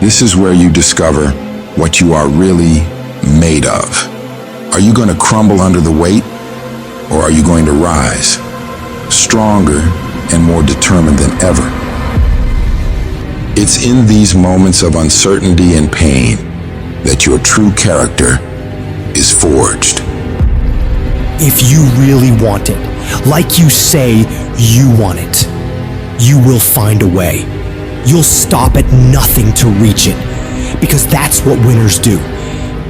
This is where you discover what you are really made of. Are you going to crumble under the weight, or are you going to rise, stronger and more determined than ever? It's in these moments of uncertainty and pain that your true character is forged. If you really want it, like you say you want it, you will find a way. You'll stop at nothing to reach it, because that's what winners do.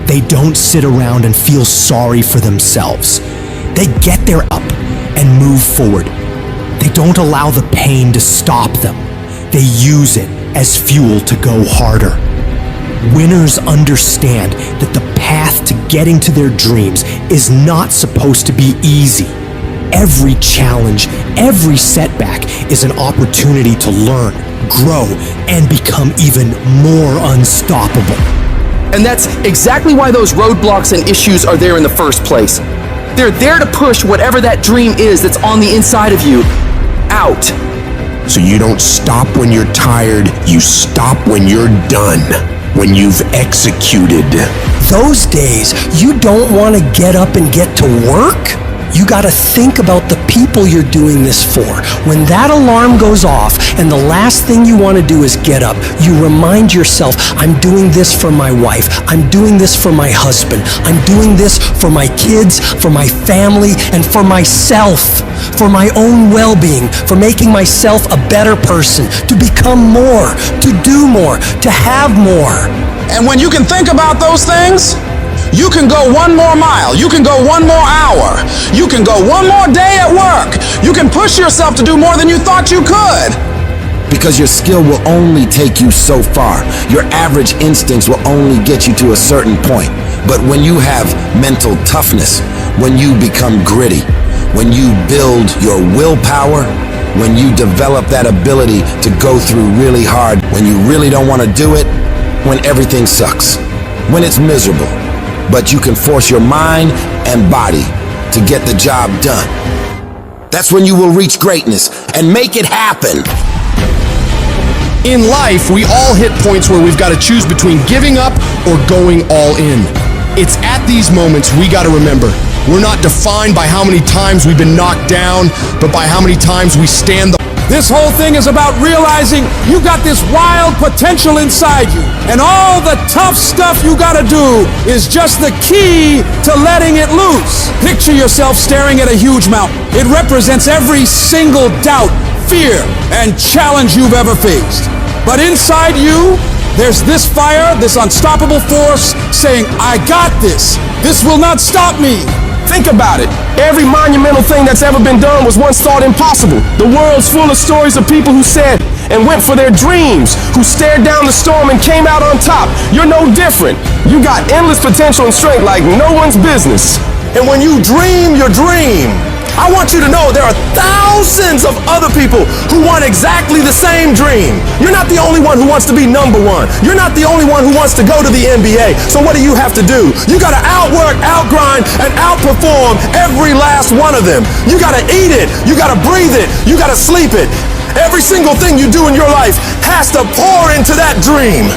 They don't sit around and feel sorry for themselves. They get their up and move forward. They don't allow the pain to stop them. They use it as fuel to go harder. Winners understand that the path to getting to their dreams is not supposed to be easy. Every challenge, every setback is an opportunity to learn, grow, and become even more unstoppable. And that's exactly why those roadblocks and issues are there in the first place. They're there to push whatever that dream is that's on the inside of you out. So you don't stop when you're tired, you stop when you're done, when you've executed. Those days, you don't want to get up and get to work? You gotta think about the people you're doing this for. When that alarm goes off and the last thing you want to do is get up, you remind yourself, I'm doing this for my wife, I'm doing this for my husband, I'm doing this for my kids, for my family, and for myself, for my own well-being, for making myself a better person, to become more, to do more, to have more. And when you can think about those things, you can go one more mile, you can go one more hour, you can go one more day at work, you can push yourself to do more than you thought you could. Because your skill will only take you so far. Your average instincts will only get you to a certain point. But when you have mental toughness, when you become gritty, when you build your willpower, when you develop that ability to go through really hard, when you really don't want to do it, when everything sucks, when it's miserable, but you can force your mind and body to get the job done. That's when you will reach greatness and make it happen. In life, we all hit points where we've got to choose between giving up or going all in. It's at these moments we got to remember, we're not defined by how many times we've been knocked down, but by how many times we stand the... This whole thing is about realizing you got this wild potential inside you, and all the tough stuff you gotta do is just the key to letting it loose. Picture yourself staring at a huge mountain. It represents every single doubt, fear, and challenge you've ever faced. But inside you, there's this fire, this unstoppable force saying, I got this. This will not stop me. Think about it. Every monumental thing that's ever been done was once thought impossible. The world's full of stories of people who said and went for their dreams, who stared down the storm and came out on top. You're no different. You got endless potential and strength like no one's business. And when you dream your dream, I want you to know there are thousands of other people who want exactly the same dream. You're not the only one who wants to be number one. You're not the only one who wants to go to the NBA. So what do you have to do? You gotta outwork, outgrind, and outperform every last one of them. You gotta eat it. You gotta breathe it. You gotta sleep it. Every single thing you do in your life has to pour into that dream.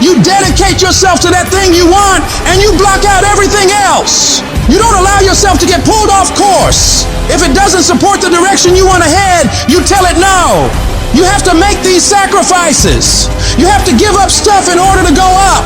You dedicate yourself to that thing you want, and you block out everything else. You don't allow yourself to get pulled off course. If it doesn't support the direction you want to head, you tell it no. You have to make these sacrifices. You have to give up stuff in order to go up.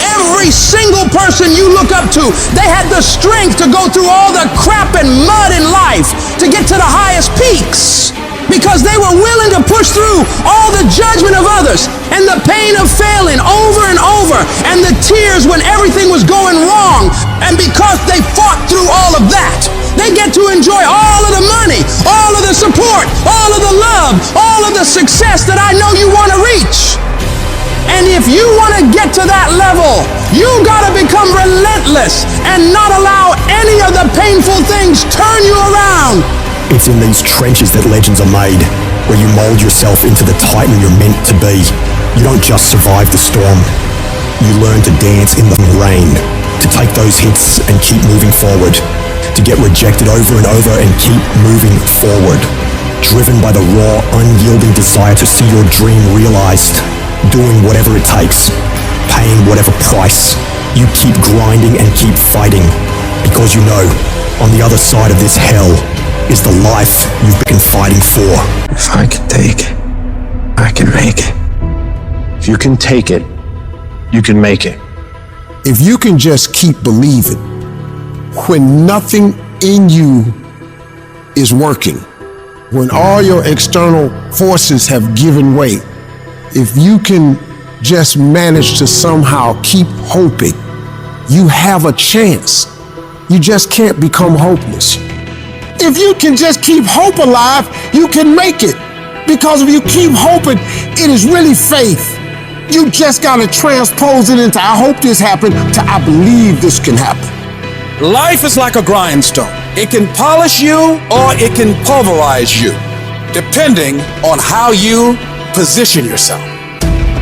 Every single person you look up to, they had the strength to go through all the crap and mud in life to get to the highest peaks. Because they were willing to push through all the judgment of others and the pain of failing over and over and the tears when everything was going wrong. And because they fought through all of that, they get to enjoy all of the money, all of the support, all of the love, all of the success that I know you want to reach. And if you want to get to that level, you got to become relentless and not allow any of the painful things turn you around. It's in these trenches that legends are made, where you mold yourself into the titan you're meant to be. You don't just survive the storm. You learn to dance in the rain, to take those hits and keep moving forward, to get rejected over and over and keep moving forward, driven by the raw, unyielding desire to see your dream realized. doing whatever it takes, paying whatever price. You keep grinding and keep fighting, because you know, on the other side of this hell is the life you've been fighting for. If I can take it, I can make it. If you can take it, you can make it. If you can just keep believing when nothing in you is working, when all your external forces have given way, if you can just manage to somehow keep hoping, you have a chance. You just can't become hopeless. If you can just keep hope alive, you can make it. Because if you keep hoping, it is really faith. You just gotta transpose it into I hope this happened to I believe this can happen. Life is like a grindstone. It can polish you or it can pulverize you, depending on how you position yourself.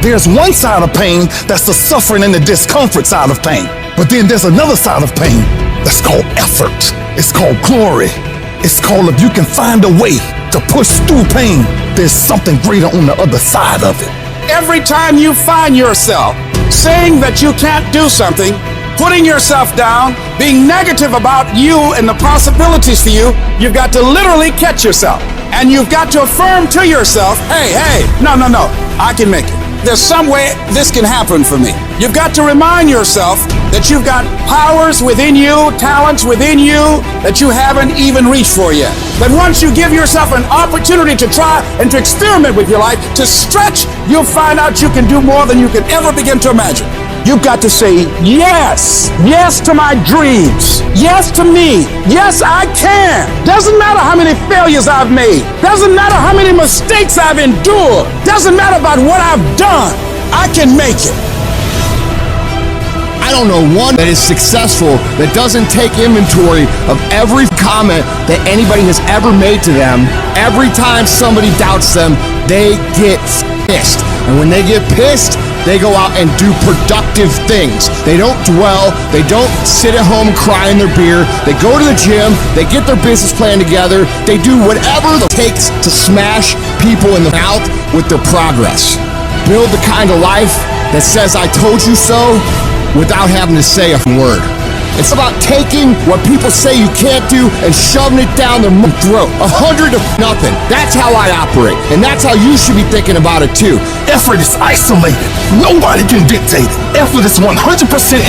There's one side of pain that's the suffering and the discomfort side of pain. But then there's another side of pain that's called effort. It's called glory. It's called if you can find a way to push through pain, there's something greater on the other side of it. Every time you find yourself saying that you can't do something, putting yourself down, being negative about you and the possibilities for you, you've got to literally catch yourself. And you've got to affirm to yourself, hey, no, I can make it. There's some way this can happen for me. You've got to remind yourself that you've got powers within you, talents within you that you haven't even reached for yet. That once you give yourself an opportunity to try and to experiment with your life, to stretch, you'll find out you can do more than you can ever begin to imagine. You've got to say yes. Yes to my dreams. Yes to me. Yes, I can. Doesn't matter how many failures I've made. Doesn't matter how many mistakes I've endured. Doesn't matter about what I've done. I can make it. I don't know one that is successful that doesn't take inventory of every comment that anybody has ever made to them. Every time somebody doubts them, they get pissed. And when they get pissed, they go out and do productive things. They don't dwell. They don't sit at home and cry in their beer. They go to the gym. They get their business plan together. They do whatever it takes to smash people in the mouth with their progress. Build the kind of life that says, I told you so, without having to say a word. It's about taking what people say you can't do and shoving it down their throat. 100 to nothing. That's how I operate. And that's how you should be thinking about it too. Effort is isolated. Nobody can dictate it. Effort is 100%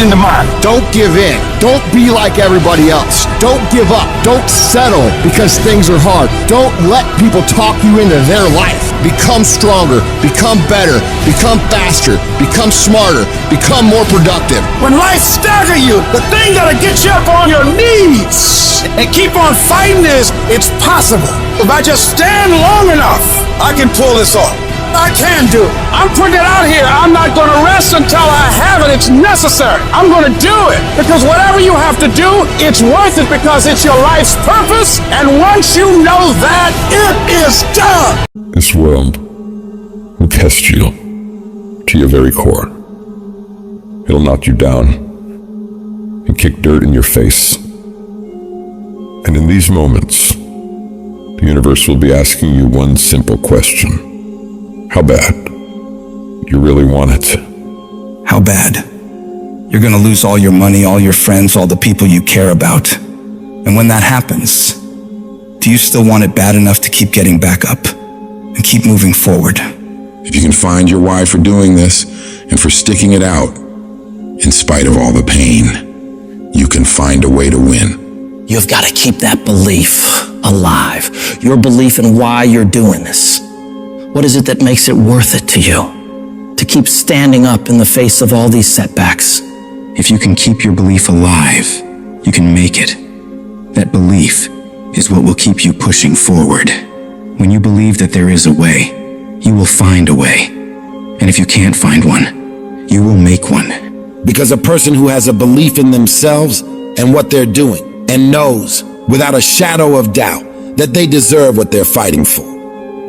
in the mind. Don't give in. Don't be like everybody else. Don't give up. Don't settle because things are hard. Don't let people talk you into their life. Become stronger. Become better. Become faster. Become smarter. Become more productive. When life staggers you, the thing that'll get you up on your knees and keep on fighting is, it's possible. If I just stand long enough, I can pull this off. I can do it. I'm putting it out here. I'm not going to rest until I have it. It's necessary. I'm going to do it. Because whatever you have to do, it's worth it because it's your life's purpose. And once you know that, it is done. This world will test you to your very core. It'll knock you down and kick dirt in your face. And in these moments, the universe will be asking you one simple question. How bad you really want it? How bad? You're gonna lose all your money, all your friends, all the people you care about. And when that happens, do you still want it bad enough to keep getting back up and keep moving forward? If you can find your why for doing this and for sticking it out, in spite of all the pain, you can find a way to win. You've got to keep that belief alive. Your belief in why you're doing this. What is it that makes it worth it to you? To keep standing up in the face of all these setbacks. If you can keep your belief alive, you can make it. That belief is what will keep you pushing forward. When you believe that there is a way, you will find a way. And if you can't find one, you will make one. Because a person who has a belief in themselves and what they're doing and knows without a shadow of doubt that they deserve what they're fighting for,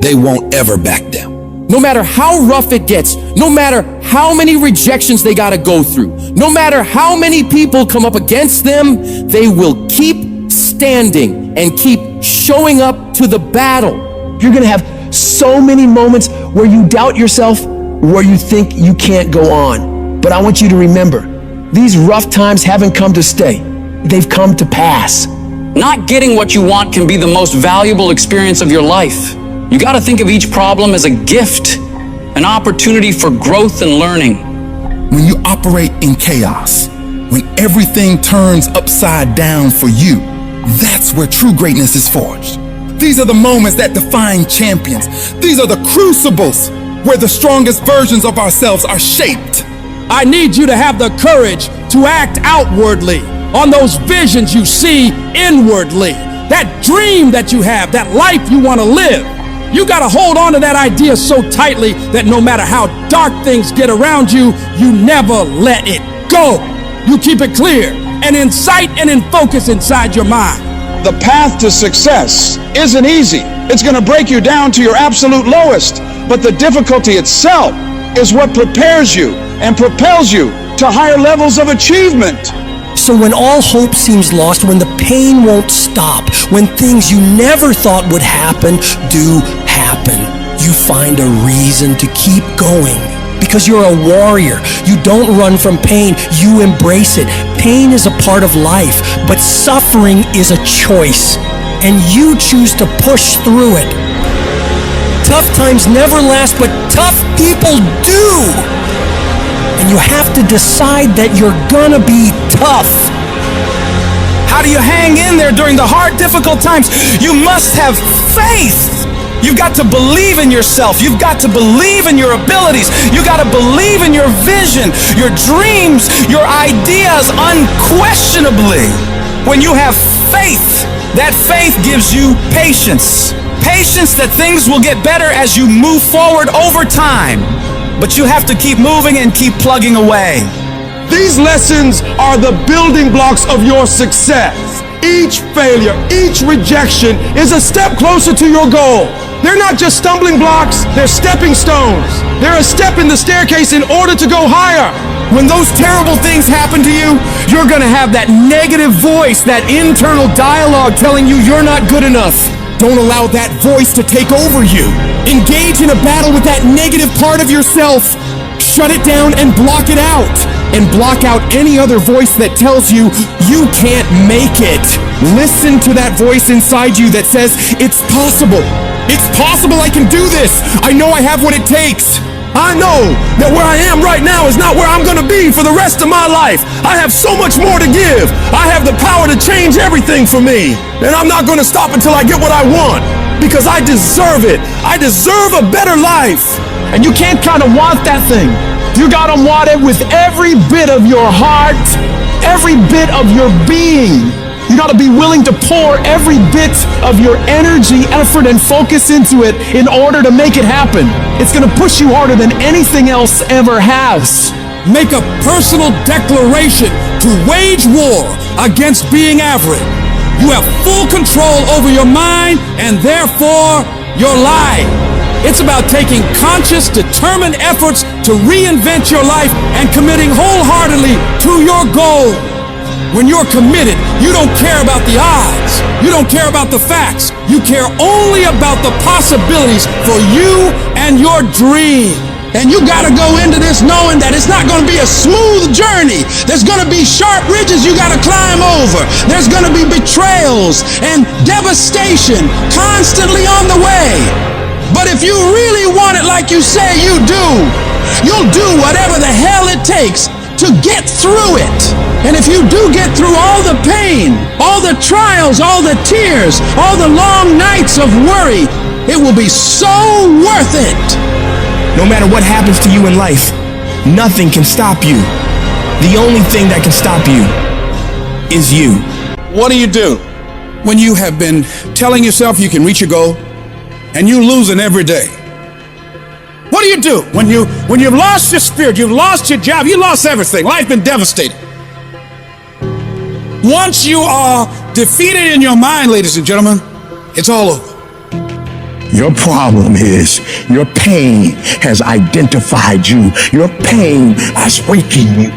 they won't ever back down. No matter how rough it gets, no matter how many rejections they gotta go through, no matter how many people come up against them, they will keep standing and keep showing up to the battle. You're gonna have so many moments where you doubt yourself, where you think you can't go on. But I want you to remember, these rough times haven't come to stay. They've come to pass. Not getting what you want can be the most valuable experience of your life. You got to think of each problem as a gift, an opportunity for growth and learning. When you operate in chaos, when everything turns upside down for you, that's where true greatness is forged. These are the moments that define champions. These are the crucibles where the strongest versions of ourselves are shaped. I need you to have the courage to act outwardly on those visions you see inwardly. That dream that you have, that life you want to live. You got to hold on to that idea so tightly that no matter how dark things get around you, you never let it go. You keep it clear and in sight and in focus inside your mind. The path to success isn't easy. It's going to break you down to your absolute lowest. But the difficulty itself is what prepares you and propels you to higher levels of achievement. So when all hope seems lost, when the pain won't stop, when things you never thought would happen do happen, you find a reason to keep going. Because you're a warrior. You don't run from pain, you embrace it. Pain is a part of life, but suffering is a choice. And you choose to push through it. Tough times never last, but tough people do. And you have to decide that you're gonna be tough. How do you hang in there during the hard, difficult times? You must have faith. You've got to believe in yourself. You've got to believe in your abilities. You got to believe in your vision, your dreams, your ideas unquestionably. When you have faith, that faith gives you patience. Patience that things will get better as you move forward over time. But you have to keep moving and keep plugging away. These lessons are the building blocks of your success. Each failure, each rejection is a step closer to your goal. They're not just stumbling blocks, they're stepping stones. They're a step in the staircase in order to go higher. When those terrible things happen to you, you're gonna have that negative voice, that internal dialogue telling you you're not good enough. Don't allow that voice to take over you. Engage in a battle with that negative part of yourself. Shut it down and block it out. And block out any other voice that tells you you can't make it. Listen to that voice inside you that says, it's possible. It's possible I can do this. I know I have what it takes. I know that where I am right now is not where I'm gonna be for the rest of my life. I have so much more to give. I have the power to change everything for me. And I'm not gonna stop until I get what I want. Because I deserve it. I deserve a better life. And you can't kind of want that thing. You gotta want it with every bit of your heart, every bit of your being. You gotta be willing to pour every bit of your energy, effort, and focus into it in order to make it happen. It's gonna push you harder than anything else ever has. Make a personal declaration to wage war against being average. You have full control over your mind and therefore your life. It's about taking conscious, determined efforts to reinvent your life and committing wholeheartedly to your goal. When you're committed, you don't care about the odds. You don't care about the facts. You care only about the possibilities for you and your dream. And you gotta go into this knowing that it's not gonna be a smooth journey. There's gonna be sharp ridges you gotta climb over. There's gonna be betrayals and devastation constantly on the way. But if you really want it like you say you do, you'll do whatever the hell it takes to get through it. And if you do get through all the pain, all the trials, all the tears, all the long nights of worry, it will be so worth it. No matter what happens to you in life, nothing can stop you. The only thing that can stop you is you. What do when you have been telling yourself you can reach your goal and you're losing every day? What do you do when you've lost your spirit, you've lost your job, you lost everything, life's been devastated? Once you are defeated in your mind, ladies and gentlemen, it's all over. Your problem is your pain has identified you. Your pain is waking you.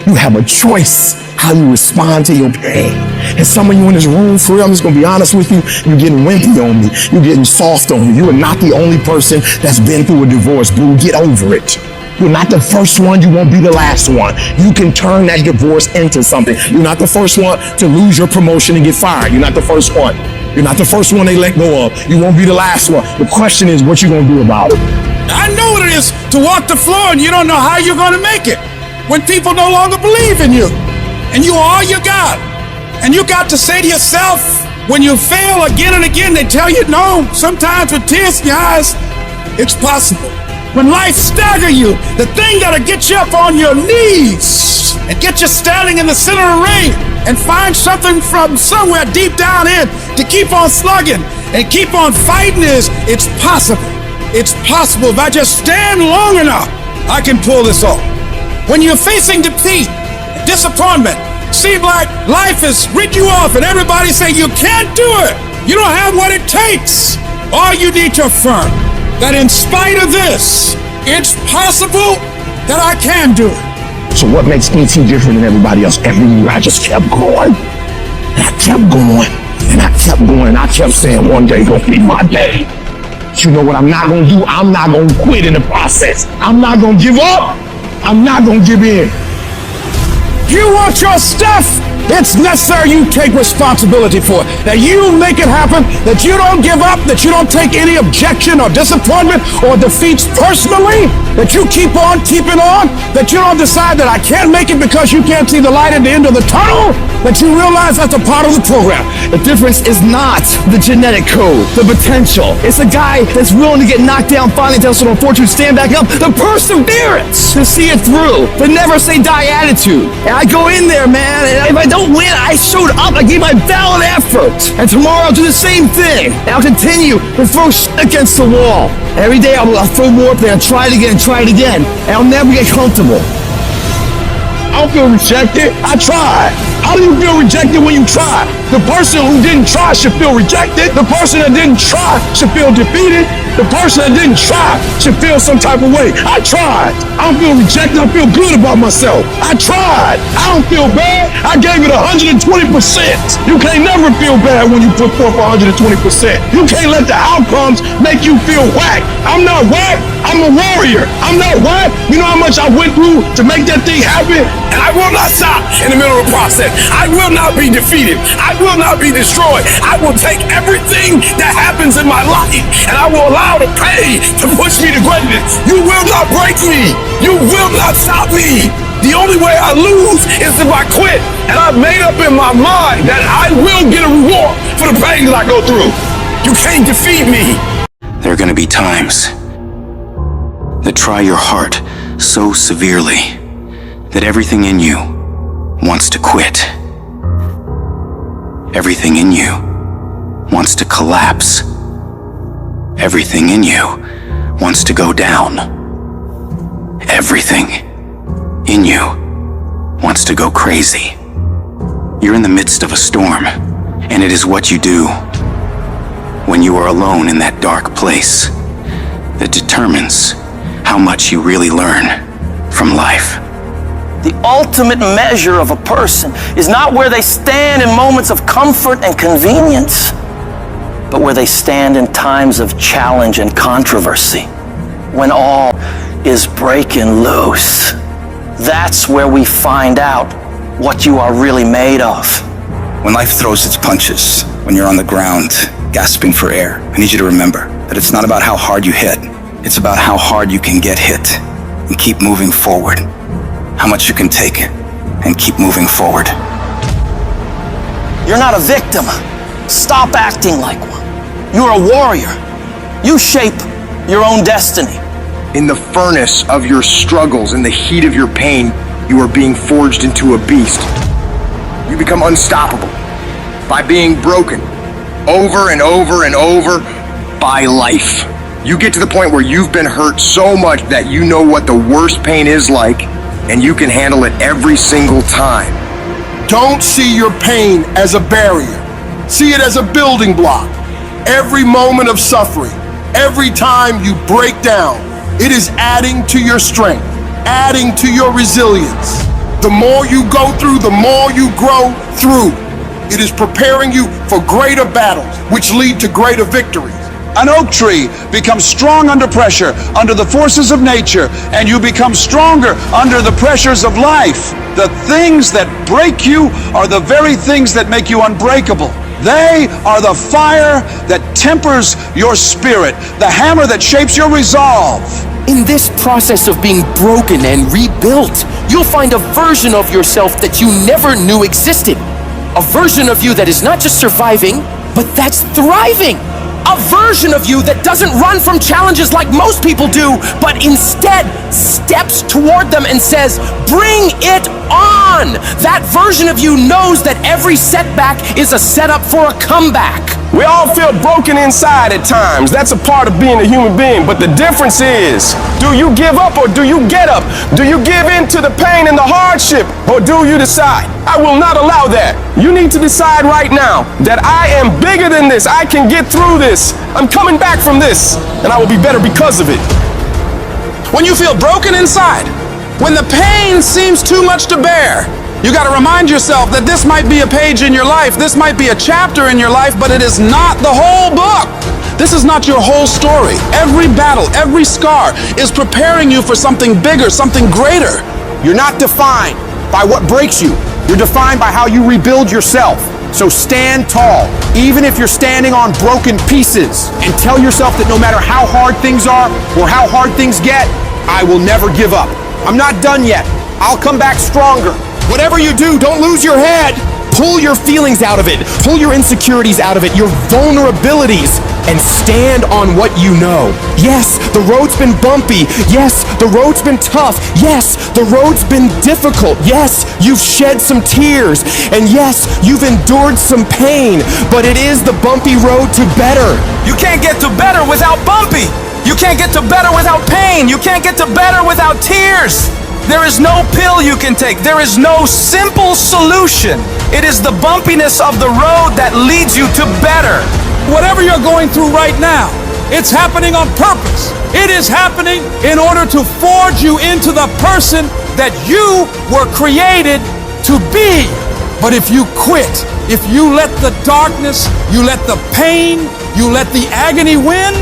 You have a choice how you respond to your pain. And some of you in this room, for real, I'm just gonna be honest with you, you're getting wimpy on me. You're getting soft on me. You are not the only person that's been through a divorce, boo. Get over it. You're not the first one, you won't be the last one. You can turn that divorce into something. You're not the first one to lose your promotion and get fired. You're not the first one. You're not the first one they let go of. You won't be the last one. The question is, what you gonna do about it? I know what it is to walk the floor and you don't know how you're gonna make it. When people no longer believe in you and you are all you got. And you got to say to yourself, when you fail again and again, they tell you no, sometimes with tears in your eyes, it's possible. When life stagger you, the thing that'll get you up on your knees and get you standing in the center of the ring and find something from somewhere deep down in to keep on slugging and keep on fighting is, it's possible. It's possible. If I just stand long enough, I can pull this off. When you're facing defeat, disappointment, seem like life has written you off and everybody say you can't do it. You don't have what it takes. All you need to affirm that in spite of this, it's possible that I can do it. So what makes ET different than everybody else? Every year I just kept going. And I kept going. And I kept going. And I kept saying one day gonna be my day. But you know what I'm not gonna do? I'm not gonna quit in the process. I'm not gonna give up. I'm not gonna give in. You want your stuff? It's necessary you take responsibility for it. That you make it happen, that you don't give up, that you don't take any objection or disappointment or defeats personally, that you keep on keeping on, that you don't decide that I can't make it because you can't see the light at the end of the tunnel, that you realize that's a part of the program. The difference is not the genetic code, the potential. It's a guy that's willing to get knocked down, finally tell someone fortune, stand back up, the perseverance to see it through, the never say die attitude. And I go in there, man, and if I don't win, I showed up, I gave my valid effort. And tomorrow I'll do the same thing. And I'll continue to throw shit against the wall. Every day I'll throw more up there and try it again, and I'll never get comfortable. I don't feel rejected. I tried. How do you feel rejected when you try? The person who didn't try should feel rejected. The person that didn't try should feel defeated. The person that didn't try should feel some type of way. I tried. I don't feel rejected. I feel good about myself. I tried. I don't feel bad. I gave it 120%. You can't never feel bad when you put forth 120%. You can't let the outcomes make you feel whack. I'm not whack. I'm a warrior. I'm not whack. You know how much I went through to make that thing happen? And I will not stop in the middle of the process. I will not be defeated. I will not be destroyed. I will take everything that happens in my life and I will allow the pain to push me to greatness. You will not break me. You will not stop me. The only way I lose is if I quit. And I've made up in my mind that I will get a reward for the pain that I go through. You can't defeat me. There are going to be times that try your heart so severely that everything in you wants to quit. Everything in you wants to collapse. Everything in you wants to go down. Everything in you wants to go crazy. You're in the midst of a storm, and it is what you do when you are alone in that dark place that determines how much you really learn from life. The ultimate measure of a person is not where they stand in moments of comfort and convenience, but where they stand in times of challenge and controversy, when all is breaking loose. That's where we find out what you are really made of. When life throws its punches, when you're on the ground, gasping for air, I need you to remember that it's not about how hard you hit. It's about how hard you can get hit and keep moving forward. How much you can take and keep moving forward. You're not a victim. Stop acting like one. You're a warrior. You shape your own destiny. In the furnace of your struggles, in the heat of your pain, you are being forged into a beast. You become unstoppable by being broken over and over and over by life. You get to the point where you've been hurt so much that you know what the worst pain is like, and you can handle it every single time. Don't see your pain as a barrier. See it as a building block. Every moment of suffering, every time you break down, it is adding to your strength, adding to your resilience. The more you go through, the more you grow through. It is preparing you for greater battles, which lead to greater victories. An oak tree becomes strong under pressure, under the forces of nature, and you become stronger under the pressures of life. The things that break you are the very things that make you unbreakable. They are the fire that tempers your spirit, the hammer that shapes your resolve. In this process of being broken and rebuilt, you'll find a version of yourself that you never knew existed. A version of you that is not just surviving, but that's thriving. A version of you that doesn't run from challenges like most people do, but instead steps toward them and says, bring it on! That version of you knows that every setback is a setup for a comeback. We all feel broken inside at times. That's a part of being a human being. But the difference is, do you give up or do you get up? Do you give in to the pain and the hardship or do you decide? I will not allow that. You need to decide right now that I am bigger than this. I can get through this. I'm coming back from this and I will be better because of it. When you feel broken inside, when the pain seems too much to bear, you got to remind yourself that this might be a page in your life, this might be a chapter in your life, but it is not the whole book. This is not your whole story. Every battle, every scar is preparing you for something bigger, something greater. You're not defined by what breaks you. You're defined by how you rebuild yourself. So stand tall, even if you're standing on broken pieces, and tell yourself that no matter how hard things are or how hard things get, I will never give up. I'm not done yet. I'll come back stronger. Whatever you do, don't lose your head. Pull your feelings out of it. Pull your insecurities out of it, your vulnerabilities, and stand on what you know. Yes, the road's been bumpy. Yes, the road's been tough. Yes, the road's been difficult. Yes, you've shed some tears. And yes, you've endured some pain. But it is the bumpy road to better. You can't get to better without bumpy. You can't get to better without pain. You can't get to better without tears. There is no pill you can take. There is no simple solution. It is the bumpiness of the road that leads you to better. Whatever you're going through right now, it's happening on purpose. It is happening in order to forge you into the person that you were created to be. But if you quit, if you let the darkness, you let the pain, you let the agony win,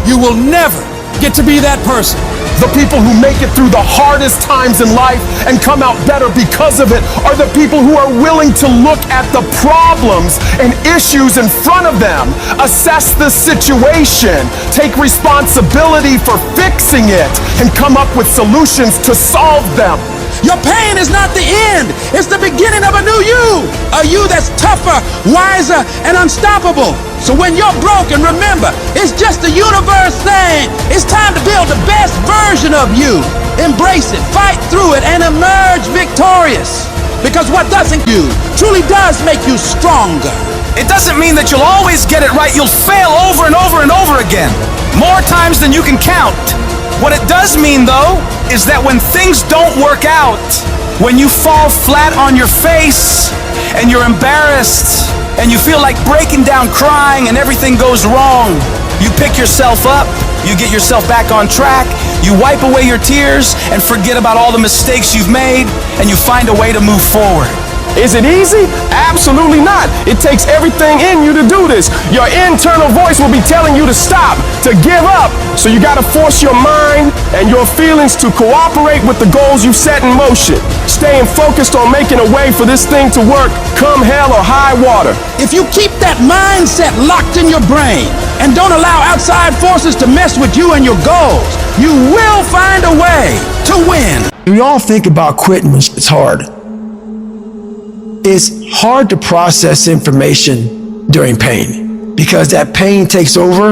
you will never get to be that person. The people who make it through the hardest times in life and come out better because of it are the people who are willing to look at the problems and issues in front of them, assess the situation, take responsibility for fixing it, and come up with solutions to solve them. Your pain is not the end. It's the beginning of a new you. A you that's tougher, wiser, and unstoppable. So when you're broken, remember, it's just the universe saying, it's time to build the best version of you. Embrace it, fight through it, and emerge victorious. Because what doesn't you truly does make you stronger. It doesn't mean that you'll always get it right. You'll fail over and over and over again. More times than you can count. What it does mean, though, is that when things don't work out, when you fall flat on your face and you're embarrassed and you feel like breaking down crying and everything goes wrong, you pick yourself up, you get yourself back on track, you wipe away your tears and forget about all the mistakes you've made, and you find a way to move forward. Is it easy? Absolutely not. It takes everything in you to do this. Your internal voice will be telling you to stop, to give up. So you gotta force your mind and your feelings to cooperate with the goals you set in motion. Staying focused on making a way for this thing to work, come hell or high water. If you keep that mindset locked in your brain and don't allow outside forces to mess with you and your goals, you will find a way to win. We all think about quitting when it's hard. It's hard to process information during pain because that pain takes over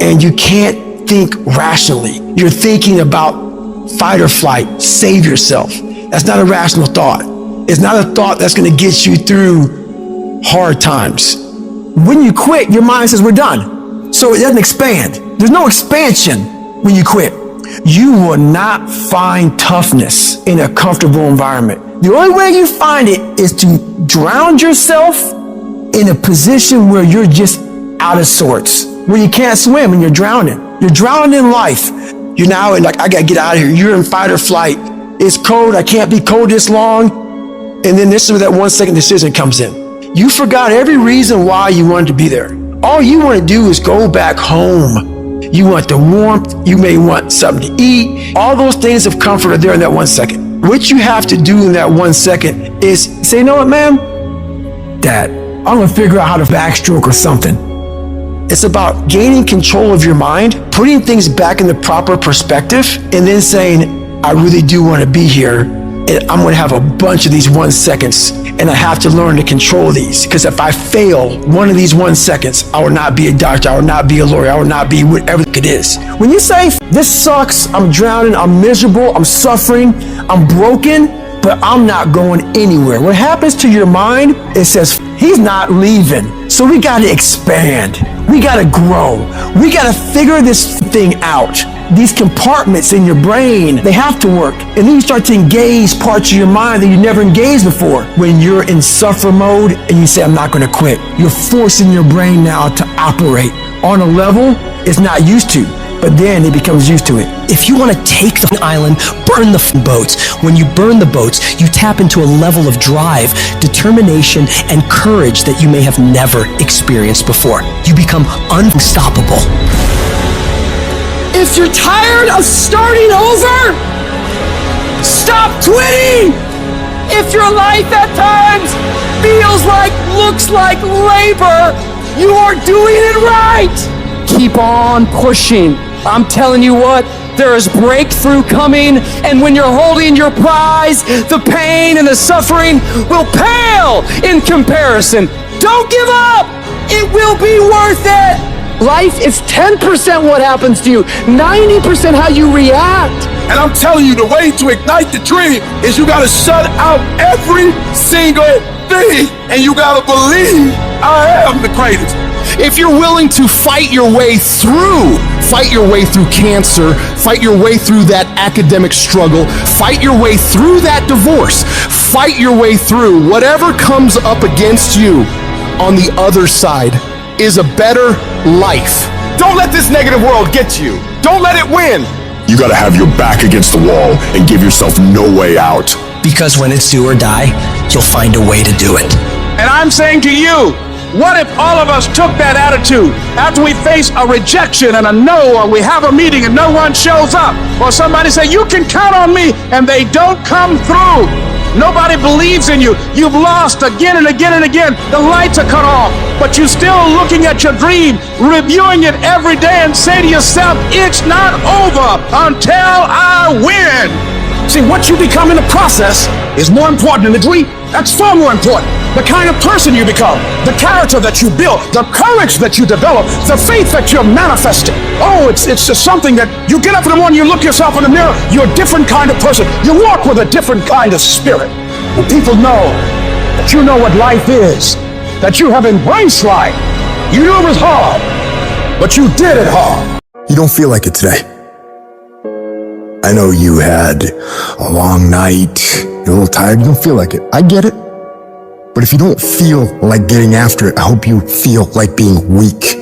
and you can't think rationally. You're thinking about fight or flight, save yourself. That's not a rational thought. It's not a thought that's going to get you through hard times. When you quit, your mind says we're done. So it doesn't expand. There's no expansion when you quit. You will not find toughness in a comfortable environment. The only way you find it is to drown yourself in a position where you're just out of sorts, where you can't swim and you're drowning. You're drowning in life. You're now in like, I gotta get out of here. You're in fight or flight. It's cold, I can't be cold this long. And then this is where that 1 second decision comes in. You forgot every reason why you wanted to be there. All you want to do is go back home. You want the warmth, you may want something to eat. All those things of comfort are there in that 1 second. What you have to do in that 1 second is say, you know what, man? Dad, I'm gonna figure out how to backstroke or something. It's about gaining control of your mind, putting things back in the proper perspective, and then saying, I really do want to be here, and I'm going to have a bunch of these 1 seconds, and I have to learn to control these, because if I fail one of these 1 seconds, I will not be a doctor, I will not be a lawyer, I will not be whatever it is. When you say, this sucks, I'm drowning, I'm miserable, I'm suffering, I'm broken, but I'm not going anywhere. What happens to your mind, it says, he's not leaving. So we got to expand. We got to grow. We got to figure this thing out. These compartments in your brain, they have to work. And then you start to engage parts of your mind that you never engaged before. When you're in suffer mode and you say, I'm not going to quit, you're forcing your brain now to operate on a level it's not used to. But then it becomes used to it. If you want to take the island, burn the boats. When you burn the boats, you tap into a level of drive, determination, and courage that you may have never experienced before. You become unstoppable. If you're tired of starting over, stop quitting! If your life at times feels like, looks like labor, you are doing it right! Keep on pushing. I'm telling you what, there is breakthrough coming, and when you're holding your prize, the pain and the suffering will pale in comparison. Don't give up! It will be worth it! Life is 10% what happens to you, 90% how you react. And I'm telling you, the way to ignite the dream is you gotta shut out every single thing, and you gotta believe I am the greatest. If you're willing to fight your way through cancer, fight your way through that academic struggle, fight your way through that divorce, fight your way through whatever comes up against you, on the other side is a better life. Don't let this negative world get you. Don't let it win. You gotta have your back against the wall and give yourself no way out. Because when it's do or die, you'll find a way to do it. And I'm saying to you, what if all of us took that attitude after we face a rejection and a no, or we have a meeting and no one shows up, or somebody say, you can count on me, and they don't come through. Nobody believes in you. You've lost again and again and again. The lights are cut off, but you're still looking at your dream, reviewing it every day, and say to yourself, it's not over until I win. See, what you become in the process is more important than the dream. That's far more important. The kind of person you become, the character that you build, the courage that you develop, the faith that you're manifesting. Oh, it's just something that you get up in the morning, you look yourself in the mirror, you're a different kind of person. You walk with a different kind of spirit. And people know that you know what life is, that you have embraced life. You knew it was hard, but you did it hard. You don't feel like it today. I know you had a long night, you're a little tired, you don't feel like it. I get it. But if you don't feel like getting after it, I hope you feel like being weak.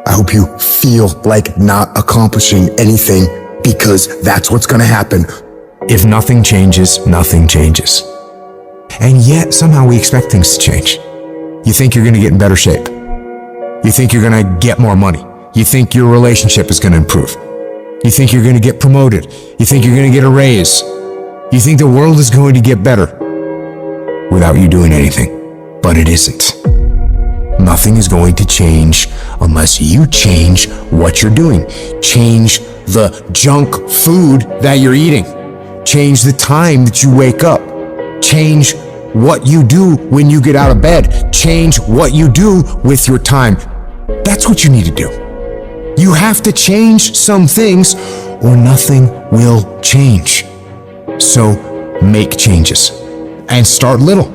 I hope you feel like not accomplishing anything, because that's what's gonna happen. If nothing changes, nothing changes. And yet, somehow we expect things to change. You think you're gonna get in better shape. You think you're gonna get more money. You think your relationship is gonna improve. You think you're gonna get promoted. You think you're gonna get a raise. You think the world is going to get better without you doing anything. But it isn't. Nothing is going to change unless you change what you're doing. Change the junk food that you're eating. Change the time that you wake up. Change what you do when you get out of bed. Change what you do with your time. That's what you need to do. You have to change some things or nothing will change. So make changes and start little.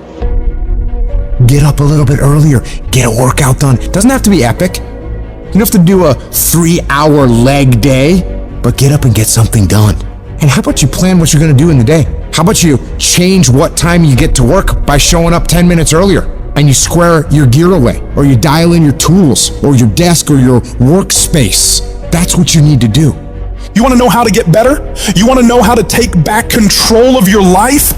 Get up a little bit earlier. Get a workout done. It doesn't have to be epic. You don't have to do a 3-hour leg day, but get up and get something done. And how about you plan what you're going to do in the day? How about you change what time you get to work by showing up 10 minutes earlier? And you square your gear away, or you dial in your tools, or your desk, or your workspace. That's what you need to do. You want to know how to get better? You want to know how to take back control of your life?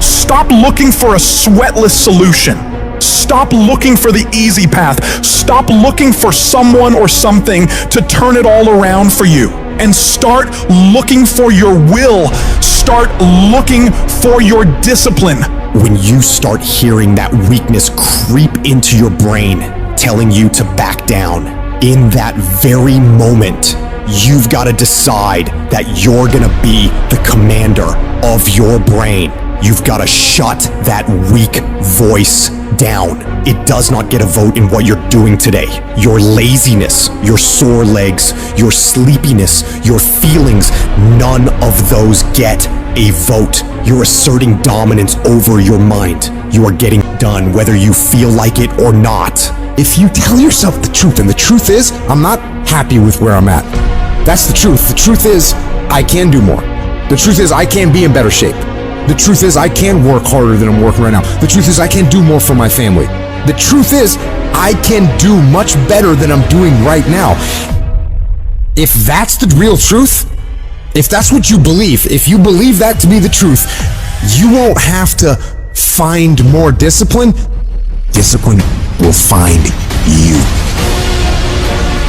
Stop looking for a sweatless solution. Stop looking for the easy path. Stop looking for someone or something to turn it all around for you. And start looking for your will. Start looking for your discipline. When you start hearing that weakness creep into your brain, telling you to back down, in that very moment, you've got to decide that you're gonna be the commander of your brain. You've got to shut that weak voice down. It does not get a vote in what you're doing today. Your laziness, your sore legs, your sleepiness, your feelings, none of those get a vote. You're asserting dominance over your mind. You are getting done whether you feel like it or not. If you tell yourself the truth, and the truth is, I'm not happy with where I'm at. That's the truth. The truth is, I can do more. The truth is, I can be in better shape. The truth is, I can work harder than I'm working right now. The truth is, I can do more for my family. The truth is, I can do much better than I'm doing right now. If that's the real truth, if that's what you believe, if you believe that to be the truth, you won't have to find more discipline. Discipline will find you.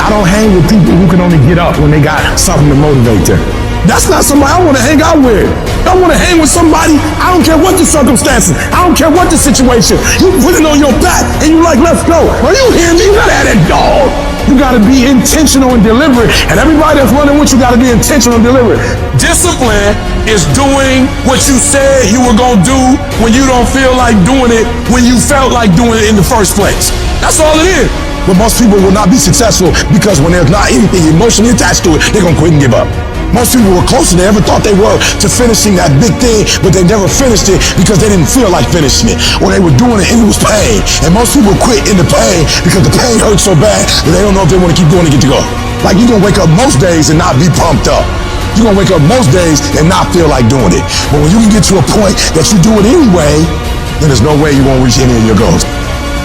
I don't hang with people who can only get up when they got something to motivate them. That's not somebody I want to hang out with. I want to hang with somebody, I don't care what the circumstances, I don't care what the situation. You put it on your back and you like, let's go. Are you hearing me? You gotta have that dog. You gotta be intentional and deliberate. And everybody that's running with you gotta be intentional and deliberate. Discipline is doing what you said you were gonna do when you don't feel like doing it, when you felt like doing it in the first place. That's all it is. But most people will not be successful because when there's not anything emotionally attached to it, they're gonna quit and give up. Most people were closer than they ever thought they were to finishing that big thing, but they never finished it because they didn't feel like finishing it, or they were doing it and it was pain. And most people quit in the pain because the pain hurts so bad that they don't know if they want to keep doing it to get to go. Like you're gonna wake up most days and not be pumped up. You're gonna wake up most days and not feel like doing it. But when you can get to a point that you do it anyway, then there's no way you won't reach any of your goals.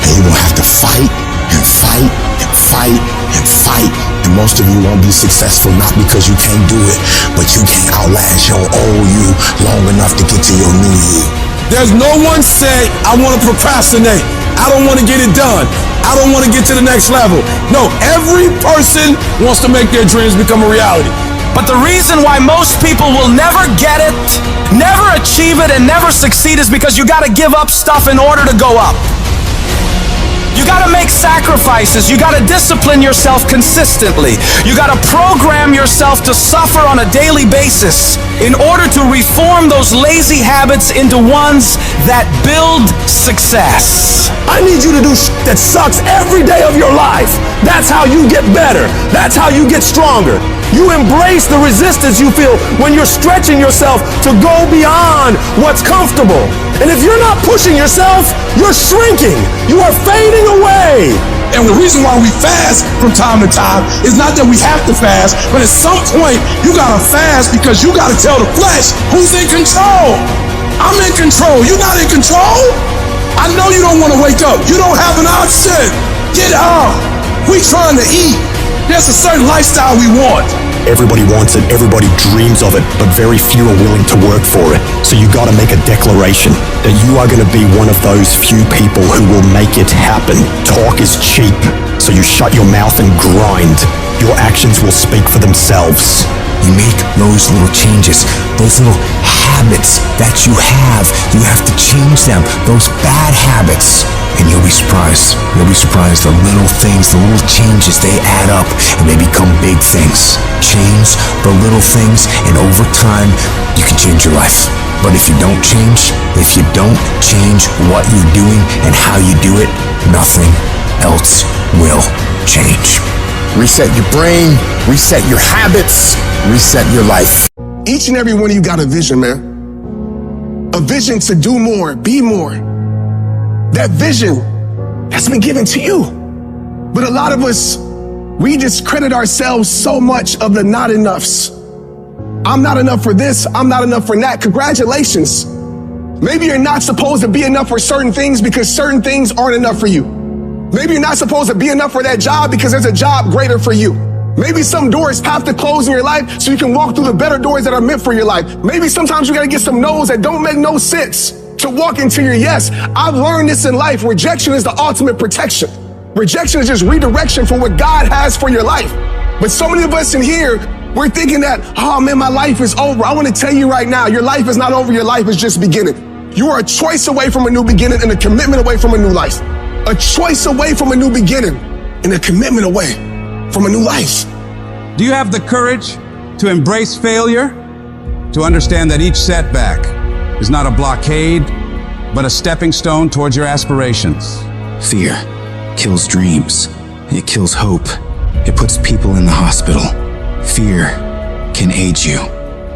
And you're gonna have to fight and fight and fight and fight. And most of you won't be successful not because you can't do it, but you can't outlast your old you long enough to get to your new you. There's no one say, I want to procrastinate. I don't want to get it done. I don't want to get to the next level. No, every person wants to make their dreams become a reality. But the reason why most people will never get it, never achieve it, and never succeed is because you gotta give up stuff in order to go up. You gotta make sacrifices. You gotta discipline yourself consistently. You gotta program yourself to suffer on a daily basis in order to reform those lazy habits into ones that build success. I need you to do that sucks every day of your life. That's how you get better. That's how you get stronger. You embrace the resistance you feel when you're stretching yourself to go beyond what's comfortable. And if you're not pushing yourself, you're shrinking. You are fading away. And the reason why we fast from time to time is not that we have to fast, but at some point you gotta fast because you gotta tell the flesh who's in control. I'm in control. You're not in control. I know you don't want to wake up. You don't have an option. Get up. We trying to eat. There's a certain lifestyle we want. Everybody wants it, everybody dreams of it, but very few are willing to work for it. So you gotta make a declaration that you are gonna be one of those few people who will make it happen. Talk is cheap, so you shut your mouth and grind. Your actions will speak for themselves. You make those little changes, those little habits that you have to change them, those bad habits. And you'll be surprised the little things, the little changes, they add up and they become big things. Change the little things and over time, you can change your life. But if you don't change what you're doing and how you do it, nothing else will change. Reset your brain, reset your habits, reset your life. Each and every one of you got a vision, man. A vision to do more, be more. That vision has been given to you. But a lot of us, we discredit ourselves so much of the not enoughs. I'm not enough for this, I'm not enough for that. Congratulations. Maybe you're not supposed to be enough for certain things because certain things aren't enough for you. Maybe you're not supposed to be enough for that job because there's a job greater for you. Maybe some doors have to close in your life so you can walk through the better doors that are meant for your life. Maybe sometimes you gotta get some no's that don't make no sense to walk into your yes. I've learned this in life. Rejection is the ultimate protection. Rejection is just redirection for what God has for your life. But so many of us in here, we're thinking that, oh man, my life is over. I want to tell you right now, your life is not over. Your life is just beginning. You are a choice away from a new beginning and a commitment away from a new life. A choice away from a new beginning and a commitment away from a new life. Do you have the courage to embrace failure? To understand that each setback is not a blockade, but a stepping stone towards your aspirations? Fear kills dreams. It kills hope. It puts people in the hospital. Fear can age you.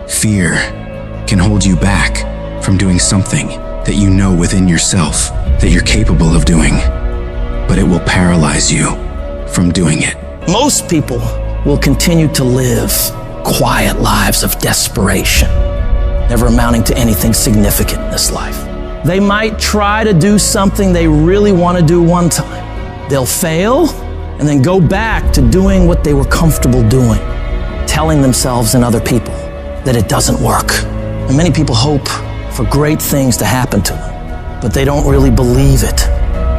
Fear can hold you back from doing something that you know within yourself that you're capable of doing, but it will paralyze you from doing it. Most people will continue to live quiet lives of desperation, never amounting to anything significant in this life. They might try to do something they really want to do one time. They'll fail and then go back to doing what they were comfortable doing, telling themselves and other people that it doesn't work. And many people hope for great things to happen to them, but they don't really believe it.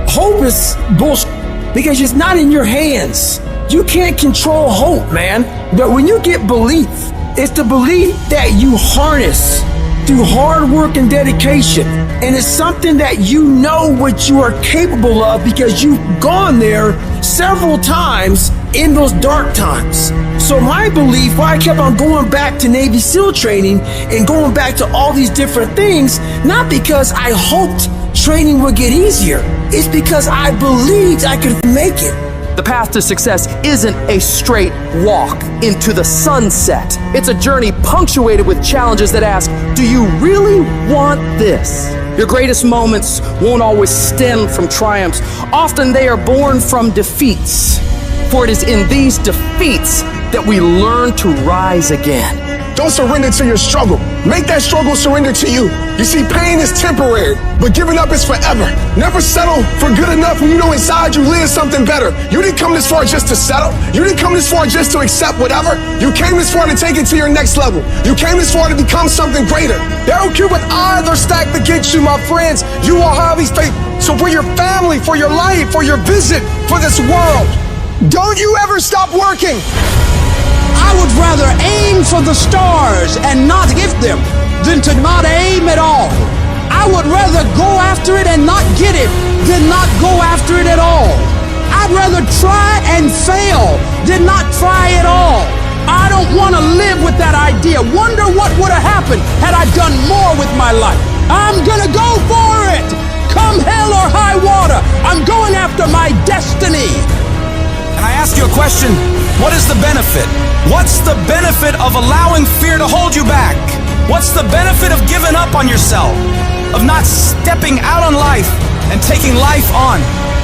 Hope is bullshit because it's not in your hands. You can't control hope, man. But when you get belief, it's the belief that you harness through hard work and dedication. And it's something that you know what you are capable of because you've gone there several times in those dark times. So my belief, why I kept on going back to Navy SEAL training and going back to all these different things, not because I hoped training would get easier. It's because I believed I could make it. The path to success isn't a straight walk into the sunset. It's a journey punctuated with challenges that ask, do you really want this? Your greatest moments won't always stem from triumphs. Often they are born from defeats. For it is in these defeats that we learn to rise again. Don't surrender to your struggle. Make that struggle surrender to you. You see, pain is temporary, but giving up is forever. Never settle for good enough when you know inside you live something better. You didn't come this far just to settle. You didn't come this far just to accept whatever. You came this far to take it to your next level. You came this far to become something greater. They don't care what odds are stacked against you, my friends. You will have these faith. So for your family, for your life, for your vision, for this world, don't you ever stop working. I would rather aim for the stars and not hit them than to not aim at all. I would rather go after it and not get it than not go after it at all. I'd rather try and fail than not try at all. I don't want to live with that idea. Wonder what would have happened had I done more with my life. I'm gonna go for it. Come hell or high water, I'm going after my destiny. And I ask you a question, what is the benefit? What's the benefit of allowing fear to hold you back? What's the benefit of giving up on yourself? Of not stepping out on life and taking life on?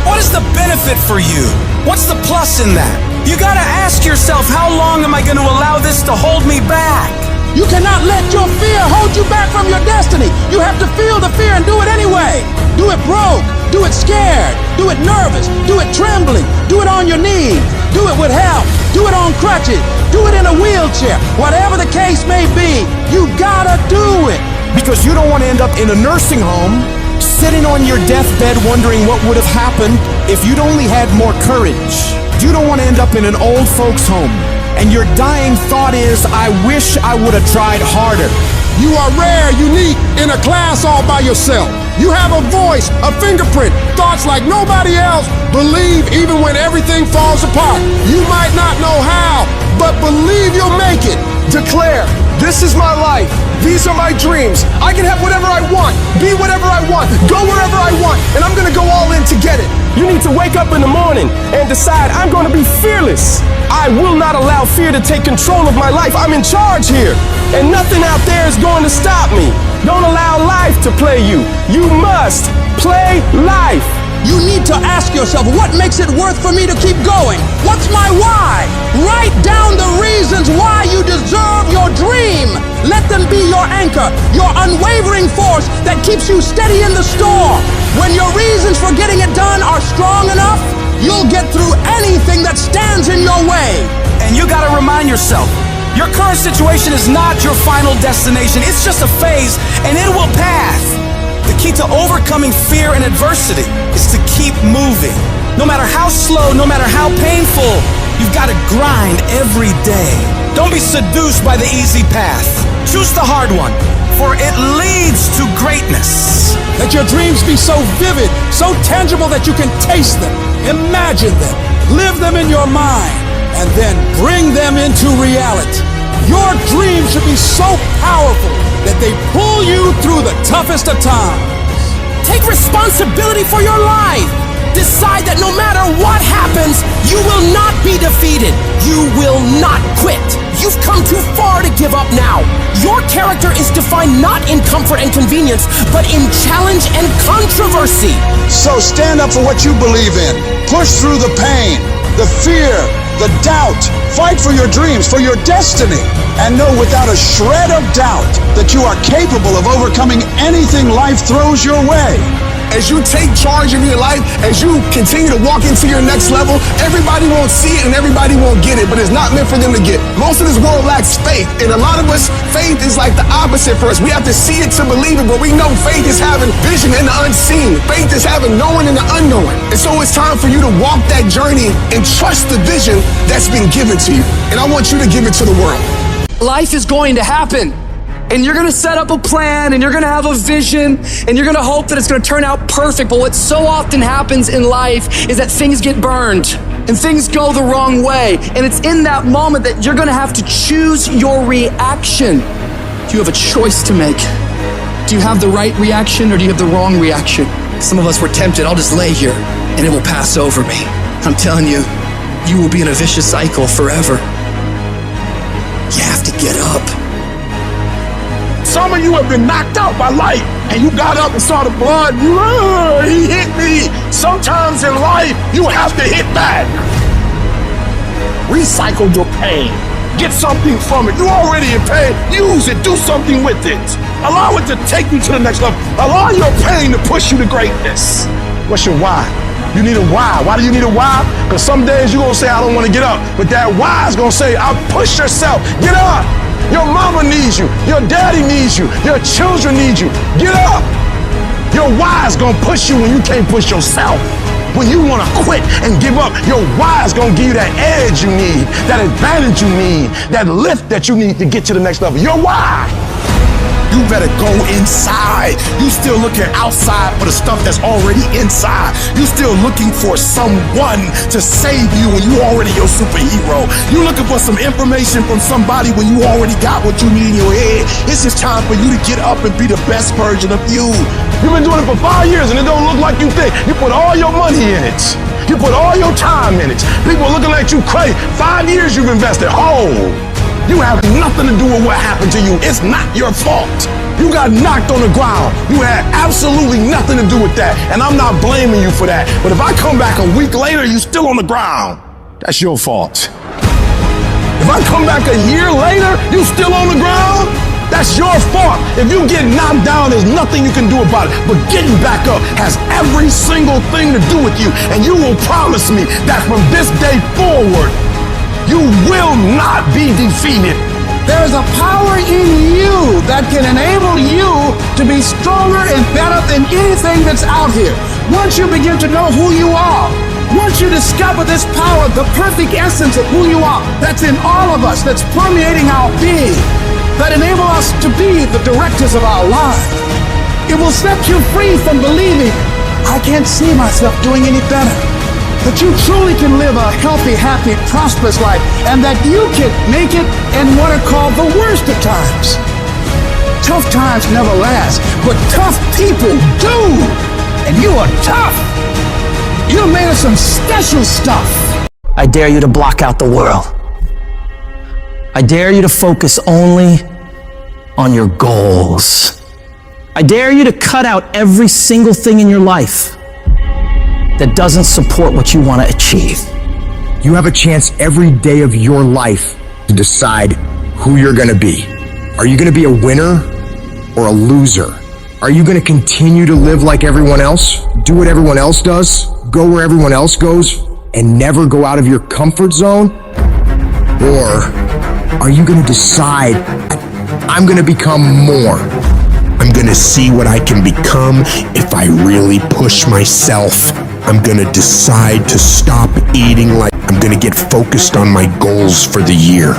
What is the benefit for you? What's the plus in that? You gotta ask yourself, how long am I gonna allow this to hold me back? You cannot let your fear hold you back from your destiny. You have to feel the fear and do it anyway. Do it broke, do it scared, do it nervous, do it trembling, do it on your knees, do it with help, do it on crutches, do it in a wheelchair. Whatever the case may be, you gotta do it. Because you don't want to end up in a nursing home, sitting on your deathbed wondering what would have happened if you'd only had more courage. You don't want to end up in an old folks home, and your dying thought is, I wish I would have tried harder. You are rare, unique, in a class all by yourself. You have a voice, a fingerprint, thoughts like nobody else. Believe even when everything falls apart. You might not know how, but believe you'll make it. Declare, this is my life. These are my dreams. I can have whatever I want, be whatever I want, go wherever I want, and I'm gonna go all in to get it. You need to wake up in the morning and decide, I'm going to be fearless. I will not allow fear to take control of my life. I'm in charge here, and nothing out there is going to stop me. Don't allow life to play you. You must play life. You need to ask yourself, what makes it worth for me to keep going? What's my why? Write down the reasons why you deserve your dream. Let them be your anchor, your unwavering force that keeps you steady in the storm. When your reasons for getting it done are strong enough, you'll get through anything that stands in your way. And you gotta remind yourself, your current situation is not your final destination. It's just a phase, and it will pass. The key to overcoming fear and adversity is to keep moving. No matter how slow, no matter how painful, you've got to grind every day. Don't be seduced by the easy path. Choose the hard one, for it leads to greatness. Let your dreams be so vivid, so tangible that you can taste them, imagine them, live them in your mind, and then bring them into reality. Your dreams should be so powerful that they pull you through the toughest of times. Take responsibility for your life. Decide that no matter what happens, you will not be defeated. You will not quit. You've come too far to give up now. Your character is defined not in comfort and convenience, but in challenge and controversy. So stand up for what you believe in. Push through the pain, the fear, the doubt. Fight for your dreams, for your destiny. And know without a shred of doubt that you are capable of overcoming anything life throws your way. As you take charge of your life, as you continue to walk into your next level, everybody won't see it and everybody won't get it, but it's not meant for them to get. Most of this world lacks faith, and a lot of us, faith is like the opposite for us. We have to see it to believe it, but we know faith is having vision in the unseen. Faith is having knowing in the unknown. And so it's time for you to walk that journey and trust the vision that's been given to you. And I want you to give it to the world. Life is going to happen. And you're gonna set up a plan, and you're gonna have a vision, and you're gonna hope that it's gonna turn out perfect. But what so often happens in life is that things get burned, and things go the wrong way. And it's in that moment that you're gonna have to choose your reaction. You have a choice to make. Do you have the right reaction, or do you have the wrong reaction? Some of us were tempted, I'll just lay here, and it will pass over me. I'm telling you, you will be in a vicious cycle forever. You have to get up. Some of you have been knocked out by life, and you got up and saw the blood. He hit me. Sometimes in life, you have to hit back. Recycle your pain. Get something from it. You already in pain. Use it. Do something with it. Allow it to take you to the next level. Allow your pain to push you to greatness. What's your why? You need a why. Why do you need a why? Because some days you're going to say, I don't want to get up. But that why is going to say, I'll push yourself. Get up. Your mama needs you. Your daddy needs you. Your children need you. Get up. Your why is gonna push you when you can't push yourself. When you wanna quit and give up, your why is gonna give you that edge you need, that advantage you need, that lift that you need to get to the next level. Your why. You better go inside. You still looking outside for the stuff that's already inside. You still looking for someone to save you when you already your superhero. You looking for some information from somebody when you already got what you need in your head. It's just time for you to get up and be the best version of you. You've been doing it for 5 years and it don't look like you think. You put all your money in it. You put all your time in it. People are looking at you crazy. 5 years you've invested. You have nothing to do with what happened to you. It's not your fault. You got knocked on the ground. You had absolutely nothing to do with that. And I'm not blaming you for that. But if I come back a week later, you're still on the ground. That's your fault. If I come back a year later, you still on the ground, that's your fault. If you get knocked down, there's nothing you can do about it. But getting back up has every single thing to do with you. And you will promise me that from this day forward, you will not be defeated. There is a power in you that can enable you to be stronger and better than anything that's out here. Once you begin to know who you are, once you discover this power, the perfect essence of who you are, that's in all of us, that's permeating our being, that enable us to be the directors of our lives, it will set you free from believing, I can't see myself doing any better. That you truly can live a healthy, happy, prosperous life, and that you can make it in what are called the worst of times. Tough times never last, but tough people do. And you are tough. You're made of some special stuff. I dare you to block out the world. I dare you to focus only on your goals. I dare you to cut out every single thing in your life that doesn't support what you want to achieve. You have a chance every day of your life to decide who you're gonna be. Are you gonna be a winner or a loser? Are you gonna continue to live like everyone else, do what everyone else does, go where everyone else goes, and never go out of your comfort zone? Or are you going to decide, I'm going to become more? I'm going to see what I can become if I really push myself. I'm going to decide to stop eating like I'm going to get focused on my goals for the year.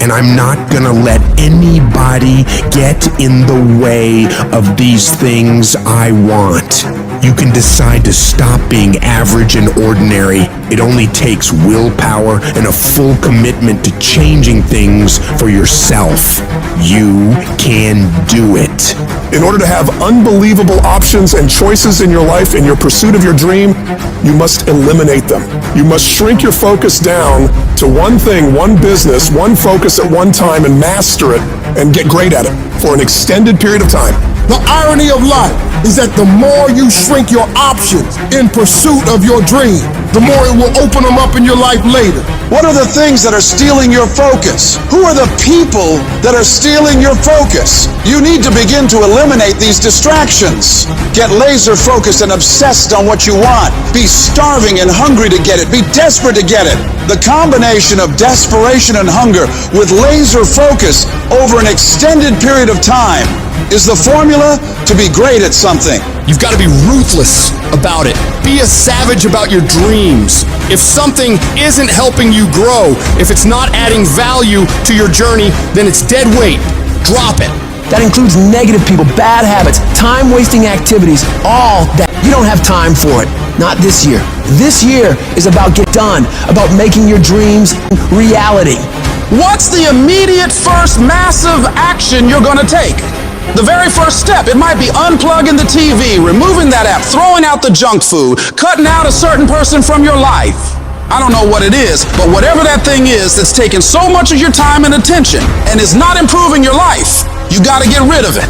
And I'm not going to let anybody get in the way of these things I want. You can decide to stop being average and ordinary. It only takes willpower and a full commitment to changing things for yourself. You can do it. In order to have unbelievable options and choices in your life in your pursuit of your dream, you must eliminate them. You must shrink your focus down to one thing, one business, one focus at one time and master it and get great at it for an extended period of time. The irony of life is that the more you shrink your options in pursuit of your dream, the more it will open them up in your life later. What are the things that are stealing your focus? Who are the people that are stealing your focus? You need to begin to eliminate these distractions. Get laser focused and obsessed on what you want. Be starving and hungry to get it. Be desperate to get it. The combination of desperation and hunger with laser focus over an extended period of time is the formula to be great at something. You've got to be ruthless about it. Be a savage about your dreams. If something isn't helping you grow, if it's not adding value to your journey, then it's dead weight. Drop it. That includes negative people, bad habits, time-wasting activities, all that. You don't have time for it. Not this year. This year is about get done, about making your dreams reality. What's the immediate first massive action you're going to take? The very first step, it might be unplugging the TV, removing that app, throwing out the junk food, cutting out a certain person from your life. I don't know what it is, but whatever that thing is that's taking so much of your time and attention and is not improving your life, you got to get rid of it.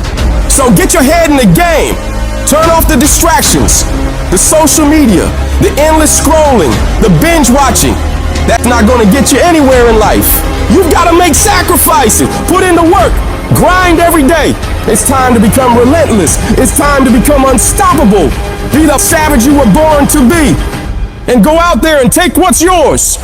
So get your head in the game. Turn off the distractions, the social media, the endless scrolling, the binge watching. That's not going to get you anywhere in life. You've got to make sacrifices, put in the work, grind every day. It's time to become relentless. It's time to become unstoppable. Be the savage you were born to be. And go out there and take what's yours.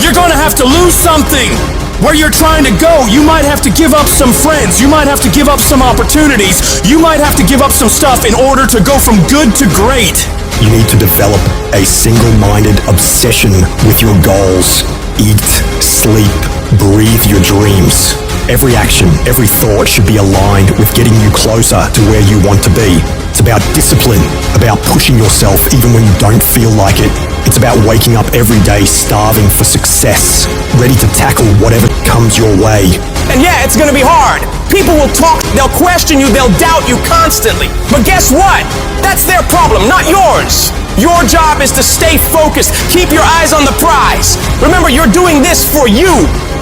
You're going to have to lose something. Where you're trying to go, you might have to give up some friends. You might have to give up some opportunities. You might have to give up some stuff in order to go from good to great. You need to develop a single-minded obsession with your goals. Eat, sleep, breathe your dreams. Every action, every thought should be aligned with getting you closer to where you want to be. It's about discipline, about pushing yourself even when you don't feel like it. It's about waking up every day starving for success, ready to tackle whatever comes your way. And yeah, it's gonna be hard. People will talk, they'll question you, they'll doubt you constantly. But guess what? That's their problem, not yours. Your job is to stay focused, keep your eyes on the prize. Remember, you're doing this for you,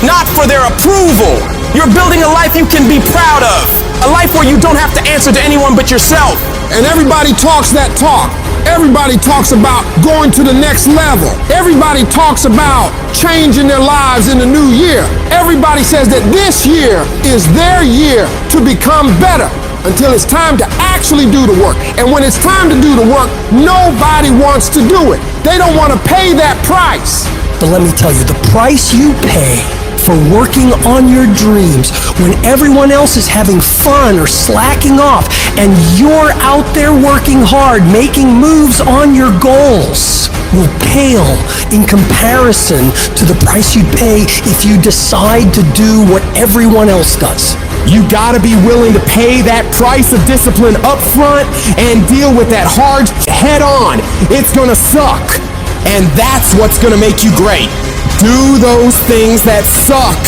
not for their approval. You're building a life you can be proud of. A life where you don't have to answer to anyone but yourself. And everybody talks that talk. Everybody talks about going to the next level. Everybody talks about changing their lives in the new year. Everybody says that this year is their year to become better until it's time to actually do the work. And when it's time to do the work, nobody wants to do it. They don't want to pay that price. But let me tell you, the price you pay for working on your dreams when everyone else is having fun or slacking off and you're out there working hard, making moves on your goals, will pale in comparison to the price you'd pay if you decide to do what everyone else does. You gotta be willing to pay that price of discipline up front and deal with that hard head on. It's gonna suck. And that's what's gonna make you great. Do those things that suck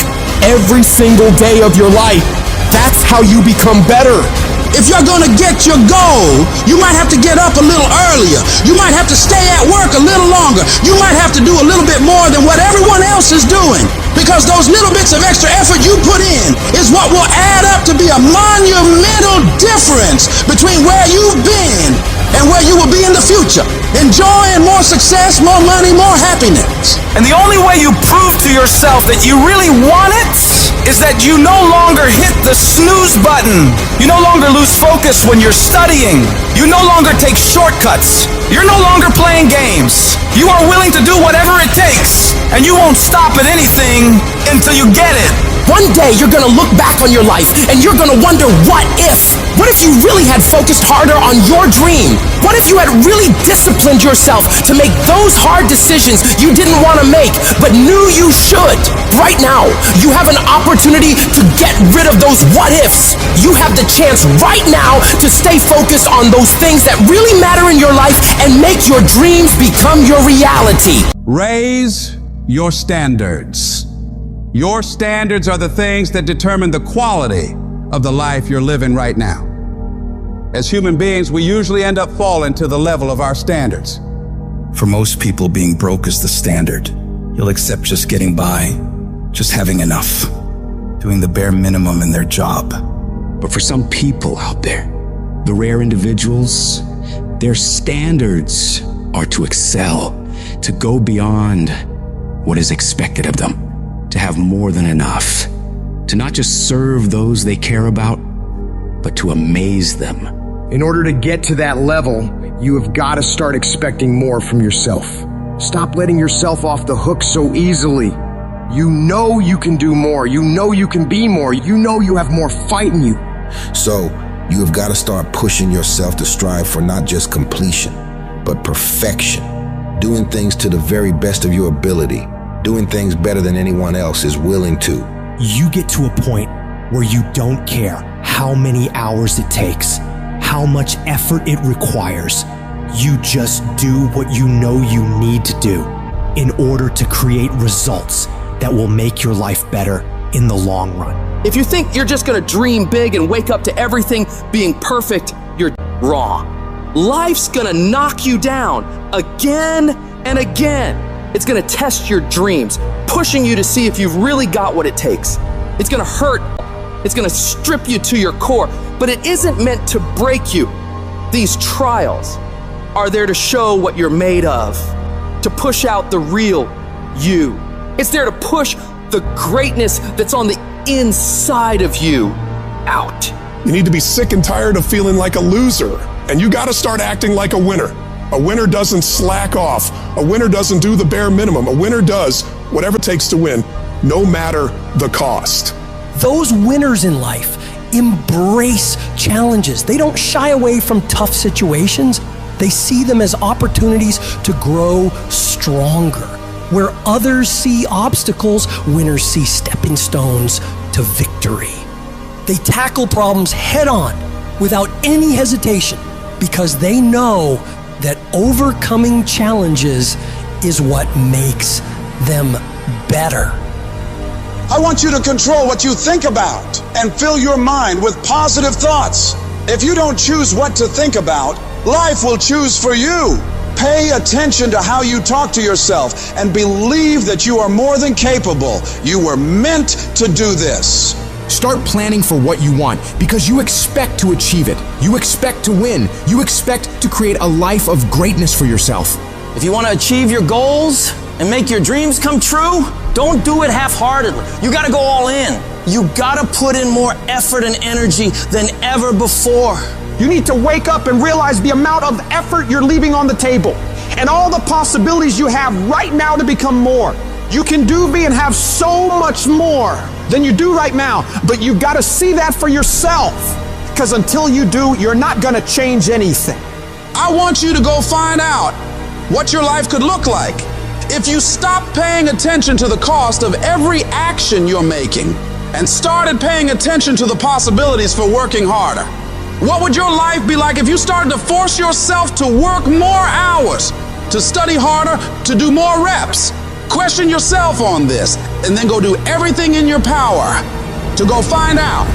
every single day of your life. That's how you become better. If you're gonna get your goal, you might have to get up a little earlier. You might have to stay at work a little longer. You might have to do a little bit more than what everyone else is doing. Because those little bits of extra effort you put in is what will add up to be a monumental difference between where you've been and where you will be in the future. Enjoying more success, more money, more happiness. And the only way you prove to yourself that you really want it is that you no longer hit the snooze button. You no longer lose focus when you're studying. You no longer take shortcuts. You're no longer playing games. You are willing to do whatever it takes, and you won't stop at anything until you get it. One day you're gonna look back on your life and you're gonna wonder, what if? What if you really had focused harder on your dream? What if you had really disciplined yourself to make those hard decisions you didn't want to make but knew you should? Right now, you have an opportunity to get rid of those what ifs. You have the chance right now to stay focused on those things that really matter in your life and make your dreams become your reality. Raise your standards. Your standards are the things that determine the quality of the life you're living right now. As human beings, we usually end up falling to the level of our standards. For most people, being broke is the standard. You'll accept just getting by, just having enough, doing the bare minimum in their job. But for some people out there, the rare individuals, their standards are to excel, to go beyond what is expected of them, to have more than enough, to not just serve those they care about, but to amaze them. In order to get to that level, you have got to start expecting more from yourself. Stop letting yourself off the hook so easily. You know you can do more. You know you can be more. You know you have more fight in you. So, you have got to start pushing yourself to strive for not just completion, but perfection. Doing things to the very best of your ability. Doing things better than anyone else is willing to. You get to a point where you don't care how many hours it takes, how much effort it requires. You just do what you know you need to do in order to create results that will make your life better in the long run. If you think you're just gonna dream big and wake up to everything being perfect, you're wrong. Life's gonna knock you down again and again. It's gonna test your dreams, pushing you to see if you've really got what it takes. It's gonna hurt. It's gonna strip you to your core, but it isn't meant to break you. These trials are there to show what you're made of, to push out the real you. It's there to push the greatness that's on the inside of you out. You need to be sick and tired of feeling like a loser, and you gotta start acting like a winner. A winner doesn't slack off. A winner doesn't do the bare minimum. A winner does whatever it takes to win, no matter the cost. Those winners in life embrace challenges. They don't shy away from tough situations. They see them as opportunities to grow stronger. Where others see obstacles, winners see stepping stones to victory. They tackle problems head on without any hesitation because they know that overcoming challenges is what makes them better. I want you to control what you think about and fill your mind with positive thoughts. If you don't choose what to think about, life will choose for you. Pay attention to how you talk to yourself and believe that you are more than capable. You were meant to do this. Start planning for what you want because you expect to achieve it. You expect to win. You expect to create a life of greatness for yourself. If you want to achieve your goals and make your dreams come true, don't do it half-heartedly. You got to go all in. You got to put in more effort and energy than ever before. You need to wake up and realize the amount of effort you're leaving on the table and all the possibilities you have right now to become more. You can do, be, and have so much more than you do right now, but you gotta see that for yourself, because until you do, you're not gonna change anything. I want you to go find out what your life could look like if you stopped paying attention to the cost of every action you're making and started paying attention to the possibilities for working harder. What would your life be like if you started to force yourself to work more hours, to study harder, to do more reps? Question yourself on this, and then go do everything in your power to go find out.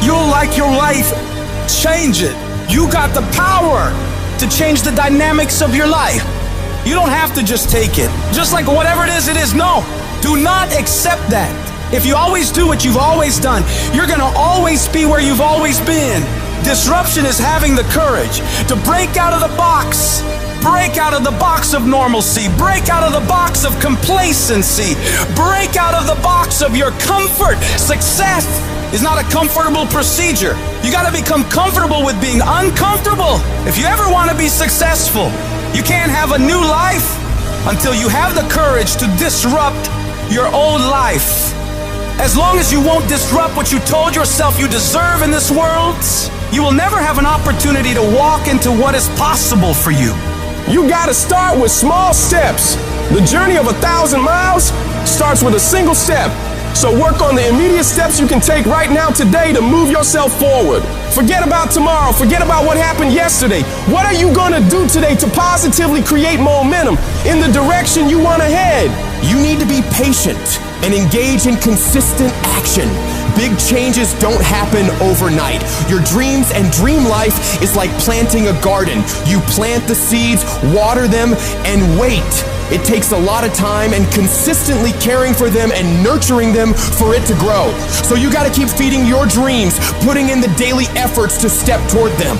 You'll like your life, change it. You got the power to change the dynamics of your life. You don't have to just take it. Just like whatever it is. No, do not accept that. If you always do what you've always done, you're gonna always be where you've always been. Disruption is having the courage to break out of the box Break out of the box of normalcy. Break out of the box of complacency. Break out of the box of your comfort. Success is not a comfortable procedure. You gotta become comfortable with being uncomfortable. If you ever wanna be successful, you can't have a new life until you have the courage to disrupt your old life. As long as you won't disrupt what you told yourself you deserve in this world, you will never have an opportunity to walk into what is possible for you. You gotta start with small steps. The journey of 1,000 miles starts with a single step. So work on the immediate steps you can take right now today to move yourself forward. Forget about tomorrow. Forget about what happened yesterday. What are you gonna do today to positively create momentum in the direction you wanna head? You need to be patient and engage in consistent action. Big changes don't happen overnight. Your dreams and dream life is like planting a garden. You plant the seeds, water them, and wait. It takes a lot of time and consistently caring for them and nurturing them for it to grow. So you gotta keep feeding your dreams, putting in the daily efforts to step toward them.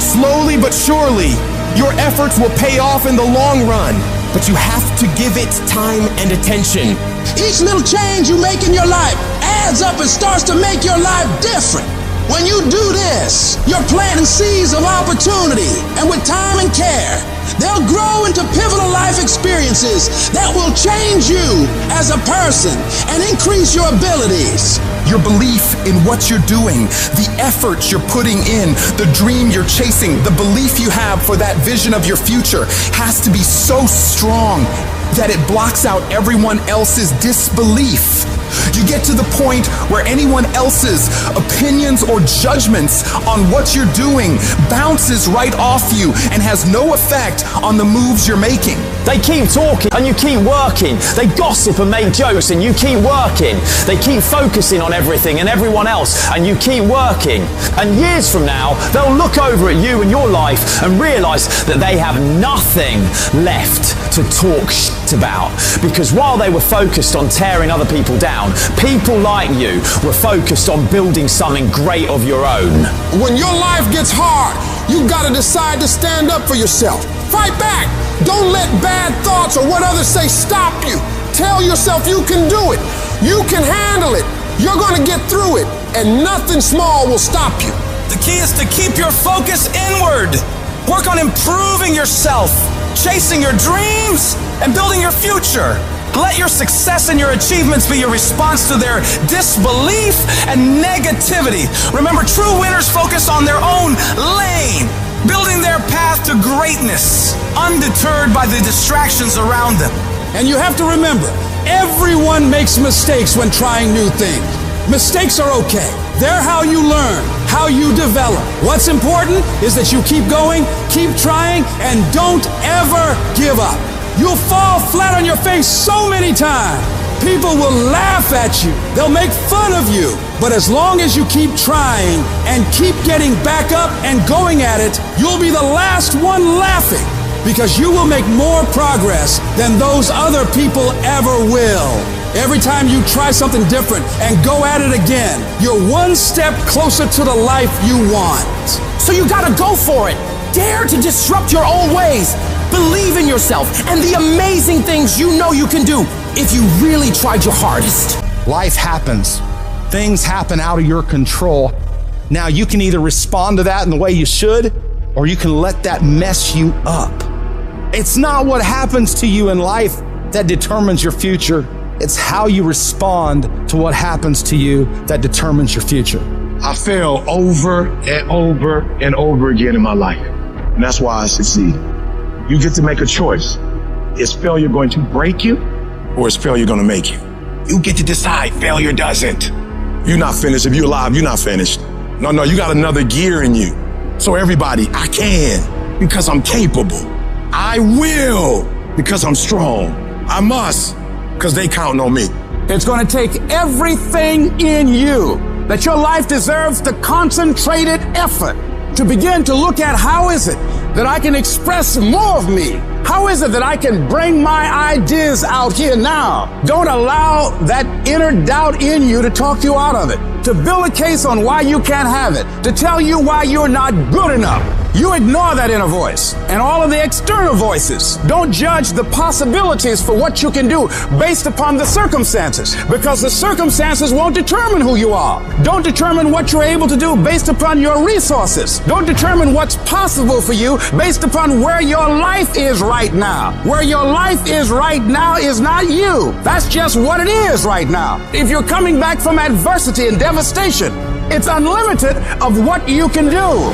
Slowly but surely, your efforts will pay off in the long run, but you have to give it time and attention. Each little change you make in your life adds up and starts to make your life different. When you do this, you're planting seeds of opportunity, and with time and care, they'll grow into pivotal life experiences that will change you as a person and increase your abilities. Your belief in what you're doing, the effort you're putting in, the dream you're chasing, the belief you have for that vision of your future has to be so strong that it blocks out everyone else's disbelief. You get to the point where anyone else's opinions or judgments on what you're doing bounces right off you and has no effect on the moves you're making. They keep talking and you keep working. They gossip and make jokes and you keep working. They keep focusing on everything and everyone else and you keep working. And years from now, they'll look over at you and your life and realize that they have nothing left to talk shit about. Because while they were focused on tearing other people down, people like you were focused on building something great of your own. When your life gets hard, you gotta decide to stand up for yourself. Fight back. Don't let bad thoughts or what others say stop you. Tell yourself you can do it. You can handle it. You're gonna get through it, and nothing small will stop you. The key is to keep your focus inward. Work on improving yourself, chasing your dreams, and building your future. Let your success and your achievements be your response to their disbelief and negativity. Remember, true winners focus on their own lane, building their path to greatness, undeterred by the distractions around them. And you have to remember, everyone makes mistakes when trying new things. Mistakes are okay. They're how you learn, how you develop. What's important is that you keep going, keep trying, and don't ever give up. You'll fall flat on your face so many times. People will laugh at you. They'll make fun of you. But as long as you keep trying and keep getting back up and going at it, you'll be the last one laughing, because you will make more progress than those other people ever will. Every time you try something different and go at it again, you're one step closer to the life you want. So you gotta go for it. Dare to disrupt your old ways. Believe in yourself and the amazing things you know you can do if you really tried your hardest. Life happens. Things happen out of your control. Now you can either respond to that in the way you should, or you can let that mess you up. It's not what happens to you in life that determines your future. It's how you respond to what happens to you that determines your future. I fail over and over and over again in my life. And that's why I succeed. You get to make a choice. Is failure going to break you, or is failure going to make you? You get to decide. Failure doesn't. You're not finished. If you're alive, you're not finished. No, you got another gear in you. So everybody, I can because I'm capable. I will because I'm strong. I must because they counting on me. It's going to take everything in you that your life deserves the concentrated effort to begin to look at how is it that I can express more of me? How is it that I can bring my ideas out here now? Don't allow that inner doubt in you to talk you out of it, to build a case on why you can't have it, to tell you why you're not good enough. You ignore that inner voice and all of the external voices. Don't judge the possibilities for what you can do based upon the circumstances, because the circumstances won't determine who you are. Don't determine what you're able to do based upon your resources. Don't determine what's possible for you based upon where your life is right now. Where your life is right now is not you. That's just what it is right now. If you're coming back from adversity and devastation, it's unlimited of what you can do.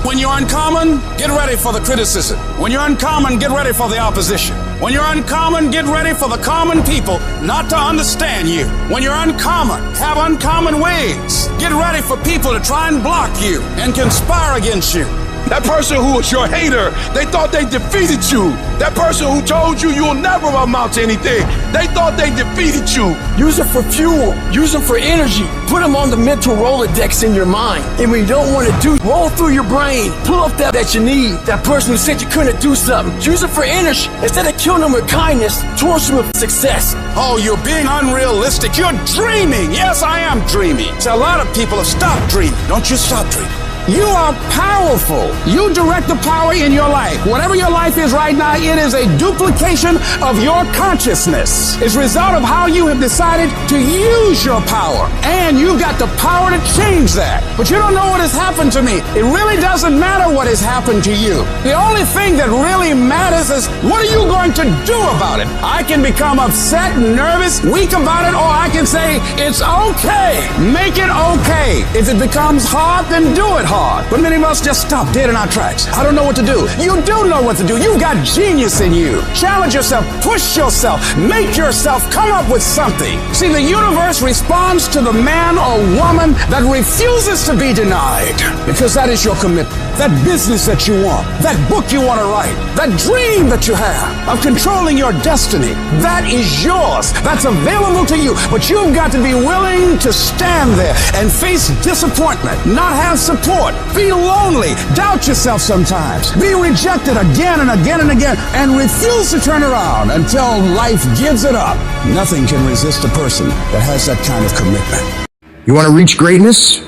When you're uncommon, get ready for the criticism. When you're uncommon, get ready for the opposition. When you're uncommon, get ready for the common people not to understand you. When you're uncommon, have uncommon ways. Get ready for people to try and block you and conspire against you. That person who was your hater, they thought they defeated you. That person who told you you'll never amount to anything, they thought they defeated you. Use it for fuel. Use them for energy. Put them on the mental Rolodex in your mind. And when you don't want to do, roll through your brain. Pull up that you need. That person who said you couldn't do something. Use it for energy. Instead of killing them with kindness, torch them with success. Oh, you're being unrealistic. You're dreaming. Yes, I am dreaming. So a lot of people have stopped dreaming. Don't you stop dreaming. You are powerful. You direct the power in your life. Whatever your life is right now, it is a duplication of your consciousness. It's a result of how you have decided to use your power. And you've got the power to change that. But you don't know what has happened to me. It really doesn't matter what has happened to you. The only thing that really matters is, what are you going to do about it? I can become upset, nervous, weak about it, or I can say, it's okay. Make it okay. If it becomes hard, then do it hard. But many of us just stop dead in our tracks. I don't know what to do. You do know what to do. You've got genius in you. Challenge yourself, push yourself, make yourself come up with something. See, the universe responds to the man or woman that refuses to be denied, because that is your commitment. That business that you want, that book you want to write, that dream that you have of controlling your destiny, that is yours. That's available to you. But you've got to be willing to stand there and face disappointment, not have support, be lonely, doubt yourself sometimes, be rejected again and again and again, and refuse to turn around until life gives it up. Nothing can resist a person that has that kind of commitment. You want to reach greatness?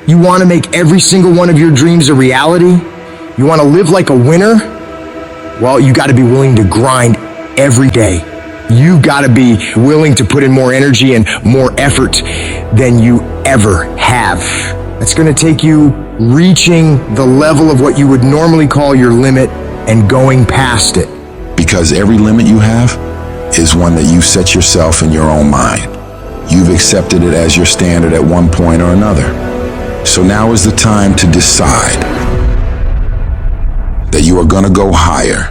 You want to make every single one of your dreams a reality? You want to live like a winner? Well, you got to be willing to grind every day. You got to be willing to put in more energy and more effort than you ever have. It's going to take you reaching the level of what you would normally call your limit and going past it. Because every limit you have is one that you set yourself in your own mind. You've accepted it as your standard at one point or another. So now is the time to decide that you are going to go higher.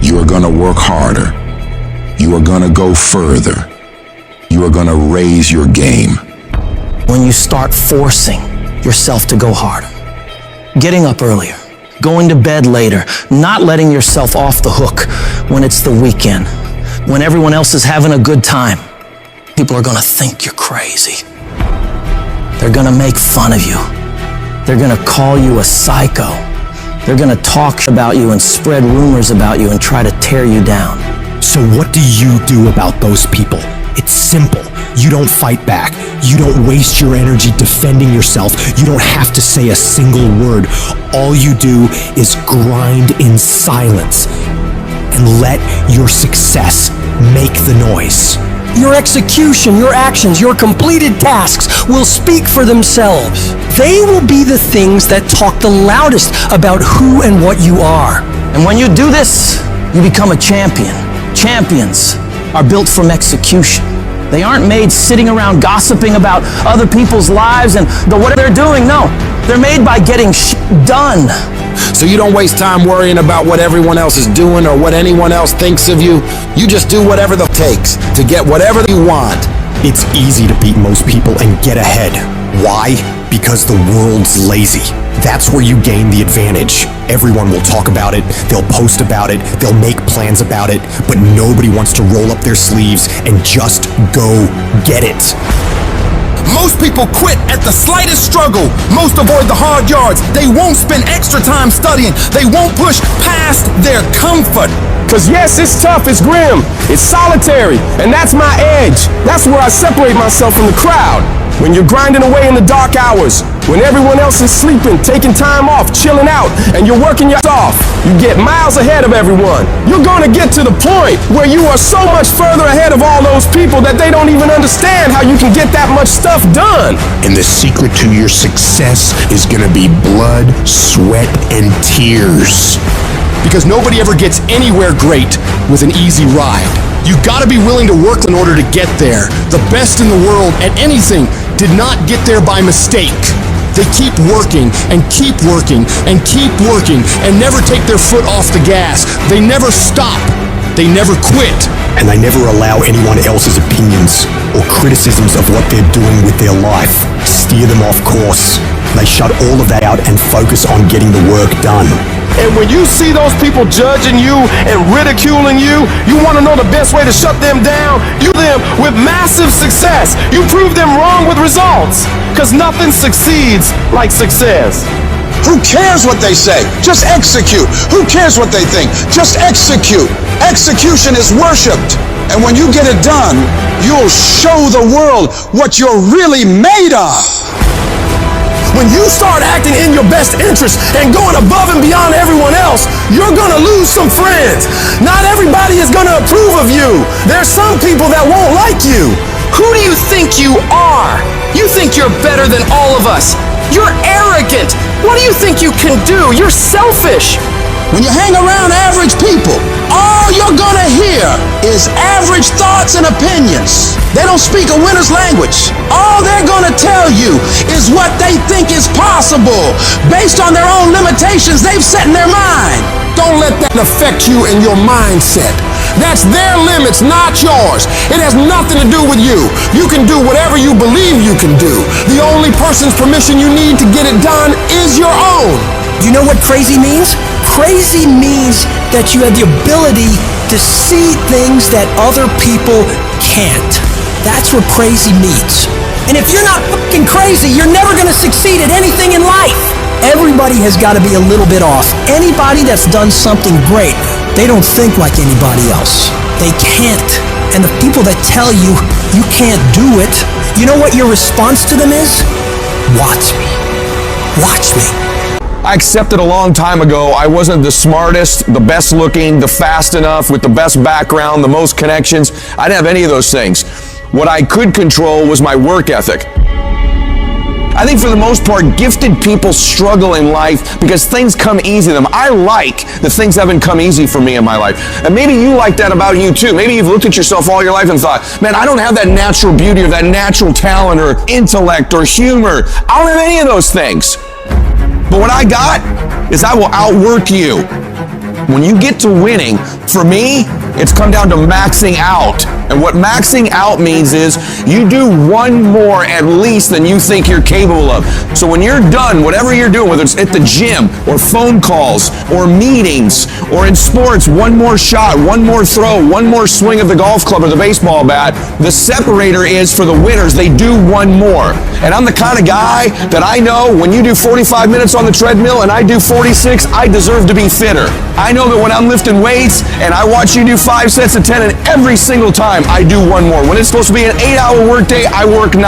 You are going to work harder. You are going to go further. You are going to raise your game. When you start forcing yourself to go harder, getting up earlier, going to bed later, not letting yourself off the hook when it's the weekend, when everyone else is having a good time, people are going to think you're crazy. They're going to make fun of you. They're going to call you a psycho. They're going to talk about you and spread rumors about you and try to tear you down. So what do you do about those people? It's simple. You don't fight back. You don't waste your energy defending yourself. You don't have to say a single word. All you do is grind in silence and let your success make the noise. Your execution, your actions, your completed tasks will speak for themselves. They will be the things that talk the loudest about who and what you are. And when you do this, you become a champion. Champions are built from execution. They aren't made sitting around gossiping about other people's lives and what they're doing. No, they're made by getting done. So you don't waste time worrying about what everyone else is doing or what anyone else thinks of you. You just do whatever it takes to get whatever you want. It's easy to beat most people and get ahead. Why? Because the world's lazy. That's where you gain the advantage. Everyone will talk about it, they'll post about it, they'll make plans about it, but nobody wants to roll up their sleeves and just go get it. Most people quit at the slightest struggle. Most avoid the hard yards. They won't spend extra time studying. They won't push past their comfort. Cause yes, it's tough, it's grim, it's solitary, and that's my edge. That's where I separate myself from the crowd. When you're grinding away in the dark hours, When everyone else is sleeping, taking time off, chilling out, and you're working your ass off, you get miles ahead of everyone. You're going to get to the point where you are so much further ahead of all those people that they don't even understand how you can get that much stuff done. And the secret to your success is going to be blood, sweat, and tears. Because nobody ever gets anywhere great with an easy ride. You gotta be willing to work in order to get there. The best in the world at anything did not get there by mistake. They keep working and keep working and keep working and never take their foot off the gas. They never stop. They never quit. And they never allow anyone else's opinions or criticisms of what they're doing with their life steer them off course. They shut all of that out and focus on getting the work done. And when you see those people judging you and ridiculing you, you want to know the best way to shut them down? You them with massive success. You prove them wrong with results. Because nothing succeeds like success. Who cares what they say? Just execute. Who cares what they think? Just execute. Execution is worshipped. And when you get it done, you'll show the world what you're really made of. When you start acting in your best interest and going above and beyond everyone else, you're gonna lose some friends. Not everybody is gonna approve of you. There's some people that won't like you. Who do you think you are? You think you're better than all of us. You're arrogant. What do you think you can do? You're selfish. When you hang around average people, all you're gonna hear is average thoughts and opinions. They don't speak a winner's language. All they're gonna tell you is what they think is possible based on their own limitations they've set in their mind. Don't let that affect you and your mindset. That's their limits, not yours. It has nothing to do with you. You can do whatever you believe you can do. The only person's permission you need to get it done is your own. You know what crazy means? Crazy means that you have the ability to see things that other people can't. That's what crazy means. And if you're not fucking crazy, you're never gonna succeed at anything in life. Everybody has got to be a little bit off. Anybody that's done something great, they don't think like anybody else. They can't. And the people that tell you you can't do it, you know what your response to them is? Watch me. Watch me. I accepted a long time ago I wasn't the smartest, the best looking, the fast enough, with the best background, the most connections. I didn't have any of those things. What I could control was my work ethic. I think for the most part, gifted people struggle in life because things come easy to them. I like that things haven't come easy for me in my life. And maybe you like that about you too. Maybe you've looked at yourself all your life and thought, man, I don't have that natural beauty or that natural talent or intellect or humor. I don't have any of those things. But what I got is I will outwork you. When you get to winning, for me, it's come down to maxing out. And what maxing out means is you do one more at least than you think you're capable of. So when you're done, whatever you're doing, whether it's at the gym or phone calls or meetings or in sports, one more shot, one more throw, one more swing of the golf club or the baseball bat, the separator is for the winners. They do one more. And I'm the kind of guy that I know when you do 45 minutes on the treadmill and I do 46, I deserve to be fitter. I know that when I'm lifting weights and I watch you do 5 sets of 10 and every single time I do one more. When it's supposed to be an 8-hour workday, I work 9.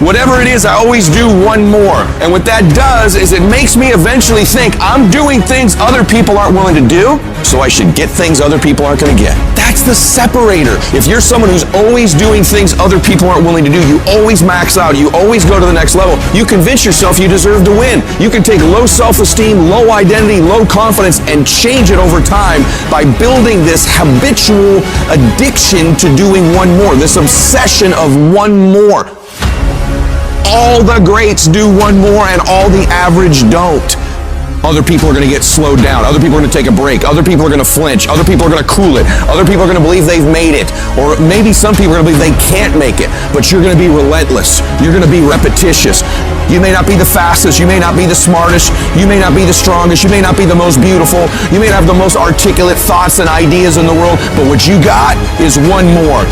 Whatever it is, I always do one more. And what that does is it makes me eventually think I'm doing things other people aren't willing to do, so I should get things other people aren't going to get. That's the separator. If you're someone who's always doing things other people aren't willing to do, you always max out, you always go to the next level, you convince yourself you deserve to win. You can take low self-esteem, low identity, low confidence, and change it over time by building this habitual addiction to doing one more, this obsession of one more. All the greats do one more and all the average don't. Other people are going to get slowed down. Other people are going to take a break. Other people are going to flinch. Other people are going to cool it. Other people are going to believe they've made it. Or maybe some people are going to believe they can't make it. But you're going to be relentless. You're going to be repetitious. You may not be the fastest. You may not be the smartest. You may not be the strongest. You may not be the most beautiful. You may not have the most articulate thoughts and ideas in the world. But what you got is one more.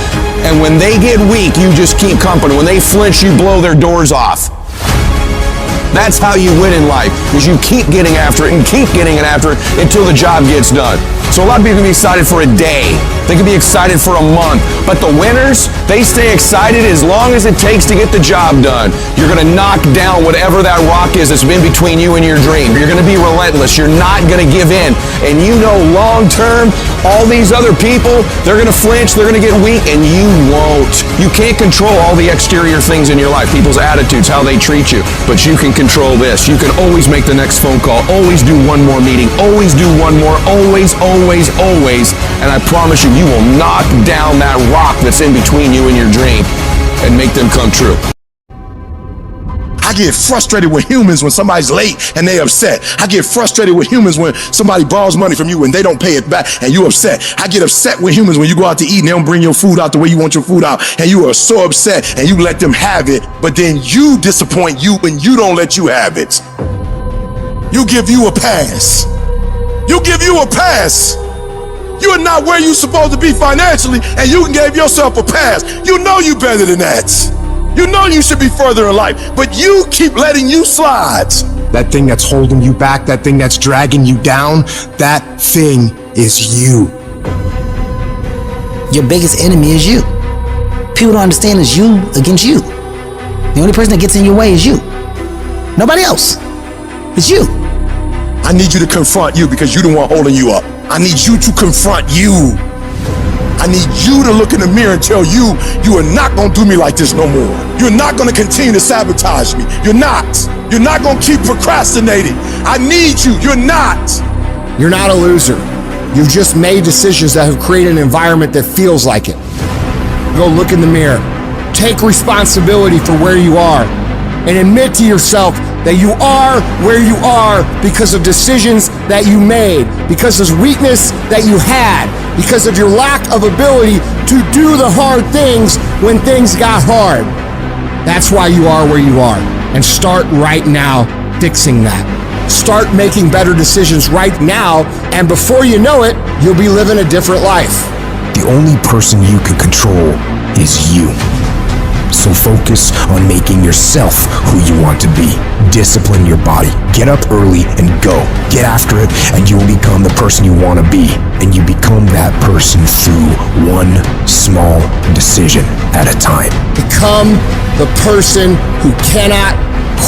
And when they get weak, you just keep company. When they flinch, you blow their doors off. That's how you win in life, is you keep getting after it and keep getting after it until the job gets done. So a lot of people can be excited for a day. They can be excited for a month. But the winners, they stay excited as long as it takes to get the job done. You're going to knock down whatever that rock is that's been between you and your dream. You're going to be relentless. You're not going to give in. And you know long term, all these other people, they're going to flinch, they're going to get weak, and you won't. You can't control all the exterior things in your life, people's attitudes, how they treat you. But you can control this. You can always make the next phone call, always do one more meeting, always do one more, always. And I promise you, you will knock down that rock that's in between you and your dream and make them come true. I get frustrated with humans when somebody's late and they upset. I get frustrated with humans when somebody borrows money from you and they don't pay it back and you upset. I get upset with humans when you go out to eat and they don't bring your food out the way you want your food out and you are so upset and you let them have it, but then you disappoint you when you don't let you have it. You give you a pass. You give you a pass. You are not where you're supposed to be financially, and you can give yourself a pass. You know you better than that. You know you should be further in life, but you keep letting you slide. That thing that's holding you back, that thing that's dragging you down, that thing is you. Your biggest enemy is you. People don't understand it's you against you. The only person that gets in your way is you. Nobody else. It's you. I need you to confront you because you're the one holding you up. I need you to confront you. I need you to look in the mirror and tell you, you are not gonna do me like this no more. You're not gonna continue to sabotage me. You're not. You're not gonna keep procrastinating. I need you. You're not. You're not a loser. You've just made decisions that have created an environment that feels like it. Go look in the mirror. Take responsibility for where you are and admit to yourself that you are where you are because of decisions that you made, because of weakness that you had, because of your lack of ability to do the hard things when things got hard. That's why you are where you are. And start right now fixing that. Start making better decisions right now, and before you know it, you'll be living a different life. The only person you can control is you. So focus on making yourself who you want to be. Discipline your body. Get up early and go. Get after it, and you will become the person you want to be. And you become that person through one small decision at a time. Become the person who cannot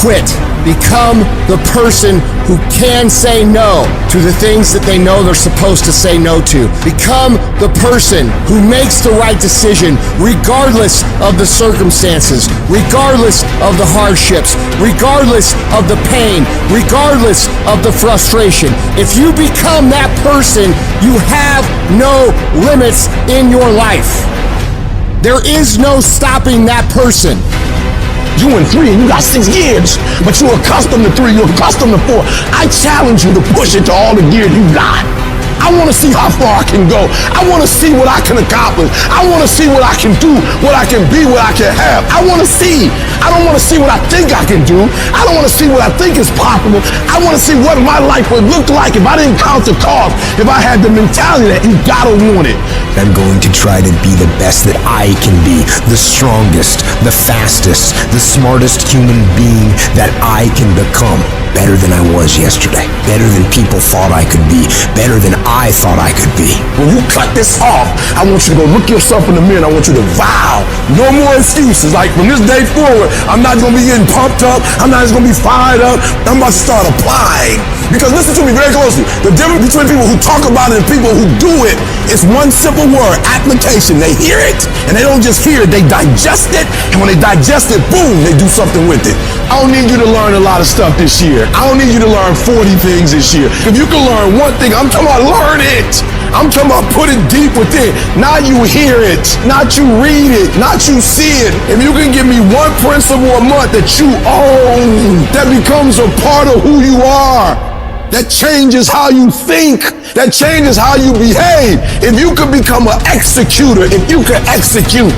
quit. Become the person who can say no to the things that they know they're supposed to say no to. Become the person who makes the right decision regardless of the circumstances, regardless of the hardships, regardless of the pain, regardless of the frustration. If you become that person, you have no limits in your life. There is no stopping that person. You in 3 and you got 6 gears, but you're accustomed to 3, you're accustomed to 4. I challenge you to push it to all the gears you got. I want to see how far I can go. I want to see what I can accomplish. I want to see what I can do, what I can be, what I can have. I want to see. I don't want to see what I think I can do. I don't want to see what I think is possible. I want to see what my life would look like if I didn't count the cost, if I had the mentality that you gotta want it. I'm going to try to be the best that I can be, the strongest, the fastest, the smartest human being that I can become. Better than I was yesterday. Better than people thought I could be. Better than I thought I could be. When you cut this off, I want you to go look yourself in the mirror and I want you to vow. No more excuses. Like from this day forward, I'm not going to be getting pumped up. I'm not just going to be fired up. I'm about to start applying. Because listen to me very closely. The difference between people who talk about it and people who do it is one simple word, application. They hear it and they don't just hear it, they digest it. And when they digest it, boom, they do something with it. I don't need you to learn a lot of stuff this year. I don't need you to learn 40 things this year. If you can learn one thing, I'm talking about learn it. I'm talking about put it deep within. Not you hear it, not you read it, not you see it. If you can give me one principle a month that you own, that becomes a part of who you are, that changes how you think, that changes how you behave. If you could become an executor, if you could execute,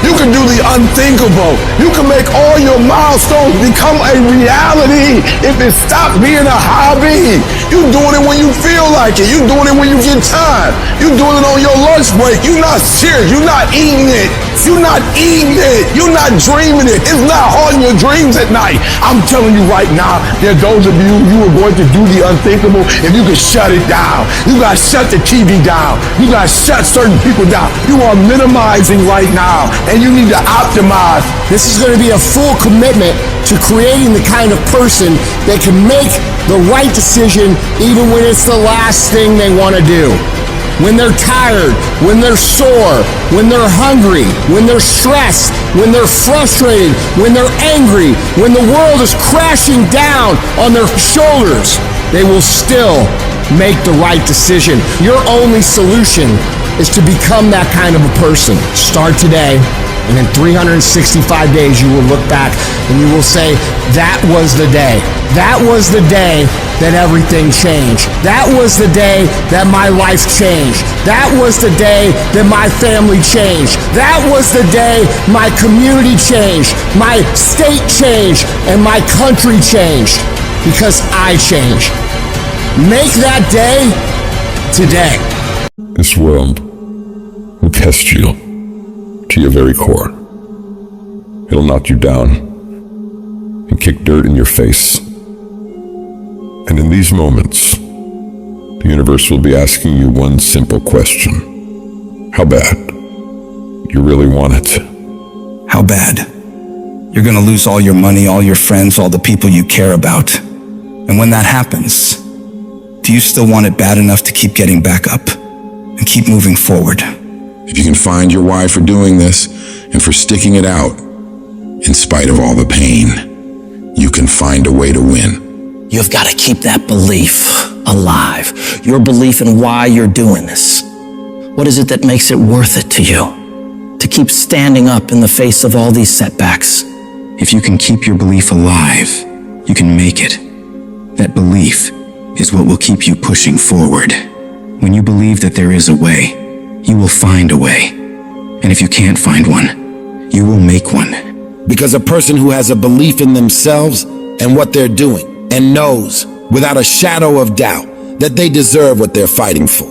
you can do the unthinkable. You can make all your milestones become a reality if it stops being a hobby. You doing it when you feel like it. You doing it when you get time. You doing it on your lunch break. You not serious. You not eating it. You not eating it. You not dreaming it. It's not haunting your dreams at night. I'm telling you right now, there are those of you are going to do the unthinkable if you can shut it down. You got to shut the TV down. You got to shut certain people down. You are minimizing right now, and you need to optimize. This is going to be a full commitment to creating the kind of person that can make the right decision even when it's the last thing they want to do. When they're tired, when they're sore, when they're hungry, when they're stressed, when they're frustrated, when they're angry, when the world is crashing down on their shoulders, they will still make the right decision. Your only solution is to become that kind of a person. Start today, and in 365 days you will look back and you will say, that was the day. That was the day that everything changed. That was the day that my life changed. That was the day that my family changed. That was the day my community changed, my state changed, and my country changed. Because I changed. Make that day today. This world will test you to your very core. It'll knock you down and kick dirt in your face. And in these moments, the universe will be asking you one simple question. How bad? You really want it? How bad? You're gonna lose all your money, all your friends, all the people you care about. And when that happens, do you still want it bad enough to keep getting back up and keep moving forward? If you can find your why for doing this and for sticking it out, in spite of all the pain, you can find a way to win. You've got to keep that belief alive. Your belief in why you're doing this. What is it that makes it worth it to you? To keep standing up in the face of all these setbacks. If you can keep your belief alive, you can make it. That belief is what will keep you pushing forward. When you believe that there is a way, you will find a way. And if you can't find one, you will make one. Because a person who has a belief in themselves and what they're doing, and knows without a shadow of doubt that they deserve what they're fighting for,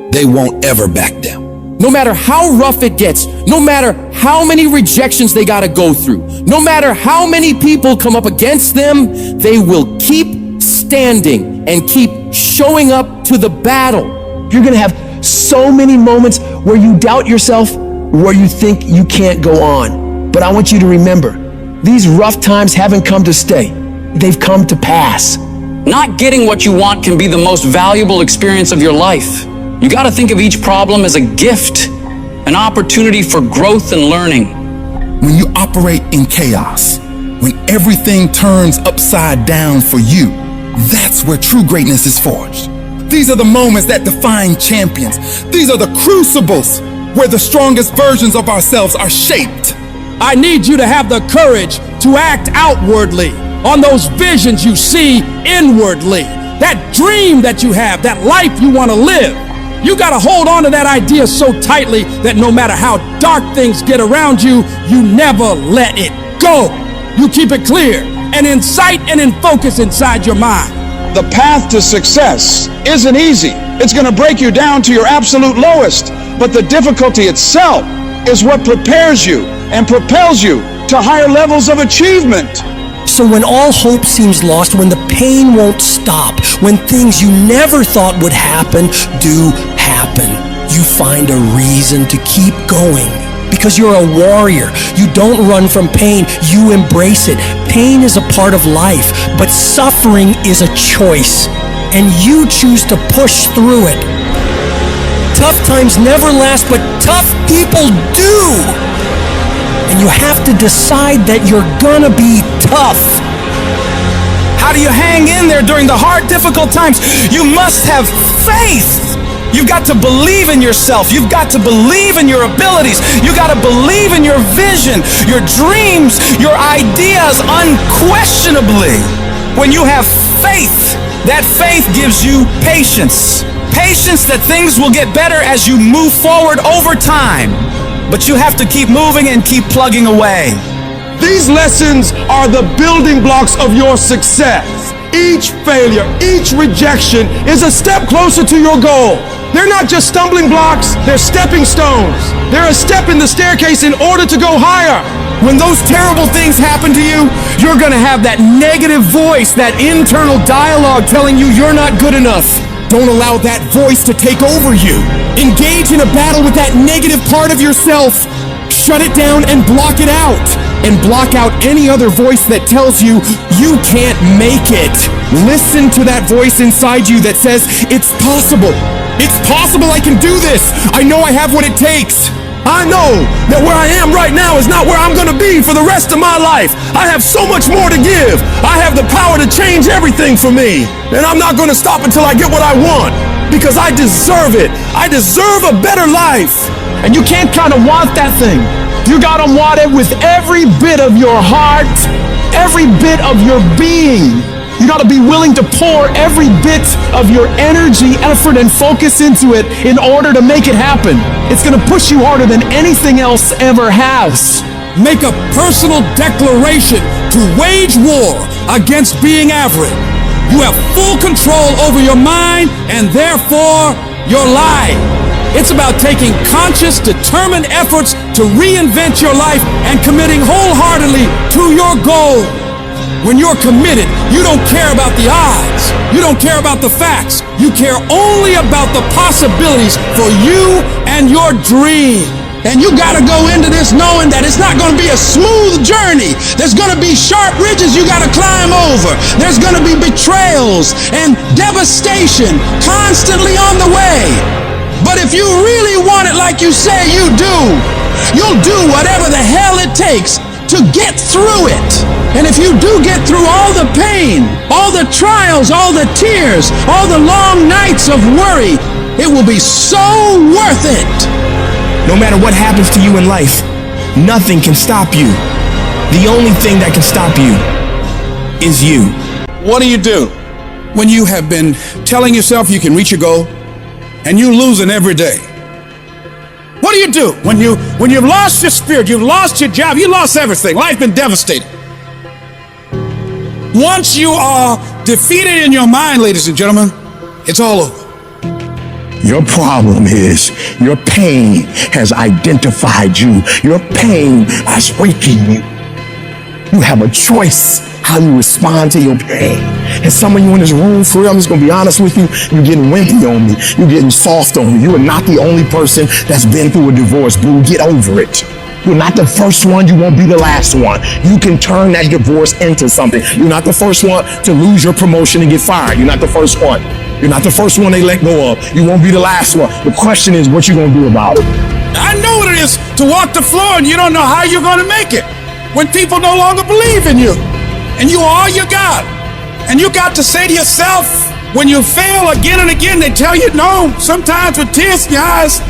they won't ever back down. No matter how rough it gets, no matter how many rejections they gotta go through, no matter how many people come up against them, they will keep standing and keep showing up to the battle. You're gonna have so many moments where you doubt yourself, where you think you can't go on. But I want you to remember, these rough times haven't come to stay. They've come to pass. Not getting what you want can be the most valuable experience of your life. You got to think of each problem as a gift, an opportunity for growth and learning. When you operate in chaos, when everything turns upside down for you, that's where true greatness is forged. These are the moments that define champions. These are the crucibles where the strongest versions of ourselves are shaped. I need you to have the courage to act outwardly on those visions you see inwardly, that dream that you have, that life you want to live. You got to hold on to that idea so tightly that no matter how dark things get around you, you never let it go. You keep it clear and in sight and in focus inside your mind. The path to success isn't easy. It's going to break you down to your absolute lowest, but the difficulty itself is what prepares you and propels you to higher levels of achievement. So when all hope seems lost, when the pain won't stop, when things you never thought would happen do happen, you find a reason to keep going. Because you're a warrior. You don't run from pain, you embrace it. Pain is a part of life, but suffering is a choice, and you choose to push through it. Tough times never last, but tough people do. And you have to decide that you're gonna be tough. How do you hang in there during the hard, difficult times? You must have faith. You've got to believe in yourself. You've got to believe in your abilities. You got to believe in your vision, your dreams, your ideas unquestionably. When you have faith, that faith gives you patience. Patience that things will get better as you move forward over time. But you have to keep moving and keep plugging away. These lessons are the building blocks of your success. Each failure, each rejection is a step closer to your goal. They're not just stumbling blocks, they're stepping stones. They're a step in the staircase in order to go higher. When those terrible things happen to you, you're gonna have that negative voice, that internal dialogue telling you you're not good enough. Don't allow that voice to take over you. Engage in a battle with that negative part of yourself. Shut it down and block it out. And block out any other voice that tells you you can't make it. Listen to that voice inside you that says, it's possible. It's possible I can do this. I know I have what it takes. I know that where I am right now is not where I'm gonna be for the rest of my life. I have so much more to give. I have the power to change everything for me. And I'm not gonna stop until I get what I want. Because I deserve it. I deserve a better life. And you can't kind of want that thing. You gotta want it with every bit of your heart, every bit of your being. You gotta be willing to pour every bit of your energy, effort, and focus into it in order to make it happen. It's gonna push you harder than anything else ever has. Make a personal declaration to wage war against being average. You have full control over your mind and therefore your life. It's about taking conscious, determined efforts to reinvent your life and committing wholeheartedly to your goal. When you're committed, you don't care about the odds. You don't care about the facts. You care only about the possibilities for you and your dream. And you gotta go into this knowing that it's not gonna be a smooth journey. There's gonna be sharp ridges you gotta climb over. There's gonna be betrayals and devastation constantly on the way. But if you really want it like you say you do, you'll do whatever the hell it takes to get through it. And if you do get through all the pain, all the trials, all the tears, all the long nights of worry, it will be so worth it. No matter what happens to you in life, nothing can stop you. The only thing that can stop you is you. What do when you have been telling yourself you can reach your goal and you're losing every day? What do when you've lost your spirit, you've lost your job, you lost everything, life's been devastating? Once you are defeated in your mind, ladies and gentlemen, it's all over. Your problem is your pain has identified you. Your pain has weakened you. You have a choice how you respond to your pain. And some of you in this room, for real, I'm just gonna be honest with you, you're getting wimpy on me. You're getting soft on me. You are not the only person that's been through a divorce, boo. Get over it. You're not the first one, you won't be the last one. You can turn that divorce into something. You're not the first one to lose your promotion and get fired. You're not the first one. You're not the first one they let go of. You won't be the last one. The question is, what you gonna do about it? I know what it is to walk the floor and you don't know how you're gonna make it. When people no longer believe in you and you are all you got. And you got to say to yourself, when you fail again and again, they tell you no, sometimes with tears in your eyes,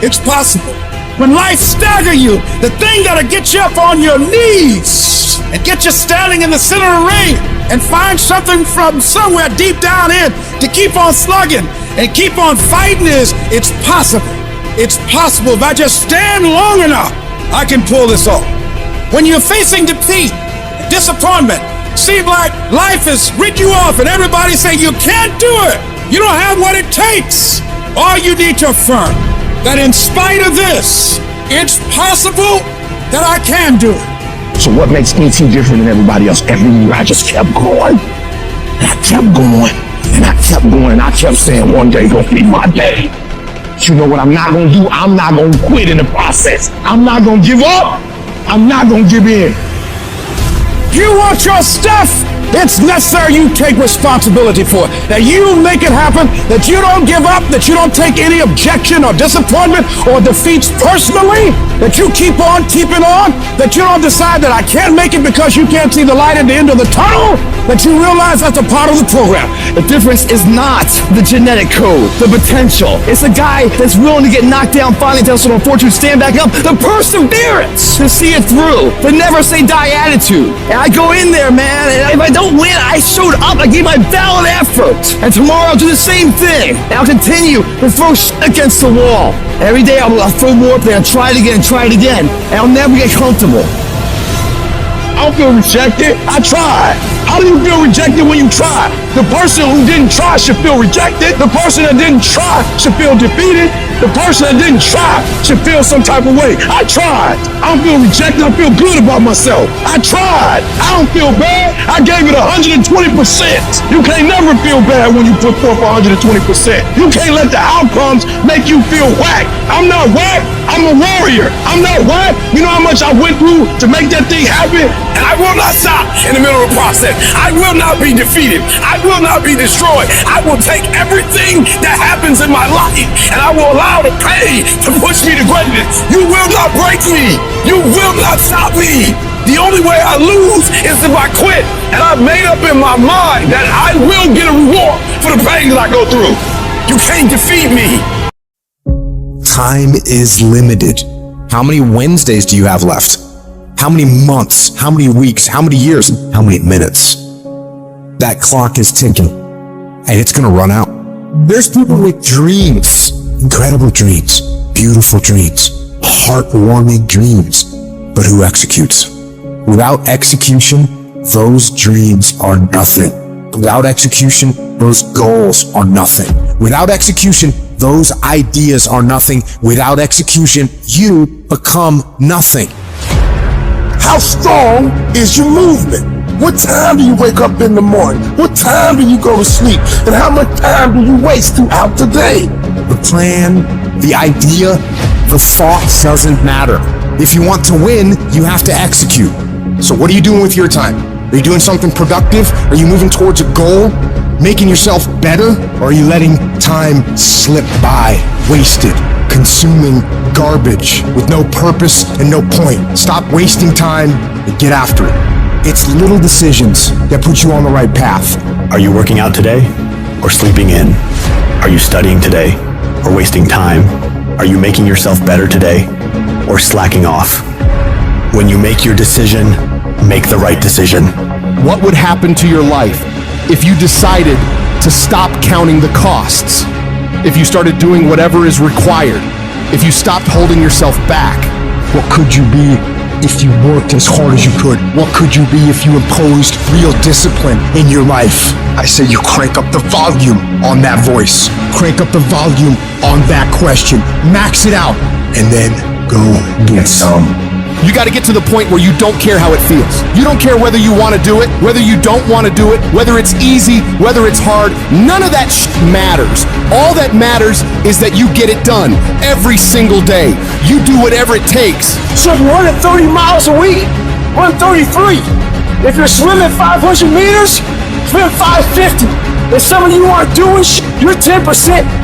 it's possible. When life stagger you, the thing that'll get you up on your knees and get you standing in the center of the ring and find something from somewhere deep down in to keep on slugging and keep on fighting is, it's possible. It's possible. If I just stand long enough, I can pull this off. When you're facing defeat, disappointment, seem like life has ripped you off and everybody say you can't do it. You don't have what it takes. All you need to affirm that in spite of this, it's possible that I can do it. So what makes ET different than everybody else? Every year I just kept going. And I kept going. And I kept going. And I kept saying one day gonna be my day. But you know what I'm not gonna do? I'm not gonna quit in the process. I'm not gonna give up. I'm not gonna give in. You want your stuff? It's necessary you take responsibility for it. That you make it happen, that you don't give up, that you don't take any objection or disappointment or defeats personally, that you keep on keeping on, that you don't decide that I can't make it because you can't see the light at the end of the tunnel, that you realize that's a part of the program. The difference is not the genetic code, the potential. It's a guy that's willing to get knocked down, finally tell someone fortune, stand back up, the perseverance to see it through, the never say die attitude. And I go in there, man, and if I don't win, I showed up, I gave my valid effort. And tomorrow I'll do the same thing. And I'll continue to throw shit against the wall. Every day I'll throw more up there and try it again, and I'll never get comfortable. I don't feel rejected. I tried. How do you feel rejected when you try? The person who didn't try should feel rejected. The person that didn't try should feel defeated. The person that didn't try should feel some type of way. I tried. I don't feel rejected. I feel good about myself. I tried. I don't feel bad. I gave it 120%. You can't never feel bad when you put forth 120%. You can't let the outcomes make you feel whack. I'm not whack. I'm a warrior. I'm not whack. You know how much I went through to make that thing happen? And I will not stop in the middle of the process. I will not be defeated. I will not be destroyed. I will take everything that happens in my life and I will allow the pain to push me to greatness. You will not break me. You will not stop me. The only way I lose is if I quit. And I've made up in my mind that I will get a reward for the pain that I go through. You can't defeat me. Time is limited. How many Wednesdays do you have left? How many months? How many weeks? How many years? How many minutes? That clock is ticking, and it's gonna run out. There's people with dreams, incredible dreams, beautiful dreams, heartwarming dreams, but who executes? Without execution, those dreams are nothing. Without execution, those goals are nothing. Without execution, those ideas are nothing. Without execution, you become nothing. How strong is your movement? What time do you wake up in the morning? What time do you go to sleep? And how much time do you waste throughout the day? The plan, the idea, the thought doesn't matter. If you want to win, you have to execute. So what are you doing with your time? Are you doing something productive? Are you moving towards a goal? Making yourself better? Or are you letting time slip by, wasted, consuming garbage with no purpose and no point? Stop wasting time and get after it. It's little decisions that put you on the right path. Are you working out today or sleeping in? Are you studying today or wasting time? Are you making yourself better today or slacking off? When you make your decision, make the right decision. What would happen to your life if you decided to stop counting the costs? If you started doing whatever is required? If you stopped holding yourself back? What could you be if you worked as hard as you could? What could you be if you imposed real discipline in your life? I say you crank up the volume on that voice. Crank up the volume on that question. Max it out. And then go get some. You got to get to the point where you don't care how it feels. You don't care whether you want to do it, whether you don't want to do it, whether it's easy, whether it's hard. None of that matters. All that matters is that you get it done every single day. You do whatever it takes. So if you're running 30 miles a week, run 33. If you're swimming 500 meters, swim 550. If some of you aren't doing you're 10%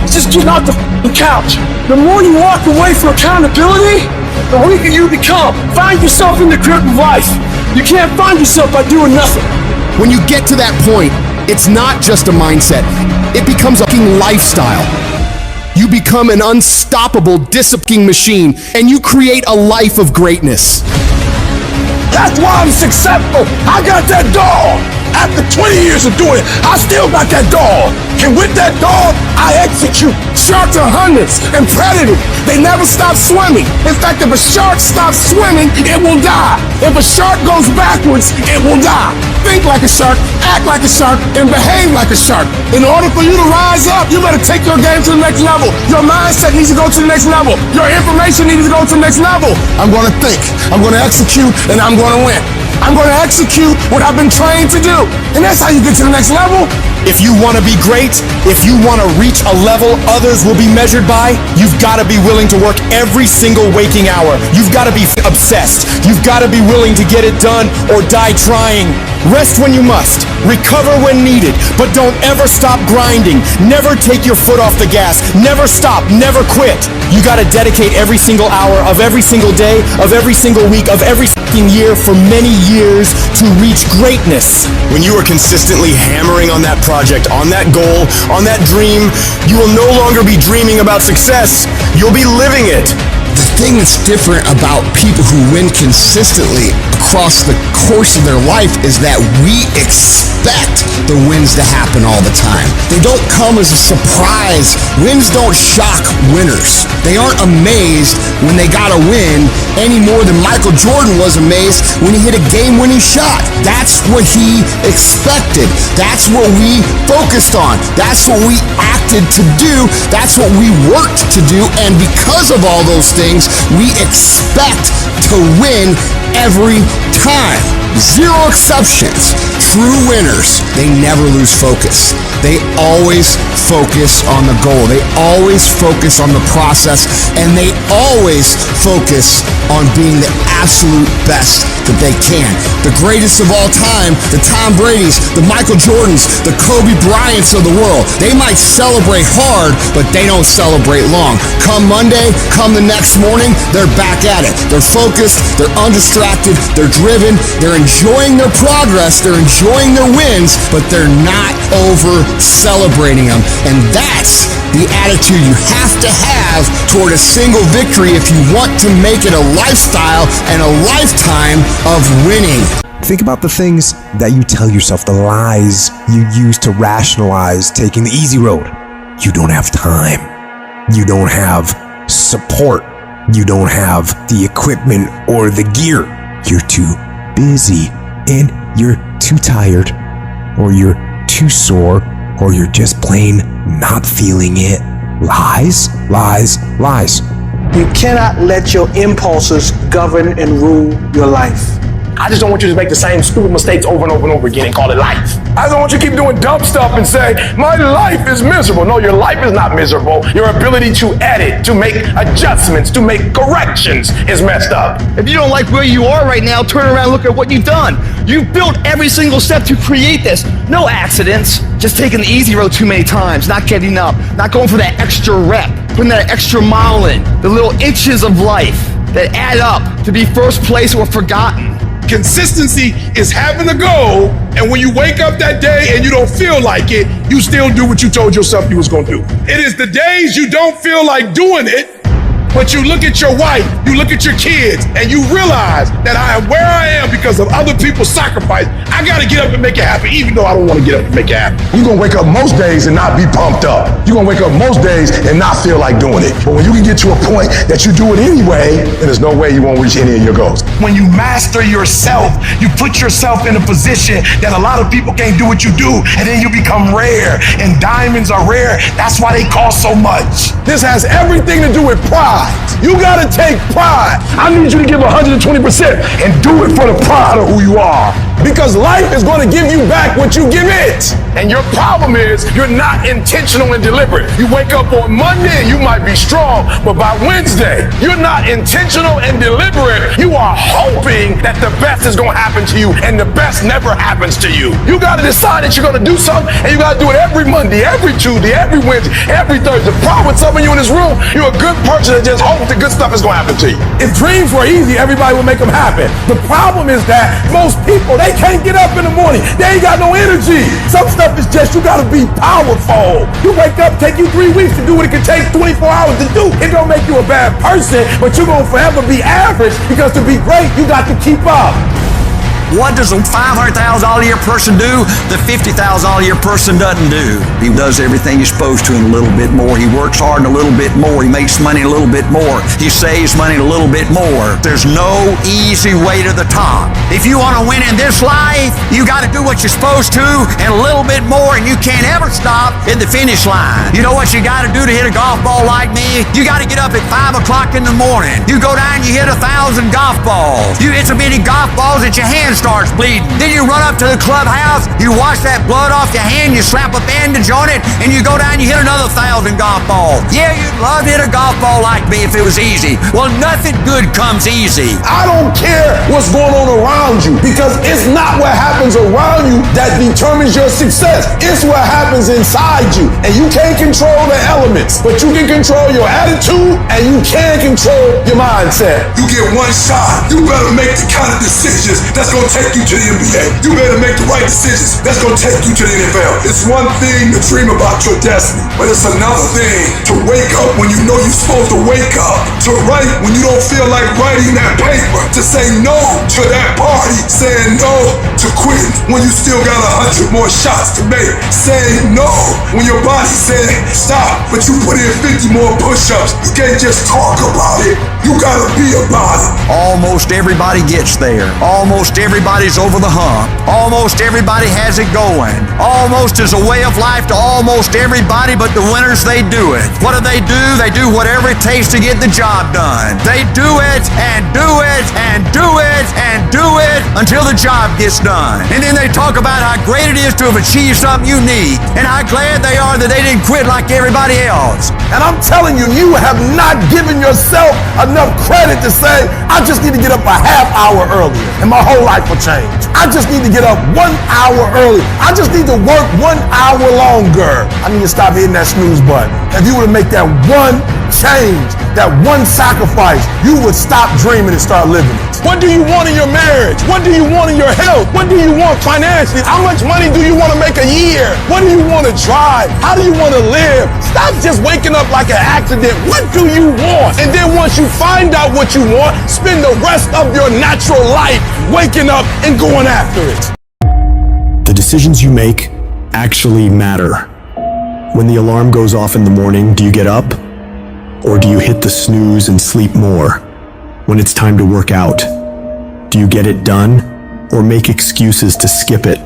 just getting off the couch. The more you walk away from accountability, the weaker you become. Find yourself in the grip of life. You can't find yourself by doing nothing. When you get to that point, it's not just a mindset. It becomes a fucking lifestyle. You become an unstoppable disciplining machine, and you create a life of greatness. That's why I'm successful. I got that dog. After 20 years of doing it, I still got that dog. And with that dog, I execute. Sharks are hunters and predators. They never stop swimming. In fact, if a shark stops swimming, it will die. If a shark goes backwards, it will die. Think like a shark, act like a shark, and behave like a shark. In order for you to rise up, you better take your game to the next level. Your mindset needs to go to the next level. Your information needs to go to the next level. I'm going to think, I'm going to execute, and I'm going to win. I'm going to execute what I've been trained to do. And that's how you get to the next level. If you want to be great, if you want to reach a level others will be measured by, you've got to be willing to work every single waking hour. You've got to be obsessed. You've got to be willing to get it done or die trying. Rest when you must. Recover when needed. But don't ever stop grinding. Never take your foot off the gas. Never stop. Never quit. You got to dedicate every single hour of every single day, of every single week, of every fucking year for many years to reach greatness. When you are consistently hammering on that project, on that goal, on that dream, you will no longer be dreaming about success. You'll be living it. The thing that's different about people who win consistently across the course of their life is that we expect expect the wins to happen all the time. They don't come as a surprise. Wins don't shock winners. They aren't amazed when they got a win any more than Michael Jordan was amazed when he hit a game-winning shot. That's what he expected. That's what we focused on. That's what we acted to do. That's what we worked to do. And because of all those things, we expect to win every time. Zero exceptions. True winners, they never lose focus. They always focus on the goal. They always focus on the process, and they always focus on being the absolute best that they can. The greatest of all time, the Tom Bradys, the Michael Jordans, the Kobe Bryants of the world. They might celebrate hard, but they don't celebrate long. Come Monday, come the next morning, they're back at it. They're focused, they're undistracted, they're driven, they're enjoying their progress, they're enjoying their wins, but they're not over celebrating them. And that's the attitude you have to have toward a single victory if you want to make it a lifestyle and a lifetime of winning. Think about the things that you tell yourself, the lies you use to rationalize taking the easy road. You don't have time. You don't have support. You don't have the equipment or the gear. You're too busy, and you're too tired, or you're too sore, or you're just plain not feeling it. Lies, lies, lies. You cannot let your impulses govern and rule your life. I just don't want you to make the same stupid mistakes over and over and over again and call it life. I don't want you to keep doing dumb stuff and say, my life is miserable. No, your life is not miserable. Your ability to edit, to make adjustments, to make corrections is messed up. If you don't like where you are right now, turn around and look at what you've done. You've built every single step to create this. No accidents, just taking the easy road too many times, not getting up, not going for that extra rep, putting that extra mile in, the little inches of life that add up to be first place or forgotten. Consistency is having a goal, and when you wake up that day and you don't feel like it, you still do what you told yourself you was gonna do. It is the days you don't feel like doing it, but you look at your wife, you look at your kids, and you realize that I am where I am because of other people's sacrifice. I gotta get up and make it happen, even though I don't wanna get up and make it happen. You're gonna wake up most days and not be pumped up. You're gonna wake up most days and not feel like doing it. But when you can get to a point that you do it anyway, then there's no way you won't reach any of your goals. When you master yourself, you put yourself in a position that a lot of people can't do what you do, and then you become rare, and diamonds are rare. That's why they cost so much. This has everything to do with pride. You gotta take pride. I need you to give 120% and do it for the pride of who you are. Because life is gonna give you back what you give it. And your problem is you're not intentional and deliberate. You wake up on Monday and you might be strong, but by Wednesday, you're not intentional and deliberate. You are hoping that the best is gonna happen to you, and the best never happens to you. You gotta decide that you're gonna do something, and you gotta do it every Monday, every Tuesday, every Wednesday, every Thursday. The problem with some of you in this room, you're a good person that just hopes the good stuff is gonna happen to you. If dreams were easy, everybody would make them happen. The problem is that most people, they can't get up in the morning. They ain't got no energy. Some stuff is just, you gotta be powerful. You wake up, take you 3 weeks to do what it can take 24 hours to do. It don't make you a bad person, but you're gonna forever be average, because to be great, you got to keep up. What does a $500,000 a year person do that $50,000 a year person doesn't do? He does everything he's supposed to and a little bit more. He works hard and a little bit more. He makes money a little bit more. He saves money a little bit more. There's no easy way to the top. If you want to win in this life, you got to do what you're supposed to and a little bit more, and you can't ever stop at the finish line. You know what you got to do to hit a golf ball like me? You got to get up at 5 o'clock in the morning. You go down and you hit 1,000 golf balls. It's so many golf balls that your hand starts bleeding. Then you run up to the clubhouse, you wash that blood off your hand, you slap a bandage on it, and you go down and you hit another 1,000 golf balls. Yeah, you'd love to hit a golf ball like me if it was easy. Well, nothing good comes easy. I don't care what's going on around you, because it's not what happens around you that determines your success. It's what happens inside you. And you can't control the elements, but you can control your attitude, and you can control your mindset. You get one shot. You better make the kind of decisions that's going gonna take you to the NBA. You better make the right decisions. That's gonna take you to the NFL. It's one thing to dream about your destiny, but it's another thing to wake up when you know you're supposed to wake up, to write when you don't feel like writing that paper, to say no to that party, saying no to quitting when you still got 100 more shots to make, saying no when your body said stop, but you put in 50 more push-ups. You can't just talk about it, you gotta be about it. Almost everybody gets there. Almost everybody's over the hump. Almost everybody has it going. Almost is a way of life to almost everybody, but the winners, they do it. What do? They do whatever it takes to get the job done. They do it and do it and do it and do it until the job gets done. And then they talk about how great it is to have achieved something unique and how glad they are that they didn't quit like everybody else. And I'm telling you, you have not given yourself enough credit to say, I just need to get up a half hour earlier and my whole life will change. I just need to get up 1 hour early. I just need to work 1 hour longer. I need to stop hitting that snooze button. If you were to make that one change, that one sacrifice, you would stop dreaming and start living it. What do you want in your marriage? What do you want in your health? What do you want financially? How much money do you want to make a year? What do you want to drive? How do you want to live? Stop just waking up like an accident. What do you want? And then once you find out what you want, spend the rest of your natural life waking up and going after it. The decisions you make actually matter. When the alarm goes off in the morning, do you get up? Or do you hit the snooze and sleep more? When it's time to work out, do you get it done or make excuses to skip it?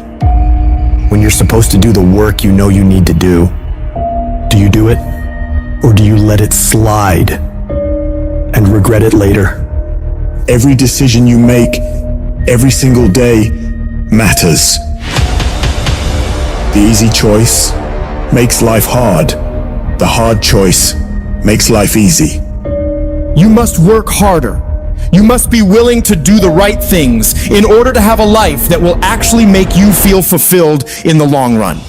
When you're supposed to do the work you know you need to do you do it or do you let it slide and regret it later? Every decision you make, every single day, matters. The easy choice makes life hard. The hard choice makes life easy. You must work harder. You must be willing to do the right things in order to have a life that will actually make you feel fulfilled in the long run.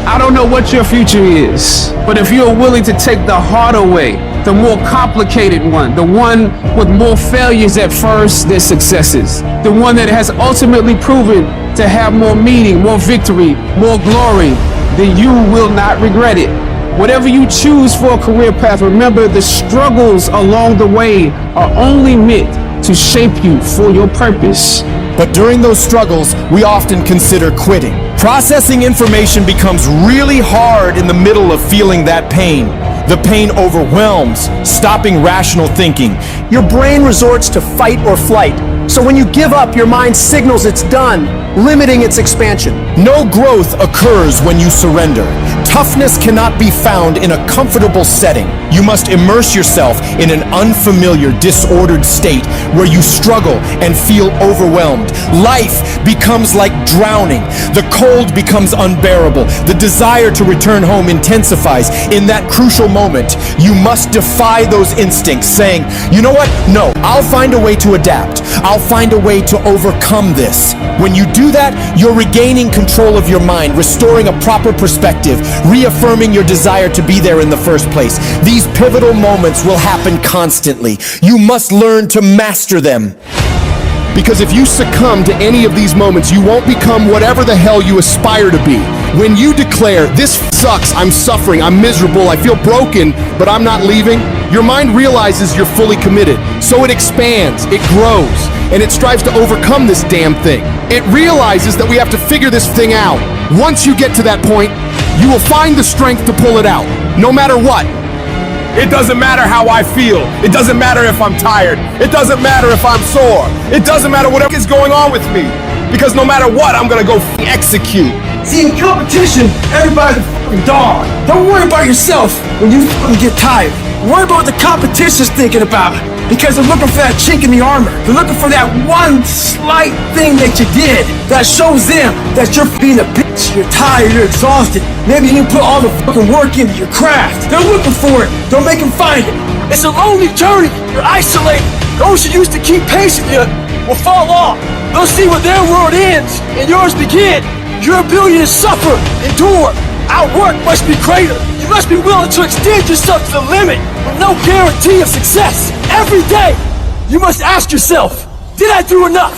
I don't know what your future is, but if you're willing to take the harder way, the more complicated one, the one with more failures at first than successes, the one that has ultimately proven to have more meaning, more victory, more glory, then you will not regret it. Whatever you choose for a career path, remember the struggles along the way are only meant to shape you for your purpose. But during those struggles, we often consider quitting. Processing information becomes really hard in the middle of feeling that pain. The pain overwhelms, stopping rational thinking. Your brain resorts to fight or flight. So when you give up, your mind signals it's done, limiting its expansion. No growth occurs when you surrender. Toughness cannot be found in a comfortable setting. You must immerse yourself in an unfamiliar, disordered state where you struggle and feel overwhelmed. Life becomes like drowning. The cold becomes unbearable. The desire to return home intensifies. In that crucial moment, you must defy those instincts, saying, you know what? No, I'll find a way to adapt. I'll find a way to overcome this. When you do that, you're regaining control of your mind, restoring a proper perspective, reaffirming your desire to be there in the first place. These pivotal moments will happen constantly. You must learn to master them. Because if you succumb to any of these moments, you won't become whatever the hell you aspire to be. When you declare, this sucks, I'm suffering, I'm miserable, I feel broken, but I'm not leaving, your mind realizes you're fully committed. So it expands, it grows, and it strives to overcome this damn thing. It realizes that we have to figure this thing out. Once you get to that point, you will find the strength to pull it out, no matter what. It doesn't matter how I feel. It doesn't matter if I'm tired. It doesn't matter if I'm sore. It doesn't matter whatever is going on with me. Because no matter what, I'm gonna go execute. See, in competition, everybody's a fucking dog. Don't worry about yourself when you fucking get tired. Worry about what the competition's thinking about. Because they're looking for that chink in the armor. They're looking for that one slight thing that you did that shows them that you're being a bitch, you're tired, you're exhausted. Maybe you didn't put all the fucking work into your craft. They're looking for it. Don't make them find it. It's a lonely journey. You're isolated. Those who used to keep pacing you will fall off. They'll see where their world ends and yours begin. Your ability to suffer, endure, outwork must be greater. You must be willing to extend yourself to the limit with no guarantee of success. Every day, you must ask yourself, did I do enough?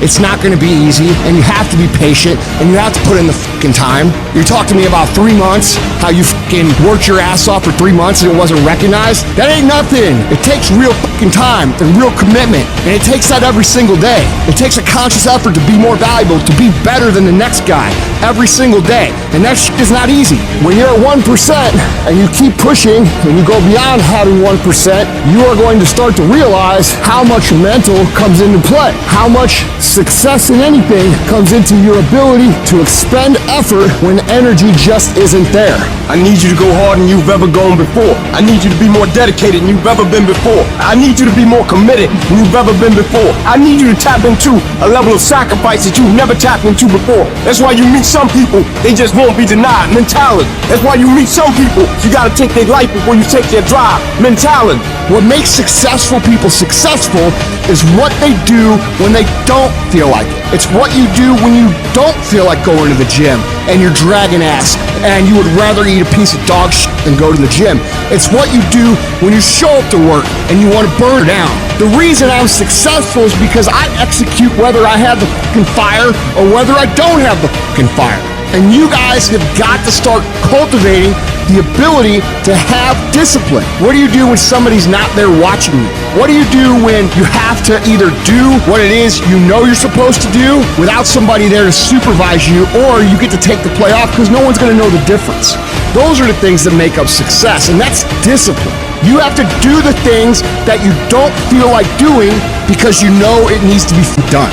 It's not gonna be easy, and you have to be patient, and you have to put in the fucking time. You talked to me about 3 months, how you fucking worked your ass off for 3 months and it wasn't recognized. That ain't nothing. It takes real fucking time and real commitment, and it takes that every single day. It takes a conscious effort to be more valuable, to be better than the next guy every single day, and that shit is not easy. When you're at 1% and you keep pushing and you go beyond having 1%, you are going to start to realize how much mental comes into play, how much success in anything comes into your ability to expend effort when energy just isn't there. I need you to go harder than you've ever gone before. I need you to be more dedicated than you've ever been before. I need you to be more committed than you've ever been before. I need you to tap into a level of sacrifice that you've never tapped into before. That's why you meet some people, they just won't be denied mentality. That's why you meet some people, you gotta take their life before you take their drive mentality. What makes successful people successful is what they do when they don't feel like it. It's what you do when you don't feel like going to the gym and you're dragging ass and you would rather eat a piece of dog shit than go to the gym. It's what you do when you show up to work and you want to burn down. The reason I'm successful is because I execute whether I have the fucking fire or whether I don't have the fucking fire. And you guys have got to start cultivating the ability to have discipline. What do you do when somebody's not there watching you? What do you do when you have to either do what it is you know you're supposed to do without somebody there to supervise you, or you get to take the play off because no one's going to know the difference? Those are the things that make up success, and that's discipline. You have to do the things that you don't feel like doing because you know it needs to be done.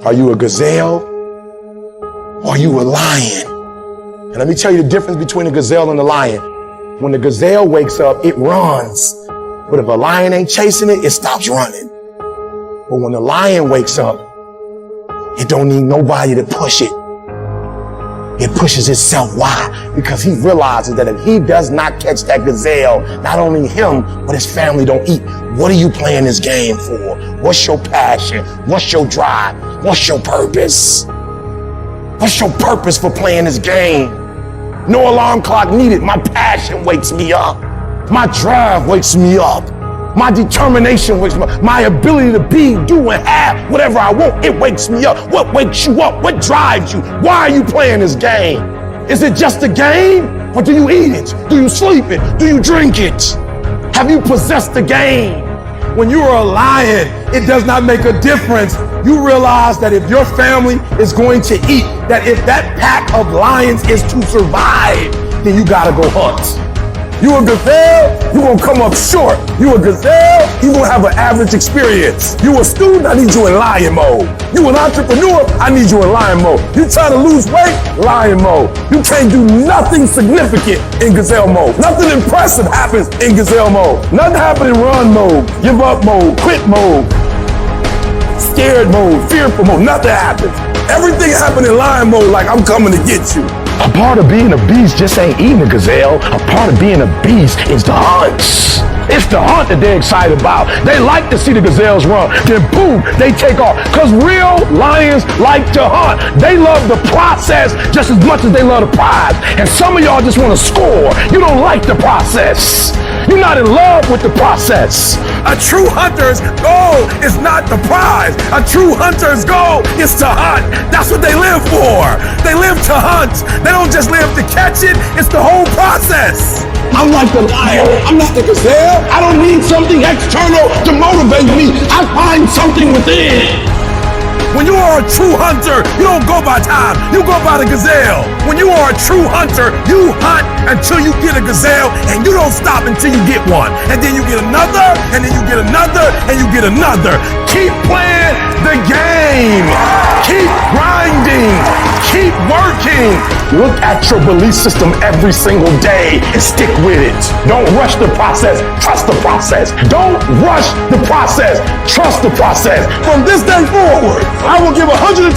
Are you a gazelle or are you a lion? And let me tell you the difference between a gazelle and a lion. When the gazelle wakes up, it runs. But if a lion ain't chasing it, it stops running. But when the lion wakes up, it don't need nobody to push it. It pushes itself. Why? Because he realizes that if he does not catch that gazelle, not only him, but his family don't eat. What are you playing this game for? What's your passion? What's your drive? What's your purpose? What's your purpose for playing this game? No alarm clock needed. My passion wakes me up. My drive wakes me up. My determination wakes me up. My ability to be, do, and have whatever I want, it wakes me up. What wakes you up? What drives you? Why are you playing this game? Is it just a game? Or do you eat it? Do you sleep it? Do you drink it? Have you possessed the game? When you are a lion, it does not make a difference. You realize that if your family is going to eat, that if that pack of lions is to survive, then you gotta go hunt. You a gazelle, you gonna come up short. You a gazelle, you gonna have an average experience. You a student, I need you in lion mode. You an entrepreneur, I need you in lion mode. You trying to lose weight, lion mode. You can't do nothing significant in gazelle mode. Nothing impressive happens in gazelle mode. Nothing happens in run mode, give up mode, quit mode, scared mode, fearful mode. Nothing happens. Everything happens in lion mode like I'm coming to get you. A part of being a beast just ain't eating a gazelle. A part of being a beast is the hunts. It's the hunt that they're excited about. They like to see the gazelles run. Then boom, they take off. Because real lions like to hunt. They love the process just as much as they love the prize. And some of y'all just want to score. You don't like the process. You're not in love with the process. A true hunter's goal is not the prize. A true hunter's goal is to hunt. That's what they live for. They live to hunt. They don't just live to catch it. It's the whole process. I'm like the lion. I'm not the gazelle. I don't need something external to motivate me. I find something within. When you are a true hunter, you don't go by time, you go by the gazelle. When you are a true hunter, you hunt until you get a gazelle, and you don't stop until you get one. And then you get another, and then you get another, and you get another. Keep playing the game. Keep grinding. Keep working. Look at your belief system every single day and stick with it. Don't rush the process. Trust the process. Don't rush the process. Trust the process. From this day forward, I will give 120%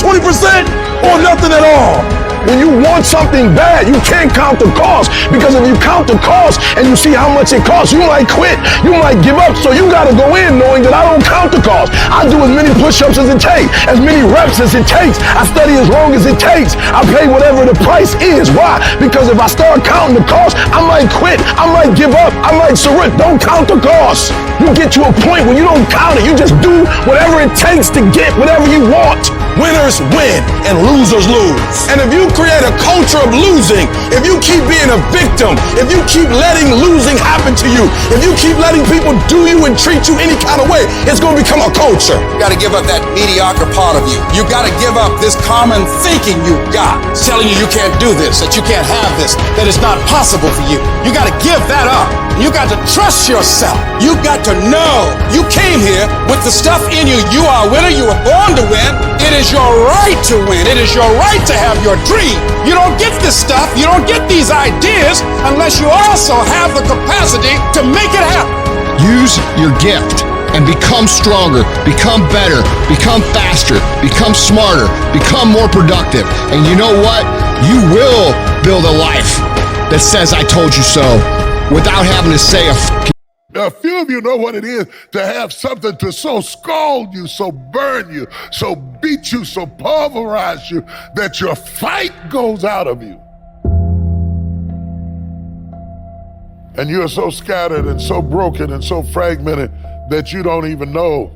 or nothing at all. When you want something bad, you can't count the cost, because if you count the cost and you see how much it costs, you might quit, you might give up. So you gotta go in knowing that I don't count the cost. I do as many push-ups as it takes, as many reps as it takes. I study as long as it takes. I pay whatever the price is. Why? Because if I start counting the cost, I might quit, I might give up, I might surrender. Don't count the cost. You get to a point when you don't count it, you just do whatever it takes to get whatever you want. Winners win and losers lose. And if you create a culture of losing, if you keep being a victim, if you keep letting losing happen to you, if you keep letting people do you and treat you any kind of way, it's going to become a culture. You got to give up that mediocre part of you. You got to give up this common thinking you got. It's telling you can't do this, that you can't have this, that it's not possible for you. You got to give that up. You got to trust yourself. You got to know you came here with the stuff in you. You are a winner. You were born to win. It is your right to win. It is your right to have your dream. You don't get this stuff, you don't get these ideas unless you also have the capacity to make it happen. Use your gift and become stronger, become better, become faster, become smarter, become more productive. And you know what? You will build a life that says I told you so without having to say a Now, a few of you know what it is to have something to so scald you, so burn you, so beat you, so pulverize you, that your fight goes out of you. And you're so scattered and so broken and so fragmented that you don't even know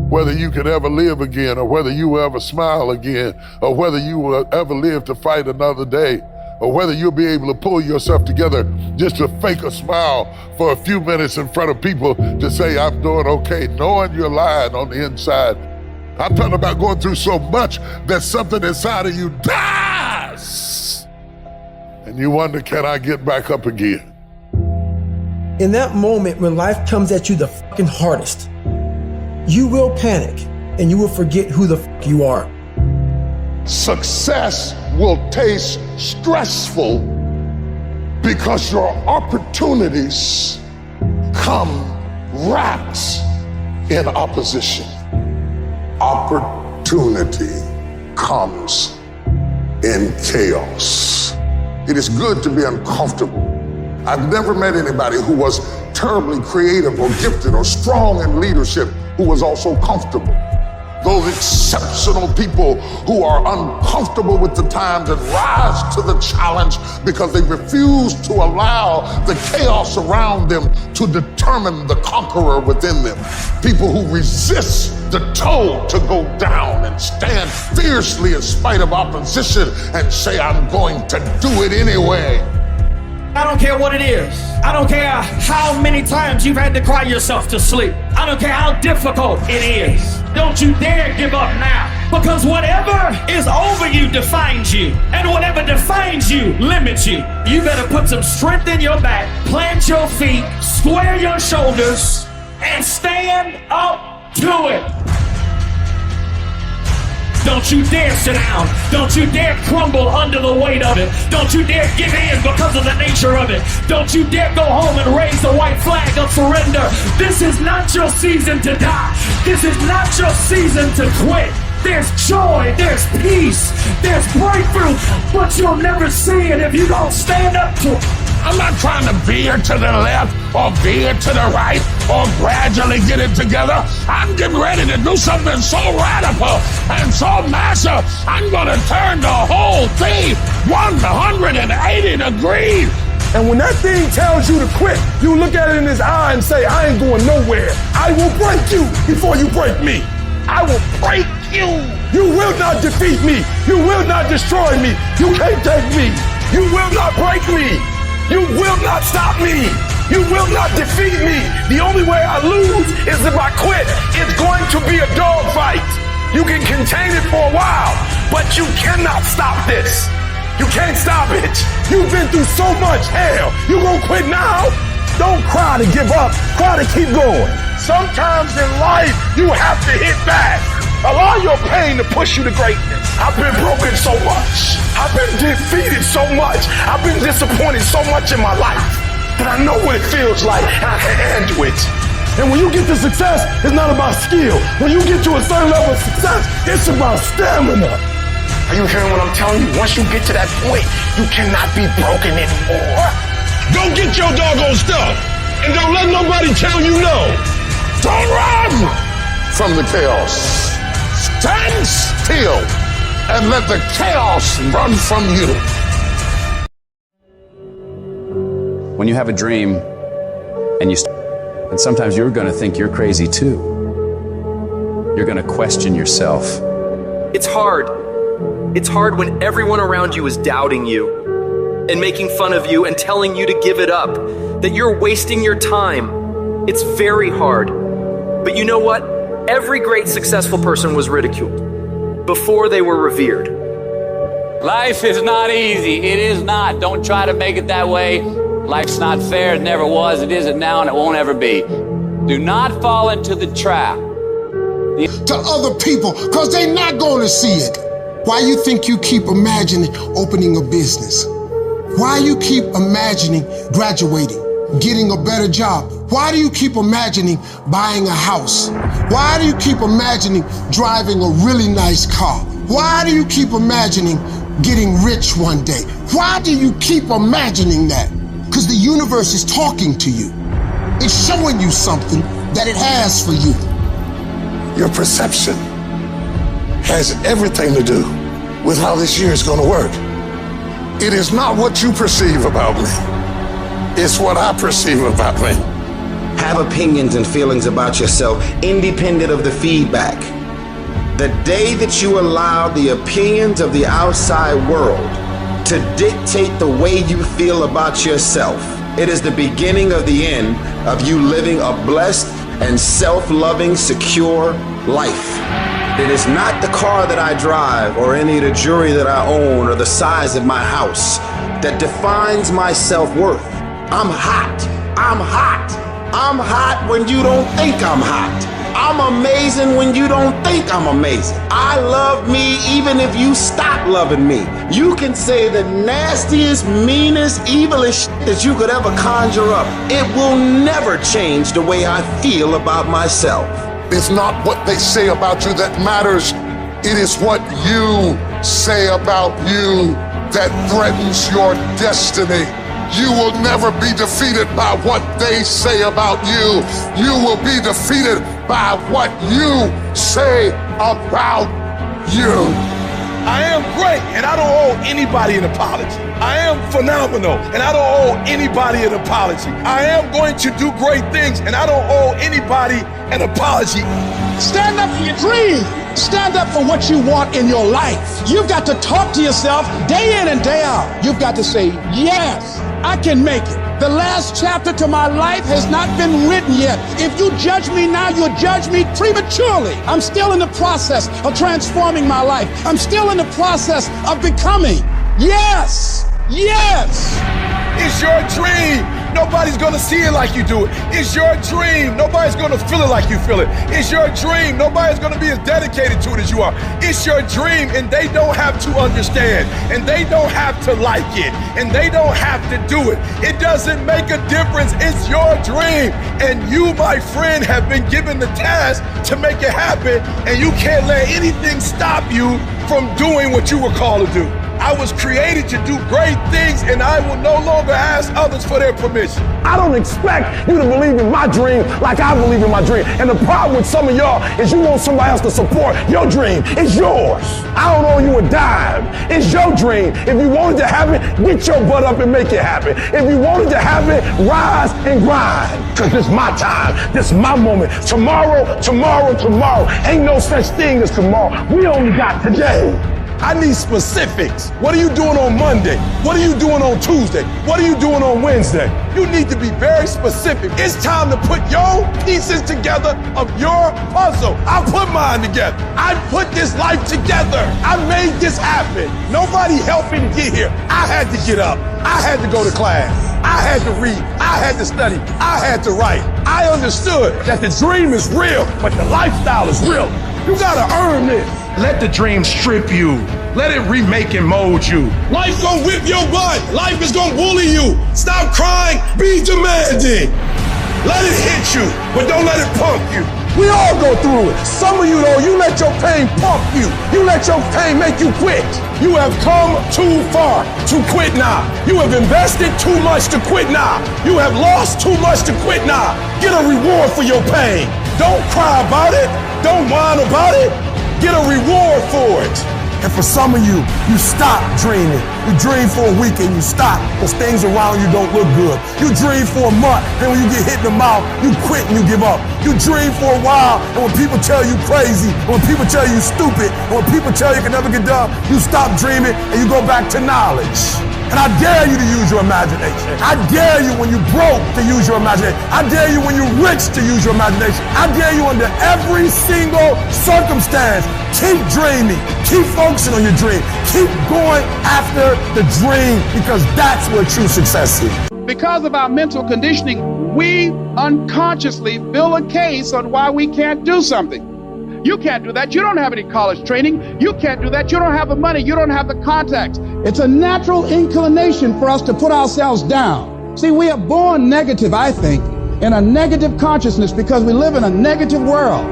whether you can ever live again, or whether you will ever smile again, or whether you will ever live to fight another day, or whether you'll be able to pull yourself together just to fake a smile for a few minutes in front of people to say, I'm doing okay, knowing you're lying on the inside. I'm talking about going through so much that something inside of you dies. And you wonder, can I get back up again? In that moment when life comes at you the fucking hardest, you will panic and you will forget who the fuck you are. Success will taste stressful because your opportunities come wrapped in opposition. Opportunity comes in chaos. It is good to be uncomfortable. I've never met anybody who was terribly creative or gifted or strong in leadership who was also comfortable. Those exceptional people who are uncomfortable with the times and rise to the challenge because they refuse to allow the chaos around them to determine the conqueror within them. People who resist the toll to go down and stand fiercely in spite of opposition and say, I'm going to do it anyway. I don't care what it is. I don't care how many times you've had to cry yourself to sleep. I don't care how difficult it is. Don't you dare give up now, because whatever is over you defines you, and whatever defines you limits you. You better put some strength in your back, plant your feet, square your shoulders, and stand up to it. Don't you dare sit down. Don't you dare crumble under the weight of it. Don't you dare give in because of the nature of it. Don't you dare go home and raise the white flag of surrender. This is not your season to die. This is not your season to quit. There's joy, there's peace, there's breakthrough, but you'll never see it if you don't stand up to it. I'm not trying to veer to the left or veer to the right or gradually get it together. I'm getting ready to do something so radical and so massive, I'm gonna turn the whole thing 180 degrees. And when that thing tells you to quit, you look at it in his eye and say, I ain't going nowhere. I will break you before you break me. I will break you. You will not defeat me. You will not destroy me. You can't take me. You will not break me. You will not stop me. You will not defeat me. The only way I lose is if I quit. It's going to be a dogfight. You can contain it for a while, but you cannot stop this. You can't stop it. You've been through so much hell. You gonna quit now? Don't cry to give up. Cry to keep going. Sometimes in life, you have to hit back. Allow your pain to push you to greatness. I've been broken so much. I've been defeated so much. I've been disappointed so much in my life that I know what it feels like and I can handle it. And when you get to success, it's not about skill. When you get to a certain level of success, it's about stamina. Are you hearing what I'm telling you? Once you get to that point, you cannot be broken anymore. Go get your doggone stuff, and don't let nobody tell you no. Don't run from the chaos. Stand still and let the chaos run from you. When you have a dream and sometimes you're going to think you're crazy too. You're going to question yourself. It's hard. It's hard when everyone around you is doubting you and making fun of you and telling you to give it up, that you're wasting your time. It's very hard. But you know what? Every great successful person was ridiculed before they were revered. Life is not easy. It is not. Don't try to make it that way. Life's not fair. It never was. It isn't now, and it won't ever be. Do not fall into the trap. To other people, because they're not going to see it. Why you think you keep imagining opening a business? Why you keep imagining graduating, getting a better job? Why do you keep imagining buying a house? Why do you keep imagining driving a really nice car? Why do you keep imagining getting rich one day? Why do you keep imagining that? Because the universe is talking to you. It's showing you something that it has for you. Your perception has everything to do with how this year is going to work. It is not what you perceive about me. It's what I perceive about me. Have opinions and feelings about yourself independent of the feedback. The day that you allow the opinions of the outside world to dictate the way you feel about yourself, it is the beginning of the end of you living a blessed and self-loving, secure life. It is not the car that I drive or any of the jewelry that I own or the size of my house that defines my self-worth. I'm hot. I'm hot. I'm hot when you don't think I'm hot. I'm amazing when you don't think I'm amazing. I love me even if you stop loving me. You can say the nastiest, meanest, evilest shit that you could ever conjure up. It will never change the way I feel about myself. It's not what they say about you that matters. It is what you say about you that threatens your destiny. You will never be defeated by what they say about you. You will be defeated by what you say about you. I am great, and I don't owe anybody an apology. I am phenomenal, and I don't owe anybody an apology. I am going to do great things, and I don't owe anybody an apology. Stand up for your dream. Stand up for what you want in your life. You've got to talk to yourself day in and day out. You've got to say, yes, I can make it. The last chapter to my life has not been written yet. If you judge me now, you'll judge me prematurely. I'm still in the process of transforming my life. I'm still in the process of becoming. Yes, yes. It's your dream. Nobody's gonna see it like you do it. It's your dream. Nobody's gonna feel it like you feel it. It's your dream. Nobody's gonna be as dedicated to it as you are. It's your dream, and they don't have to understand, and they don't have to like it, and they don't have to do it. It doesn't make a difference. It's your dream, and you, my friend, have been given the task to make it happen, and you can't let anything stop you from doing what you were called to do. I was created to do great things, and I will no longer ask others for their permission. I don't expect you to believe in my dream like I believe in my dream. And the problem with some of y'all is you want somebody else to support your dream. It's yours. I don't owe you a dime. It's your dream. If you wanted to happen, get your butt up and make it happen. If you wanted to happen, rise and grind. Because this is my time. This is my moment. Tomorrow, tomorrow, tomorrow. Ain't no such thing as tomorrow. We only got today. I need specifics. What are you doing on Monday? What are you doing on Tuesday? What are you doing on Wednesday? You need to be very specific. It's time to put your pieces together of your puzzle. I put mine together. I put this life together. I made this happen. Nobody helped me to get here. I had to get up. I had to go to class. I had to read. I had to study. I had to write. I understood that the dream is real, but the lifestyle is real. You gotta earn this. Let the dream strip you. Let it remake and mold you. Life gonna whip your butt. Life is gonna bully you. Stop crying. Be demanding. Let it hit you, but don't let it punk you. We all go through it. Some of you, though, you let your pain pump you. You let your pain make you quit. You have come too far to quit now. You have invested too much to quit now. You have lost too much to quit now. Get a reward for your pain. Don't cry about it. Don't whine about it. Get a reward for it. And for some of you, you stop dreaming. You dream for a week and you stop because things around you don't look good. You dream for a month, then when you get hit in the mouth, you quit and you give up. You dream for a while, and when people tell you crazy, when people tell you stupid, when people tell you can never get done, you stop dreaming and you go back to knowledge. And I dare you to use your imagination. I dare you when you're broke to use your imagination. I dare you when you're rich to use your imagination. I dare you under every single circumstance. Keep dreaming. Keep focusing on your dream. Keep going after the dream because that's where true success is. Because of our mental conditioning, we unconsciously build a case on why we can't do something. You can't do that. You don't have any college training. You can't do that. You don't have the money. You don't have the contacts. It's a natural inclination for us to put ourselves down. See, we are born negative, I think, in a negative consciousness because we live in a negative world.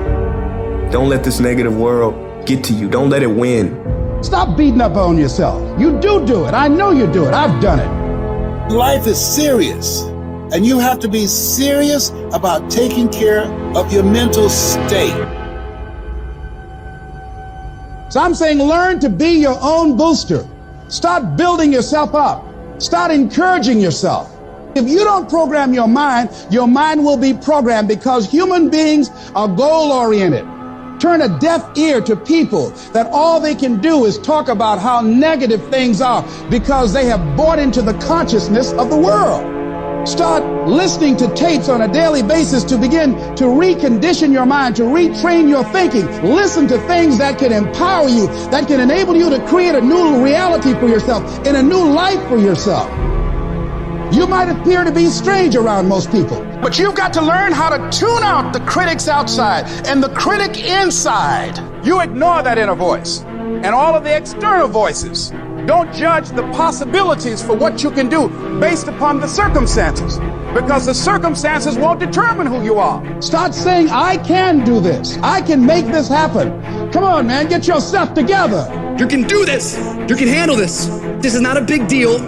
Don't let this negative world get to you. Don't let it win. Stop beating up on yourself. You do it. I know you do it. I've done it. Life is serious, and you have to be serious about taking care of your mental state. So I'm saying learn to be your own booster. Start building yourself up. Start encouraging yourself. If you don't program your mind will be programmed because human beings are goal-oriented. Turn a deaf ear to people that all they can do is talk about how negative things are because they have bought into the consciousness of the world. Start listening to tapes on a daily basis to begin to recondition your mind, to retrain your thinking. Listen to things that can empower you, that can enable you to create a new reality for yourself and a new life for yourself. You might appear to be strange around most people, but you've got to learn how to tune out the critics outside and the critic inside. You ignore that inner voice and all of the external voices. Don't judge the possibilities for what you can do based upon the circumstances, because the circumstances won't determine who you are. Start saying, I can do this. I can make this happen. Come on, man, get yourself together. You can do this. You can handle this. This is not a big deal.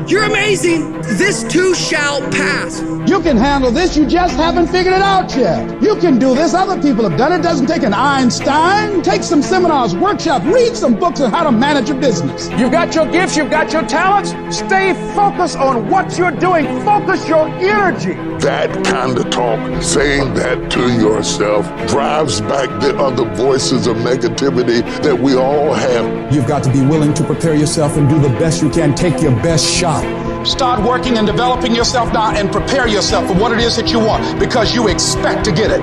You're amazing. This too shall pass. You can handle this. You just haven't figured it out yet. You can do this. Other people have done it. Doesn't take an Einstein. Take some seminars, workshops, read some books on how to manage a business. You've got your gifts. You've got your talents. Stay focused on what you're doing. Focus your energy. That kind of talk, saying that to yourself, drives back the other voices of negativity that we all have. You've got to be willing to prepare yourself and do the best you can. Take your best shot. Start working and developing yourself now and prepare yourself for what it is that you want because you expect to get it.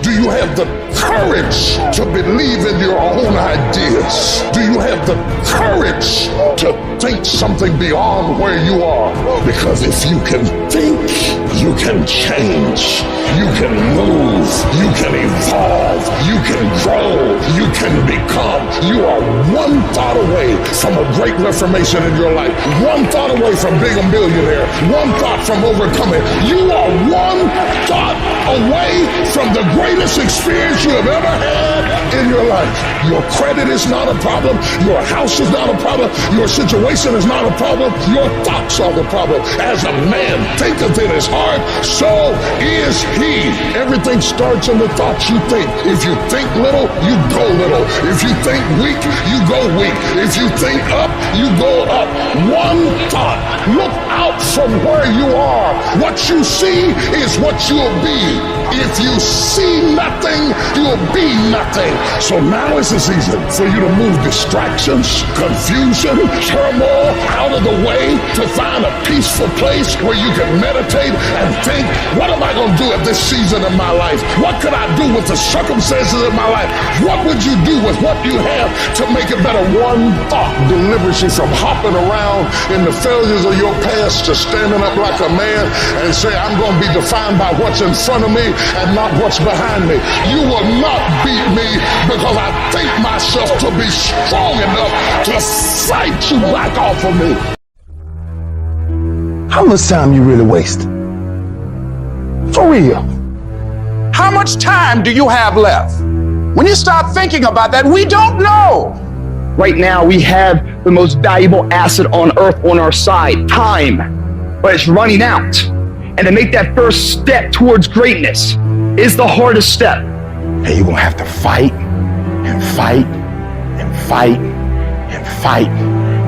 Do you have the courage to believe in your own ideas? Do you have the courage to think something beyond where you are? Because if you can think, you can change, you can move, you can evolve, you can grow, you can become. You are one thought away from a great reformation in your life. One thought away from being a millionaire. One thought from overcoming. You are one thought away from the greatest experience you have ever had in your life. Your credit is not a problem. Your house is not a problem. Your situation is not a problem. Your thoughts are the problem. As a man thinketh in his heart, so is he. Everything starts in the thoughts you think. If you think little, you go little. If you think weak, you go weak. If you think up, you go up. One thought. Look out from where you are. What you see is what you'll be. If you see nothing, you'll be nothing. So now is the season for you to move distractions, confusion, turmoil out of the way to find a peaceful place where you can meditate and think, what am I going to do at this season of my life? What could I do with the circumstances of my life? What would you do with what you have to make it better? One thought delivers you from hopping around in the failures of your past to standing up like a man and say, I'm going to be defined by what's in front of me and not what's behind me. You will not beat me because I think myself to be strong enough to fight you back off of me. How much time you really waste? For real. How much time do you have left? When you start thinking about that, we don't know. Right now, we have the most valuable asset on earth on our side, time, but it's running out. And to make that first step towards greatness is the hardest step. And you're gonna have to fight and fight and fight and fight.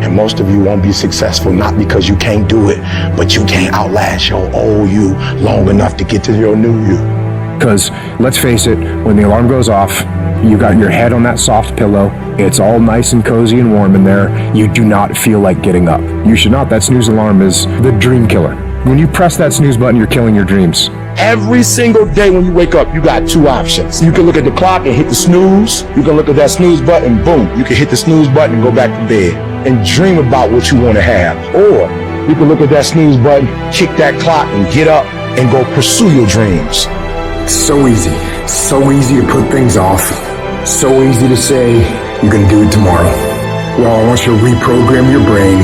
And most of you won't be successful, not because you can't do it, but you can't outlast your old you long enough to get to your new you. Because let's face it, when the alarm goes off, you got your head on that soft pillow, it's all nice and cozy and warm in there, you do not feel like getting up. You should not. That snooze alarm is the dream killer. When you press that snooze button, you're killing your dreams. Every single day when you wake up, you got two options. You can look at the clock and hit the snooze. You can look at that snooze button, boom. You can hit the snooze button and go back to bed and dream about what you want to have. Or you can look at that snooze button, kick that clock and get up and go pursue your dreams. So easy to put things off. So easy to say, you're gonna do it tomorrow. Well, I want you to reprogram your brain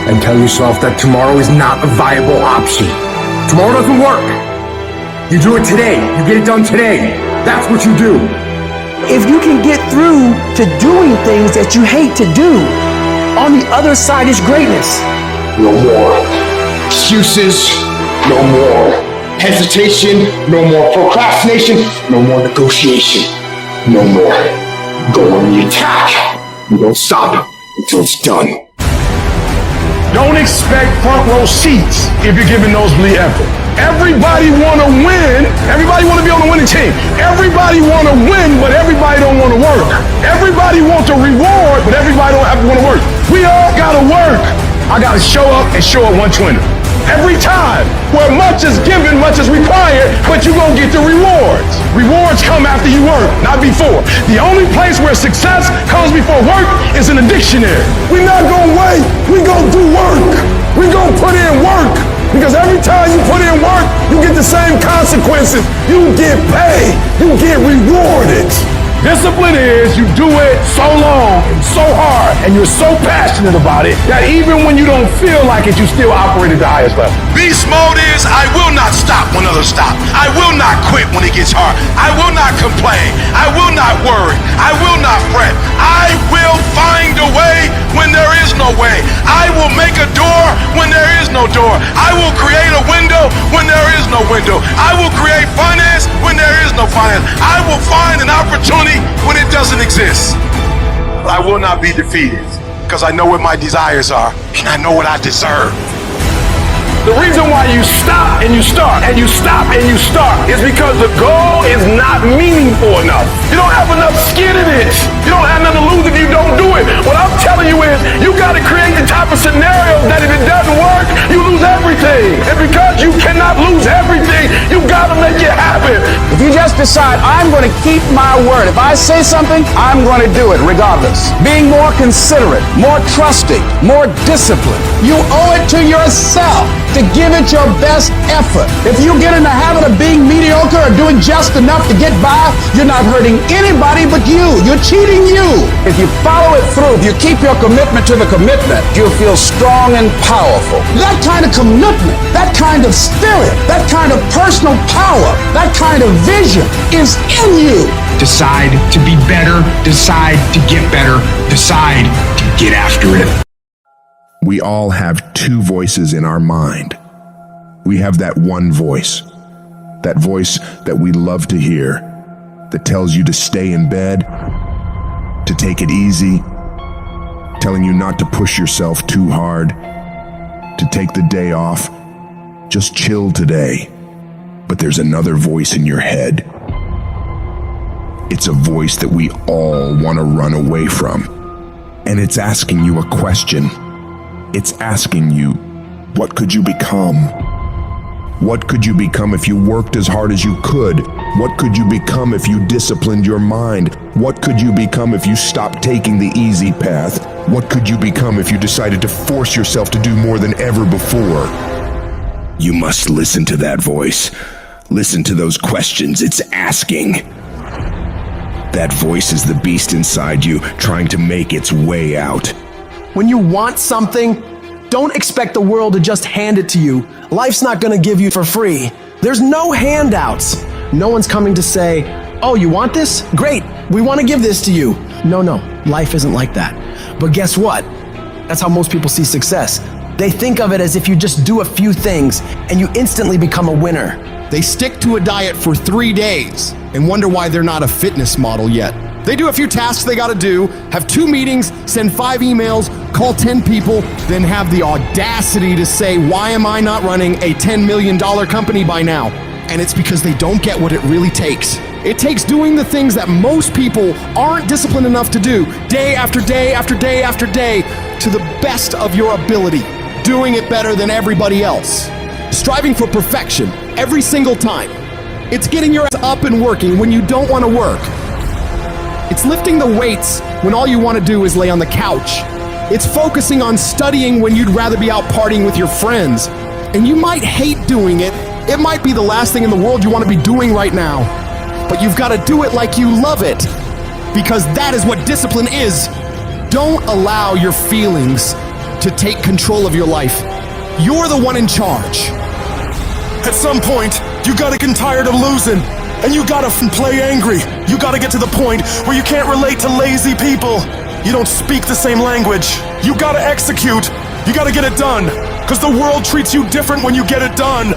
and tell yourself that tomorrow is not a viable option. Tomorrow doesn't work. You do it today. You get it done today. That's what you do. If you can get through to doing things that you hate to do, on the other side is greatness. No more excuses, no more hesitation, no more procrastination, no more negotiation, no more. Go on the attack. You don't stop until it's done. Don't expect front row seats if you're giving nosebleed effort. Everybody want to win. Everybody want to be on the winning team. Everybody want to win, but everybody don't want to work. Everybody want the reward, but everybody don't have to want to work. We all got to work. I got to show up and show up 120. Every time, where much is given, much is required, but you're going to get the rewards. Rewards come after you work, not before. The only place where success comes before work is in the dictionary. We're not going to wait. We're going to do work. We're going to put in work. Because every time you put in work, you get the same consequences. You get paid. You get rewarded. Discipline is you do it so long and so hard and you're so passionate about it that even when you don't feel like it, you still operate at the highest level. Beast mode is I will not stop when others stop. I will not quit when it gets hard. I will not complain. I will not worry. I will not fret. I will find a way when there is no way. I will make a door when there is no door. I will create a window when there is no window. I will create finance when there is no finance. I will find an opportunity when it doesn't exist. I will not be defeated because I know what my desires are and I know what I deserve. The reason why you stop and you start and you stop and you start is because the goal is not meaningful enough. You don't have enough skin in it. You don't have nothing to lose if you don't do it. What I'm telling you is you got to create the type of scenario that if it doesn't work, you lose everything. And because you cannot lose everything, you got to make it happen. If you just decide, I'm going to keep my word. If I say something, I'm going to do it regardless. Being more considerate, more trusting, more disciplined. You owe it to yourself to give it your best effort. If you get in the habit of being mediocre or doing just enough to get by, you're not hurting anybody but you. You're cheating you. If you follow it through, if you keep your commitment to the commitment, you'll feel strong and powerful. That kind of commitment, that kind of spirit, that kind of personal power, that kind of vision is in you. Decide to be better. Decide to get better. Decide to get after it. We all have two voices in our mind. We have that one voice that we love to hear, that tells you to stay in bed, to take it easy, telling you not to push yourself too hard, to take the day off, just chill today. But there's another voice in your head. It's a voice that we all want to run away from. And it's asking you a question. It's asking you, what could you become? What could you become if you worked as hard as you could? What could you become if you disciplined your mind? What could you become if you stopped taking the easy path? What could you become if you decided to force yourself to do more than ever before? You must listen to that voice. Listen to those questions it's asking. That voice is the beast inside you, trying to make its way out. When you want something, don't expect the world to just hand it to you. Life's not gonna give you for free. There's no handouts. No one's coming to say, oh, you want this? Great, we want to give this to you. No, life isn't like that. But guess what? That's how most people see success. They think of it as if you just do a few things and you instantly become a winner. They stick to a diet for 3 days and wonder why they're not a fitness model yet. They do a few tasks they gotta do, have 2 meetings, send 5 emails, call 10 people, then have the audacity to say, why am I not running a $10 million company by now? And it's because they don't get what it really takes. It takes doing the things that most people aren't disciplined enough to do, day after day after day after day, to the best of your ability, doing it better than everybody else. Striving for perfection every single time. It's getting your ass up and working when you don't want to work. It's lifting the weights when all you want to do is lay on the couch. It's focusing on studying when you'd rather be out partying with your friends. And you might hate doing it. It might be the last thing in the world you want to be doing right now. But you've got to do it like you love it. Because that is what discipline is. Don't allow your feelings to take control of your life. You're the one in charge. At some point, you gotta get tired of losing. And you gotta play angry. You gotta get to the point where you can't relate to lazy people. You don't speak the same language. You gotta execute. You gotta get it done. Because the world treats you different when you get it done.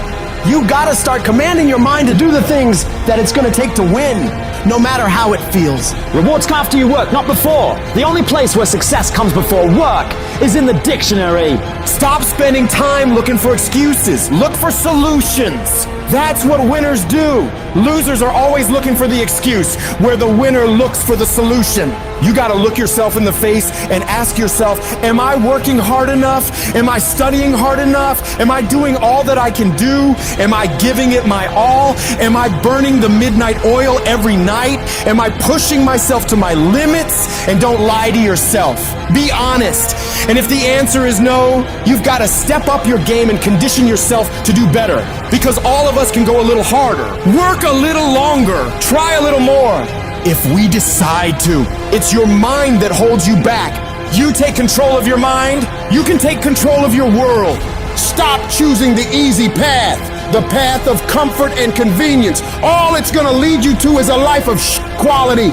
You gotta start commanding your mind to do the things that it's gonna take to win, no matter how it feels. Rewards come after you work, not before. The only place where success comes before work is in the dictionary. Stop spending time looking for excuses. Look for solutions. That's what winners do. Losers are always looking for the excuse, where the winner looks for the solution. You gotta look yourself in the face and ask yourself, am I working hard enough? Am I studying hard enough? Am I doing all that I can do? Am I giving it my all? Am I burning the midnight oil every night? Am I pushing myself to my limits? And don't lie to yourself. Be honest. And if the answer is no, you've got to step up your game and condition yourself to do better. Because all of us can go a little harder, work a little longer, try a little more. If we decide to, it's your mind that holds you back. You take control of your mind, you can take control of your world. Stop choosing the easy path, the path of comfort and convenience. All it's gonna lead you to is a life of quality,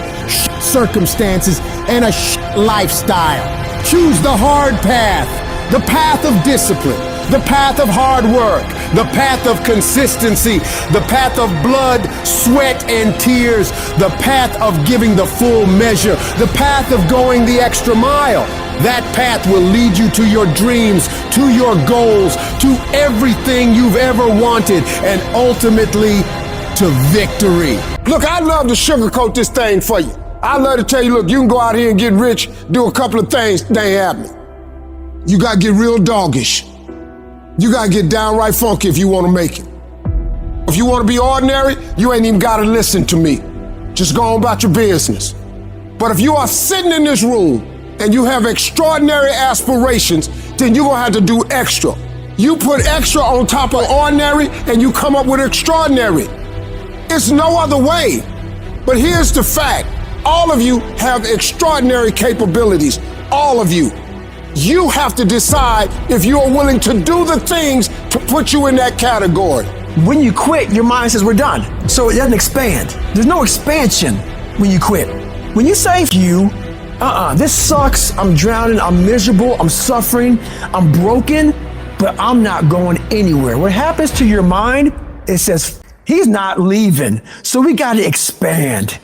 circumstances, and a lifestyle. Choose the hard path, the path of discipline, the path of hard work, the path of consistency, the path of blood, sweat, and tears, the path of giving the full measure, the path of going the extra mile. That path will lead you to your dreams, to your goals, to everything you've ever wanted, and ultimately to victory. Look, I'd love to sugarcoat this thing for you. I'd love to tell you, look, you can go out here and get rich, do a couple of things, they ain't happening. You gotta get real doggish. You gotta get downright funky if you wanna make it. If you wanna be ordinary, you ain't even gotta listen to me. Just go on about your business. But if you are sitting in this room and you have extraordinary aspirations, then you're gonna have to do extra. You put extra on top of ordinary and you come up with extraordinary. It's no other way. But here's the fact. All of you have extraordinary capabilities. All of you. You have to decide if you are willing to do the things to put you in that category. When you quit, your mind says we're done. So it doesn't expand. There's no expansion when you quit. When you say this sucks, I'm drowning, I'm miserable, I'm suffering, I'm broken, but I'm not going anywhere. What happens to your mind, it says, he's not leaving. So we gotta expand.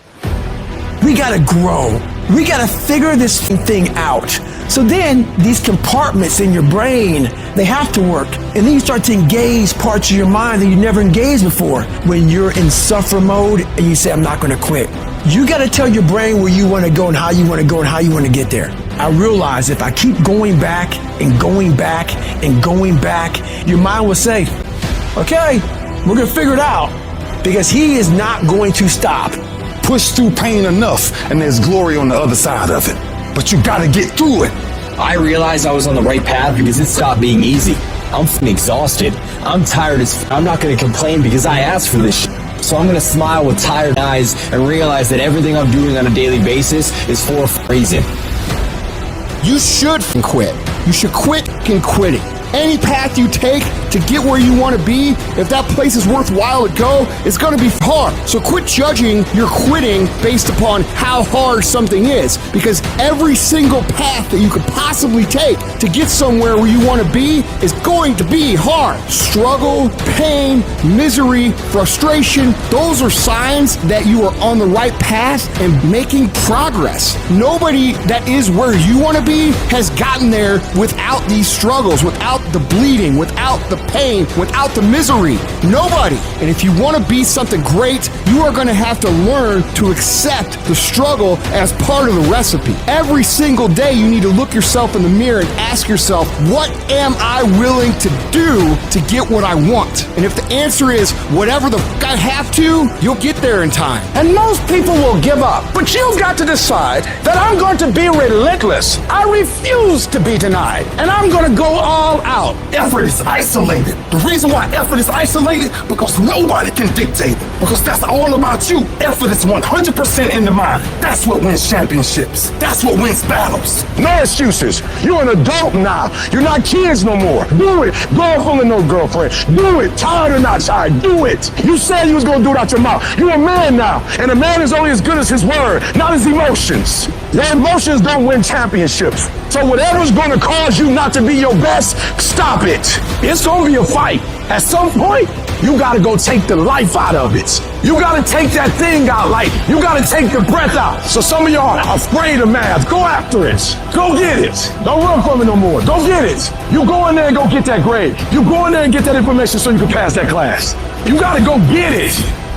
We gotta grow. We gotta figure this thing out. So then these compartments in your brain, they have to work. And then you start to engage parts of your mind that you never engaged before. When you're in suffer mode and you say, I'm not gonna quit. You gotta tell your brain where you wanna go and how you wanna go and how you wanna get there. I realize if I keep going back and going back and going back, your mind will say, okay, we're gonna figure it out. Because he is not going to stop. Push through pain enough, and there's glory on the other side of it. But you gotta get through it. I realized I was on the right path because it stopped being easy. I'm f***ing exhausted. I'm tired as f***. I'm not gonna complain because I asked for this shit. So I'm gonna smile with tired eyes and realize that everything I'm doing on a daily basis is for a reason. You should quit. You should quit quitting. Any path you take to get where you want to be, if that place is worthwhile to go, it's going to be hard. So quit judging your quitting based upon how hard something is, because every single path that you could possibly take to get somewhere where you want to be is going to be hard. Struggle, pain, misery, frustration, those are signs that you are on the right path and making progress. Nobody that is where you want to be has gotten there without these struggles, without the bleeding, without the pain, without the misery. Nobody. And if you want to be something great, you are going to have to learn to accept the struggle as part of the recipe. Every single day you need to look yourself in the mirror and ask yourself, what am I willing to do to get what I want? And if the answer is whatever the fuck I have to, you'll get there in time. And most people will give up, but you've got to decide that I'm going to be relentless. I refuse to be denied, and I'm going to go all out. Effort is isolated. The reason why effort is isolated, because nobody can dictate it. Because that's all about you. Effort is 100% in the mind. That's what wins championships. That's what wins battles. No excuses. You're an adult now. You're not kids no more. Do it. Go fooling no girlfriend. Do it. Tired or not tired. Do it. You said you was going to do it out your mouth. You're a man now. And a man is only as good as his word, not his emotions. Your emotions don't win championships. So whatever's going to cause you not to be your best, stop it. It's going to be a fight. At some point, you got to go take the life out of it. You got to take that thing out, like you got to take the breath out. So some of y'all are afraid of math. Go after it. Go get it. Don't run from it no more. Go get it. You go in there and go get that grade. You go in there and get that information so you can pass that class. You got to go get it.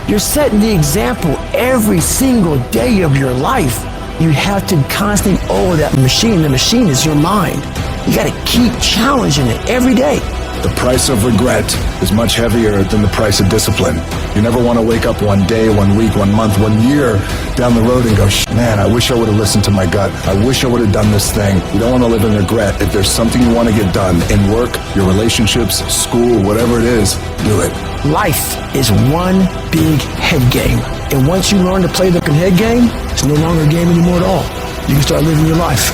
You're setting the example every single day of your life. You have to constantly owe that machine. The machine is your mind. You got to keep challenging it every day. The price of regret is much heavier than the price of discipline. You never want to wake up one day, 1 week, 1 month, 1 year down the road and go, man, I wish I would have listened to my gut. I wish I would have done this thing. You don't want to live in regret. If there's something you want to get done in work, your relationships, school, whatever it is, do it. Life is one big head game. And once you learn to play the head game, it's no longer a game anymore at all. You can start living your life.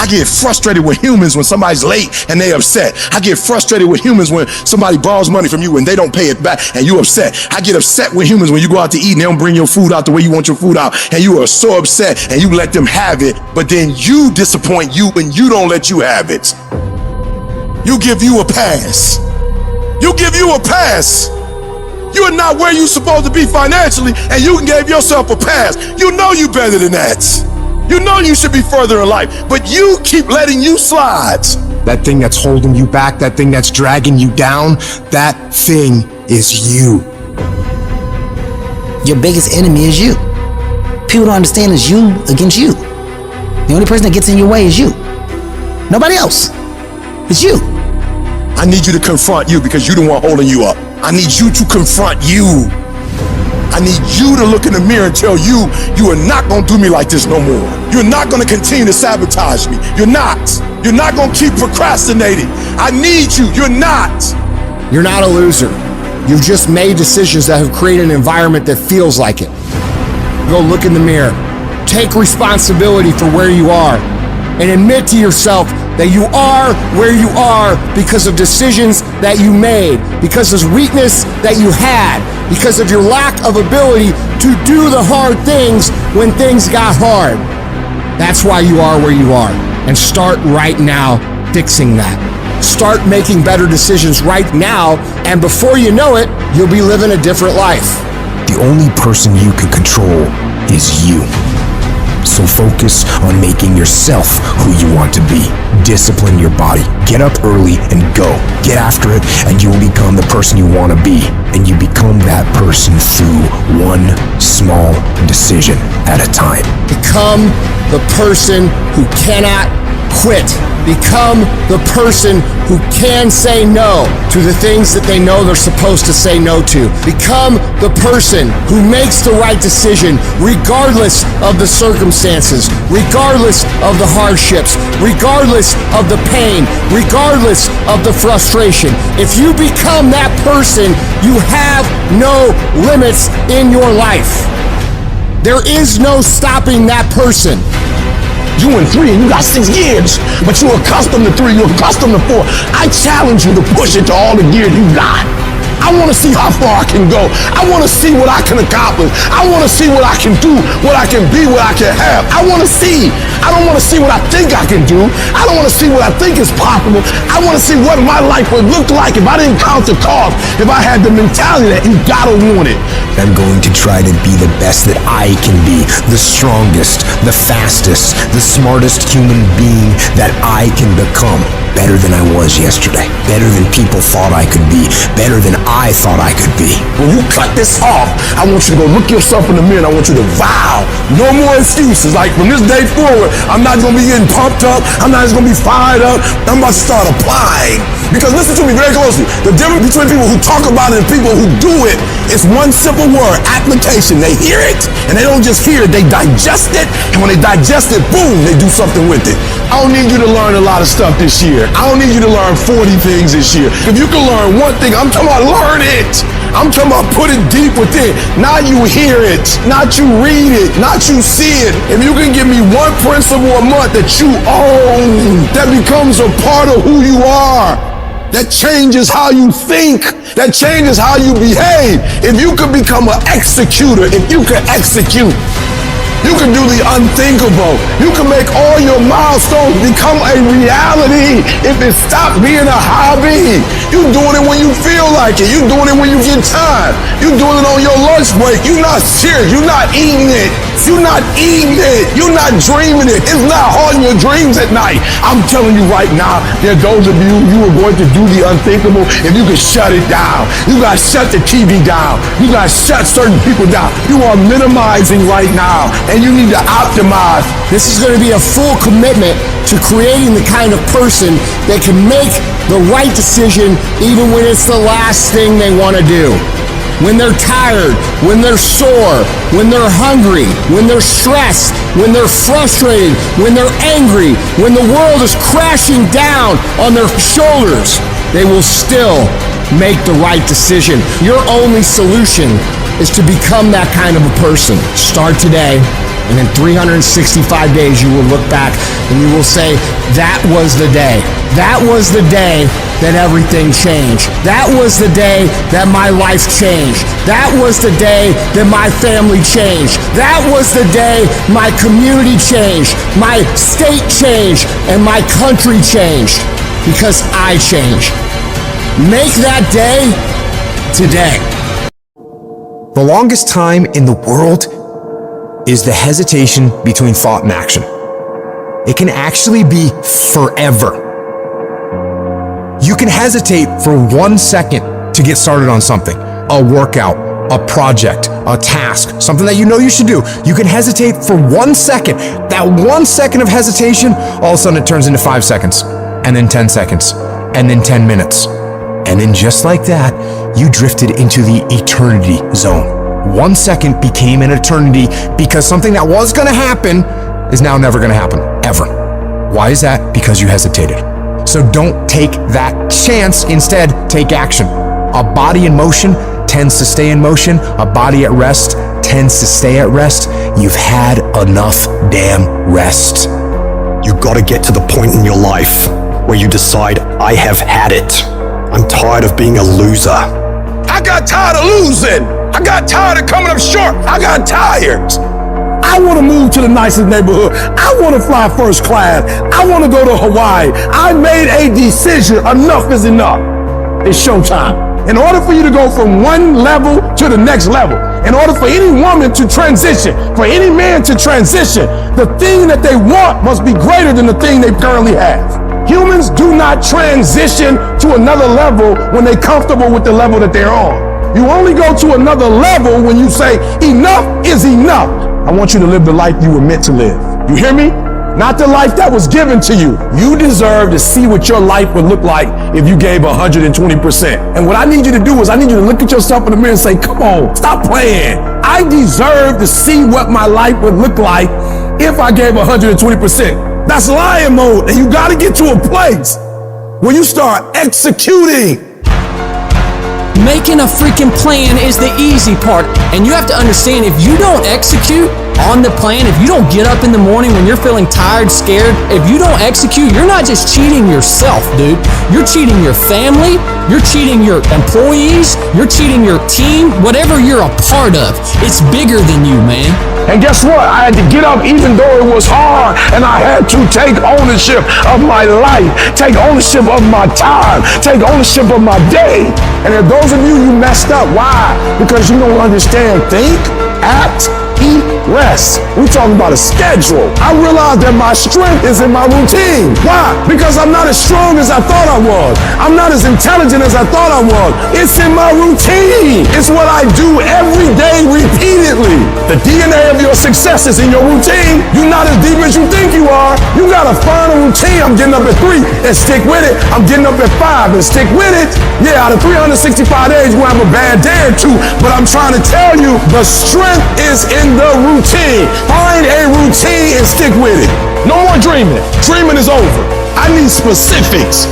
I get frustrated with humans when somebody's late and they upset. I get frustrated with humans when somebody borrows money from you and they don't pay it back and you upset. I get upset with humans when you go out to eat and they don't bring your food out the way you want your food out and you are so upset and you let them have it, but then you disappoint you and you don't let you have it. You give you a pass. You give you a pass. You are not where you're supposed to be financially and you gave yourself a pass. You know you better than that. You know you should be further in life, but you keep letting you slide. That thing that's holding you back, that thing that's dragging you down, that thing is you. Your biggest enemy is you. People don't understand it's you against you. The only person that gets in your way is you. Nobody else. It's you. I need you to confront you because you're the one holding you up. I need you to confront you. I need you to look in the mirror and tell you, you are not going to do me like this no more. You're not going to continue to sabotage me. You're not. You're not going to keep procrastinating. I need you. You're not. You're not a loser. You've just made decisions that have created an environment that feels like it. Go look in the mirror. Take responsibility for where you are and admit to yourself that you are where you are because of decisions that you made, because of weakness that you had, because of your lack of ability to do the hard things when things got hard. That's why you are where you are. And start right now fixing that. Start making better decisions right now, and before you know it, you'll be living a different life. The only person you can control is you. So focus on making yourself who you want to be. Discipline your body. Get up early and go. Get after it and you will become the person you want to be. And you become that person through one small decision at a time. Become the person who cannot quit. Become the person who can say no to the things that they know they're supposed to say no to. Become the person who makes the right decision regardless of the circumstances, regardless of the hardships, regardless of the pain, regardless of the frustration. If you become that person, you have no limits in your life. There is no stopping that person. You in 3 and you got 6 gears, but you're accustomed to 3, you're accustomed to 4. I challenge you to push it to all the gears you got. I want to see how far I can go. I want to see what I can accomplish. I want to see what I can do, what I can be, what I can have. I want to see. I don't want to see what I think I can do. I don't want to see what I think is possible. I want to see what my life would look like if I didn't count the cost, if I had the mentality that you gotta want it. I'm going to try to be the best that I can be, the strongest, the fastest, the smartest human being that I can become. Better than I was yesterday. Better than people thought I could be. Better than I thought I could be. When you cut this off, I want you to go look yourself in the mirror and I want you to vow. No more excuses. Like from this day forward, I'm not going to be getting pumped up. I'm not just going to be fired up. I'm about to start applying. Because listen to me very closely. The difference between people who talk about it and people who do it is one simple word, application. They hear it and they don't just hear it, they digest it. And when they digest it, boom, they do something with it. I don't need you to learn a lot of stuff this year. I don't need you to learn 40 things this year. If you can learn one thing, I'm talking about learn it. I'm talking about put it deep within. Not you hear it, not you read it, not you see it. If you can give me one principle a month that you own, that becomes a part of who you are, that changes how you think, that changes how you behave. If you could become an executor, if you could execute, you can do the unthinkable. You can make all your milestones become a reality if it stops being a hobby. You doing it when you feel like it. You doing it when you get time. You doing it on your lunch break. You're not serious. You're not eating it. You're not eating it. You're not dreaming it. It's not haunting your dreams at night. I'm telling you right now, there are those of you are going to do the unthinkable if you can shut it down. You got to shut the TV down. You got to shut certain people down. You are minimizing right now. And you need to optimize. This is going to be a full commitment to creating the kind of person that can make the right decision even when it's the last thing they want to do. When they're tired, when they're sore, when they're hungry, when they're stressed, when they're frustrated, when they're angry, when the world is crashing down on their shoulders, they will still make the right decision. Your only solution is to become that kind of a person. Start today, and in 365 days you will look back and you will say, that was the day. That was the day that everything changed. That was the day that my life changed. That was the day that my family changed. That was the day my community changed, my state changed, and my country changed. Because I changed. Make that day today. The longest time in the world is the hesitation between thought and action. It can actually be forever. You can hesitate for 1 second to get started on something, a workout, a project, a task, something that you know you should do. You can hesitate for 1 second. That 1 second of hesitation, all of a sudden it turns into 5 seconds, and then 10 seconds, and then 10 minutes. And then just like that, you drifted into the eternity zone. 1 second became an eternity because something that was gonna happen is now never gonna happen, ever. Why is that? Because you hesitated. So don't take that chance, instead take action. A body in motion tends to stay in motion. A body at rest tends to stay at rest. You've had enough damn rest. You gotta get to the point in your life where you decide, I have had it. I'm tired of being a loser. I got tired of losing. I got tired of coming up short. I got tired. I want to move to the nicest neighborhood. I want to fly first class. I want to go to Hawaii. I made a decision. Enough is enough. It's showtime. In order for you to go from one level to the next level, in order for any woman to transition, for any man to transition, the thing that they want must be greater than the thing they currently have. Humans do not transition to another level when they're comfortable with the level that they're on. You only go to another level when you say, enough is enough. I want you to live the life you were meant to live. You hear me? Not the life that was given to you. You deserve to see what your life would look like if you gave 120%. And what I need you to do is I need you to look at yourself in the mirror and say, come on, stop playing. I deserve to see what my life would look like if I gave 120%. That's lion mode, and you gotta get to a place where you start executing. Making a freaking plan is the easy part. And you have to understand, if you don't execute on the plan, if you don't get up in the morning when you're feeling tired, scared, if you don't execute, you're not just cheating yourself, dude. You're cheating your family, you're cheating your employees, you're cheating your team, whatever you're a part of. It's bigger than you, man. And guess what? I had to get up even though it was hard, and I had to take ownership of my life, take ownership of my time, take ownership of my day. And if those of you messed up, why? Because you don't understand. Think, act, eat, rest. We're talking about a schedule. I realized that my strength is in my routine. Why? Because I'm not as strong as I thought I was. I'm not as intelligent as I thought I was. It's in my routine. It's what I do every day repeatedly. The DNA of your success is in your routine. You're not as deep as you think you are. You gotta find a routine. I'm getting up at 3 and stick with it. I'm getting up at 5 and stick with it. Yeah, out of 365 days, we'll have a bad day or two, but I'm trying to tell you, the strength is in the routine. Find a routine and stick with it. No more dreaming. Dreaming is over. I need specifics.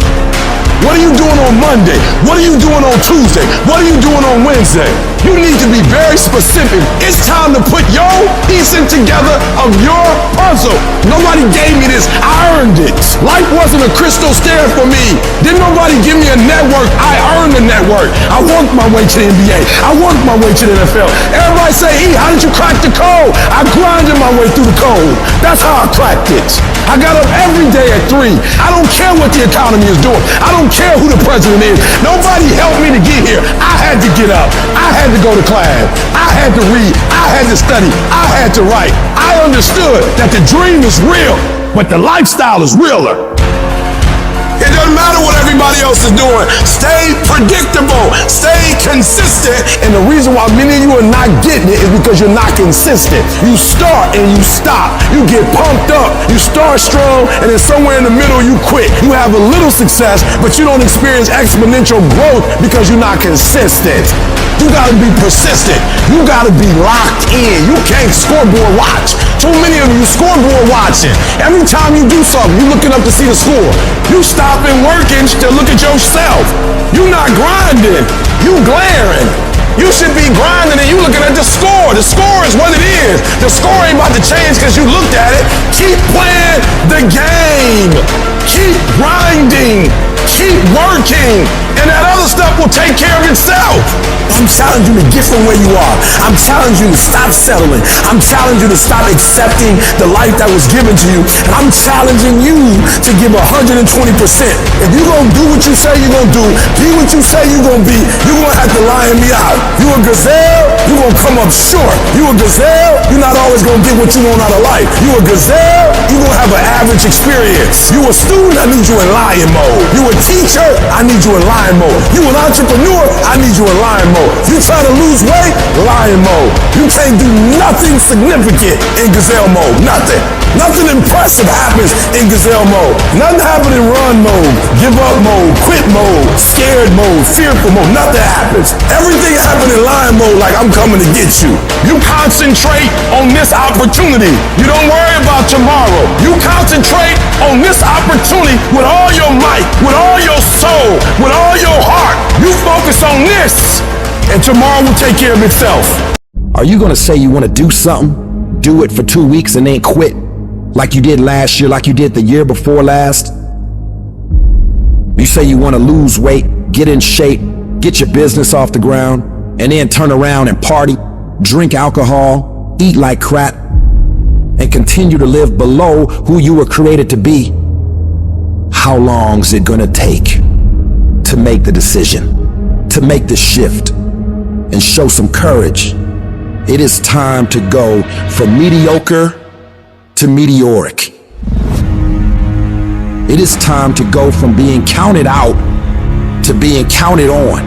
What are you doing on Monday? What are you doing on Tuesday? What are you doing on Wednesday? You need to be very specific. It's time to put your piecing together of your puzzle. Nobody gave me this. I earned it. Life wasn't a crystal stair for me. Didn't nobody give me a network. I earned the network. I worked my way to the NBA. I worked my way to the NFL. Everybody say, E, how did you crack the code? I grinded my way through the code. That's how I cracked it. I got up every day at 3. I don't care what the economy is doing. I don't care who the president is. Nobody helped me to get here. I had to get up. I had to go to class. I had to read. I had to study. I had to write. I understood that the dream is real, but the lifestyle is realer. It doesn't matter what everybody else is doing. Stay predictable. Stay consistent. And the reason why many of you are not getting it is because you're not consistent. You start and you stop. You get pumped up. You start strong, and then somewhere in the middle you quit. You have a little success, but you don't experience exponential growth because you're not consistent. You gotta be persistent. You gotta be locked in. You can't scoreboard watch. Too many of you scoreboard watching. Every time you do something, you're looking up to see the score. You stopping working to look at yourself. You're not grinding. You glaring. You should be grinding and you looking at the score. The score is what it is. The score ain't about to change because you looked at it. Keep playing the game. Keep grinding. Keep working. And that other stuff will take care of itself. I'm challenging you to get from where you are. I'm challenging you to stop settling. I'm challenging you to stop accepting the life that was given to you. And I'm challenging you to give 120%. If you're going to do what you say you're going to do, be what you say you're going to be, you're going to have to lion me out. You a gazelle, you're going to come up short. You a gazelle, you're not always going to get what you want out of life. You a gazelle, you're going to have an average experience. You a student, I need you in lion mode. You a teacher, I need you in lion mode. You an entrepreneur, I need you in lion mode. You trying to lose weight, lion mode. You can't do nothing significant in gazelle mode. Nothing. Nothing impressive happens in gazelle mode. Nothing happens in run mode, give up mode, quit mode, scared mode, fearful mode. Nothing happens. Everything happens in lion mode like I'm coming to get you. You concentrate on this opportunity. You don't worry about tomorrow. You concentrate on this opportunity with all your might, with all your soul, with all your heart. You focus on this, and tomorrow will take care of itself. Are you gonna say you wanna do something, do it for 2 weeks and then quit? Like you did last year, like you did the year before last? You say you wanna lose weight, get in shape, get your business off the ground, and then turn around and party, drink alcohol, eat like crap, and continue to live below who you were created to be. How long is it gonna take to make the decision, to make the shift, and show some courage? It is time to go from mediocre to meteoric. It is time to go from being counted out to being counted on.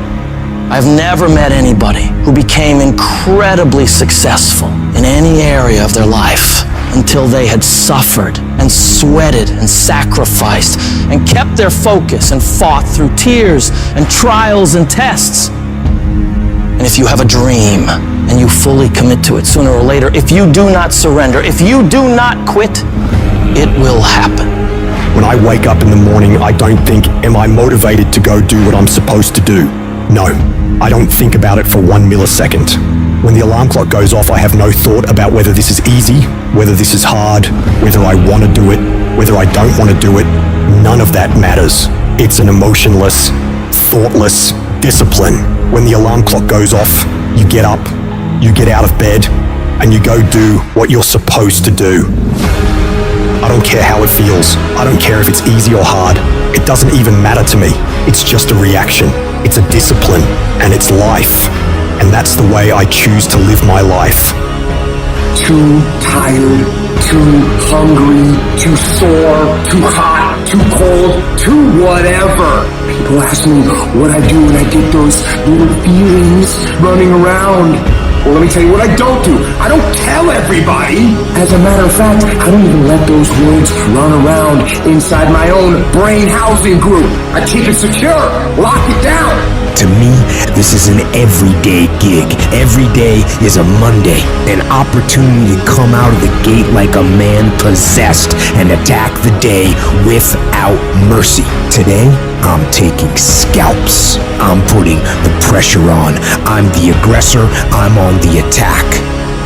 I've never met anybody who became incredibly successful in any area of their life until they had suffered and sweated and sacrificed and kept their focus and fought through tears and trials and tests. And if you have a dream and you fully commit to it, sooner or later, if you do not surrender, if you do not quit, it will happen. When I wake up in the morning, I don't think, am I motivated to go do what I'm supposed to do? No, I don't think about it for 1 millisecond. When the alarm clock goes off, I have no thought about whether this is easy, whether this is hard, whether I want to do it, whether I don't want to do it. None of that matters. It's an emotionless, thoughtless discipline. When the alarm clock goes off, you get up, you get out of bed, and you go do what you're supposed to do. I don't care how it feels. I don't care if it's easy or hard. It doesn't even matter to me. It's just a reaction. It's a discipline, and it's life. And that's the way I choose to live my life. Too tired, too hungry, too sore, too hot, too cold, too whatever. People ask me what I do when I get those little feelings running around. Well, let me tell you what I don't do. I don't tell everybody. As a matter of fact, I don't even let those words run around inside my own brain housing group. I keep it secure, lock it down. To me, this is an everyday gig. Every day is a Monday, an opportunity to come out of the gate like a man possessed and attack the day without mercy. Today, I'm taking scalps. I'm putting the pressure on. I'm the aggressor. I'm on the attack.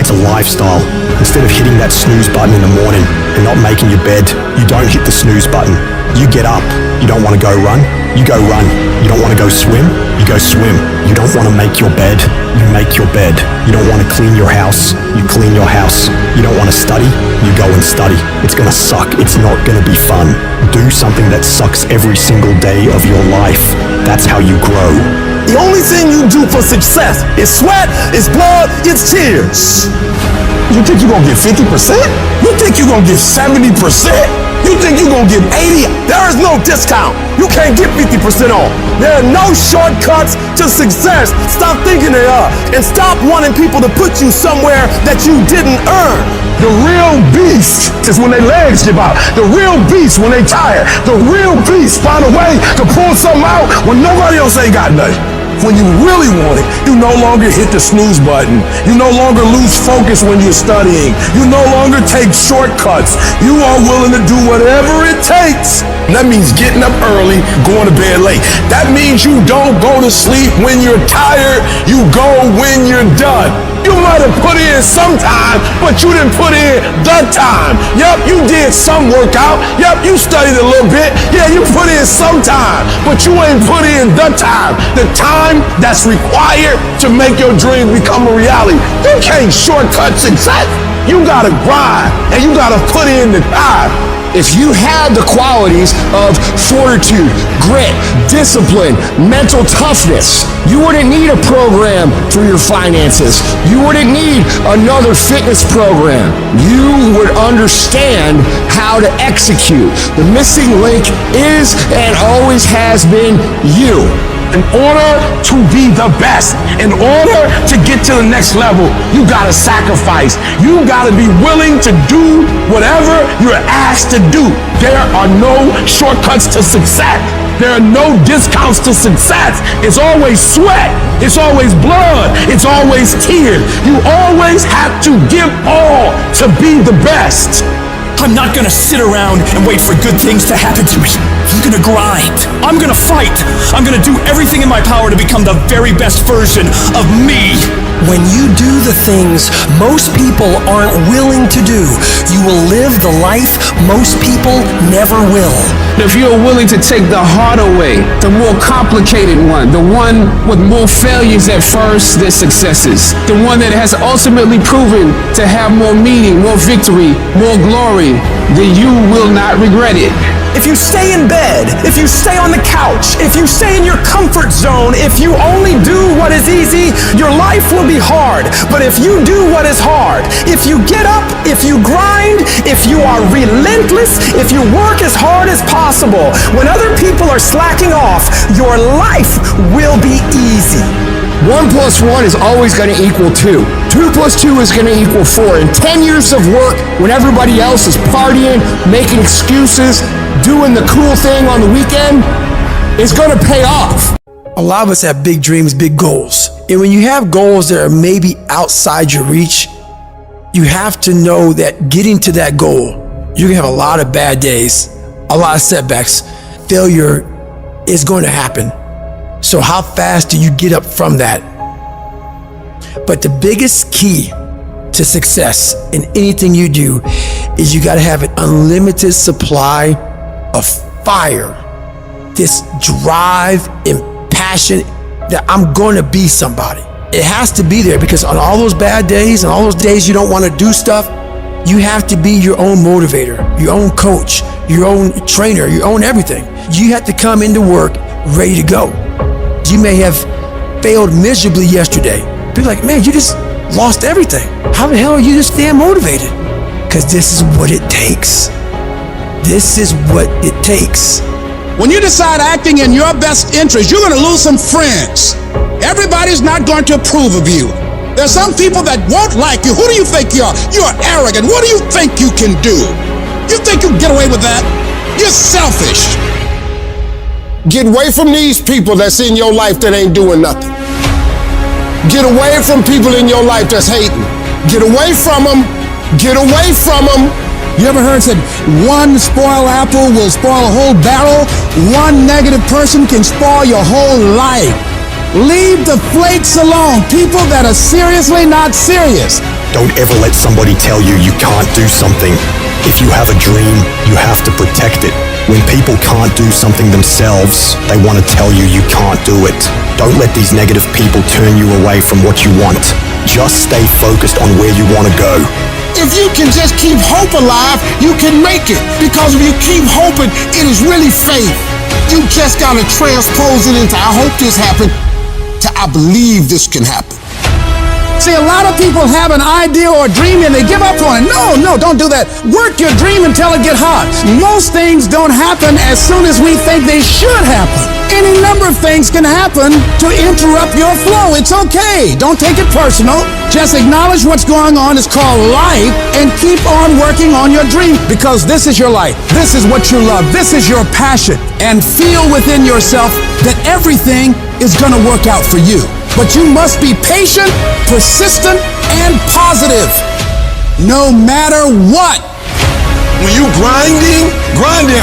It's a lifestyle. Instead of hitting that snooze button in the morning and not making your bed, you don't hit the snooze button. You get up. You don't want to go run? You go run. You don't want to go swim? You go swim. You don't want to make your bed? You make your bed. You don't want to clean your house? You clean your house. You don't want to study? You go and study. It's gonna suck. It's not gonna be fun. Do something that sucks every single day of your life. That's how you grow. The only thing you do for success is sweat, it's blood, it's tears. You think you're gonna get 50%? You think you're gonna get 70%? You think you're gonna get 80? There is no discount. You can't get 50% off. There are no shortcuts to success. Stop thinking they are. And stop wanting people to put you somewhere that you didn't earn. The real beast is when their legs give out. The real beast when they tired. The real beast find a way to pull something out when nobody else ain't got nothing. When you really want it, you no longer hit the snooze button. You no longer lose focus when you're studying. You no longer take shortcuts. You are willing to do whatever it takes. And that means getting up early, going to bed late. That means you don't go to sleep when you're tired. You go when you're done. You might have put in some time, but you didn't put in the time. Yep, you did some workout. Yep, you studied a little bit. Yeah, you put in some time, but you ain't put in the time. The time that's required to make your dream become a reality. You can't shortcut success. You gotta grind, and you gotta put in the time. If you had the qualities of fortitude, grit, discipline, mental toughness, you wouldn't need a program for your finances. You wouldn't need another fitness program. You would understand how to execute. The missing link is and always has been you. In order to be the best, in order to get to the next level, you gotta sacrifice. You gotta be willing to do whatever you're asked to do. There are no shortcuts to success. There are no discounts to success. It's always sweat. It's always blood. It's always tears. You always have to give all to be the best. I'm not gonna sit around and wait for good things to happen to me. I'm gonna grind. I'm gonna fight. I'm gonna do everything in my power to become the very best version of me. When you do the things most people aren't willing to do, you will live the life most people never will. If you're willing to take the harder way, the more complicated one, the one with more failures at first than successes, the one that has ultimately proven to have more meaning, more victory, more glory, then you will not regret it. If you stay in bed, if you stay on the couch, if you stay in your comfort zone, if you only do what is easy, your life will be hard. But if you do what is hard, if you get up, if you grind, if you are relentless, if you work as hard as possible, when other people are slacking off, your life will be easy. 1 + 1 is always going to equal 2. 2 + 2 is going to equal 4. And 10 years of work when everybody else is partying, making excuses, doing the cool thing on the weekend is going to pay off. A lot of us have big dreams, big goals. And when you have goals that are maybe outside your reach, you have to know that getting to that goal, you're going to have a lot of bad days, a lot of setbacks. Failure is going to happen. So how fast do you get up from that? But the biggest key to success in anything you do is you got to have an unlimited supply of fire, this drive and passion that I'm going to be somebody. It has to be there, because on all those bad days and all those days you don't want to do stuff, you have to be your own motivator, your own coach, your own trainer, your own everything. You have to come into work ready to go. You may have failed miserably yesterday. People are like, man, you just lost everything. How the hell are you just staying motivated? Because this is what it takes. This is what it takes. When you decide acting in your best interest, you're going to lose some friends. Everybody's not going to approve of you. There's some people that won't like you. Who do you think you are? You're arrogant. What do you think you can do? You think you can get away with that? You're selfish. Get away from these people that's in your life that ain't doing nothing. Get away from people in your life that's hating. Get away from them. Get away from them. You ever heard said one spoiled apple will spoil a whole barrel? One negative person can spoil your whole life. Leave the flakes alone. People that are seriously not serious. Don't ever let somebody tell you you can't do something. If you have a dream, you have to protect it. When people can't do something themselves, they want to tell you you can't do it. Don't let these negative people turn you away from what you want. Just stay focused on where you want to go. If you can just keep hope alive, you can make it. Because if you keep hoping, it is really faith. You just got to transpose it into I hope this happened to I believe this can happen. See, a lot of people have an idea or a dream and they give up on it. No, don't do that. Work your dream until it gets hot. Most things don't happen as soon as we think they should happen. Any number of things can happen to interrupt your flow. It's okay. Don't take it personal. Just acknowledge what's going on. It's called life, and keep on working on your dream, because this is your life. This is what you love. This is your passion. And feel within yourself that everything is going to work out for you. But you must be patient, persistent, and positive, no matter what. When you grinding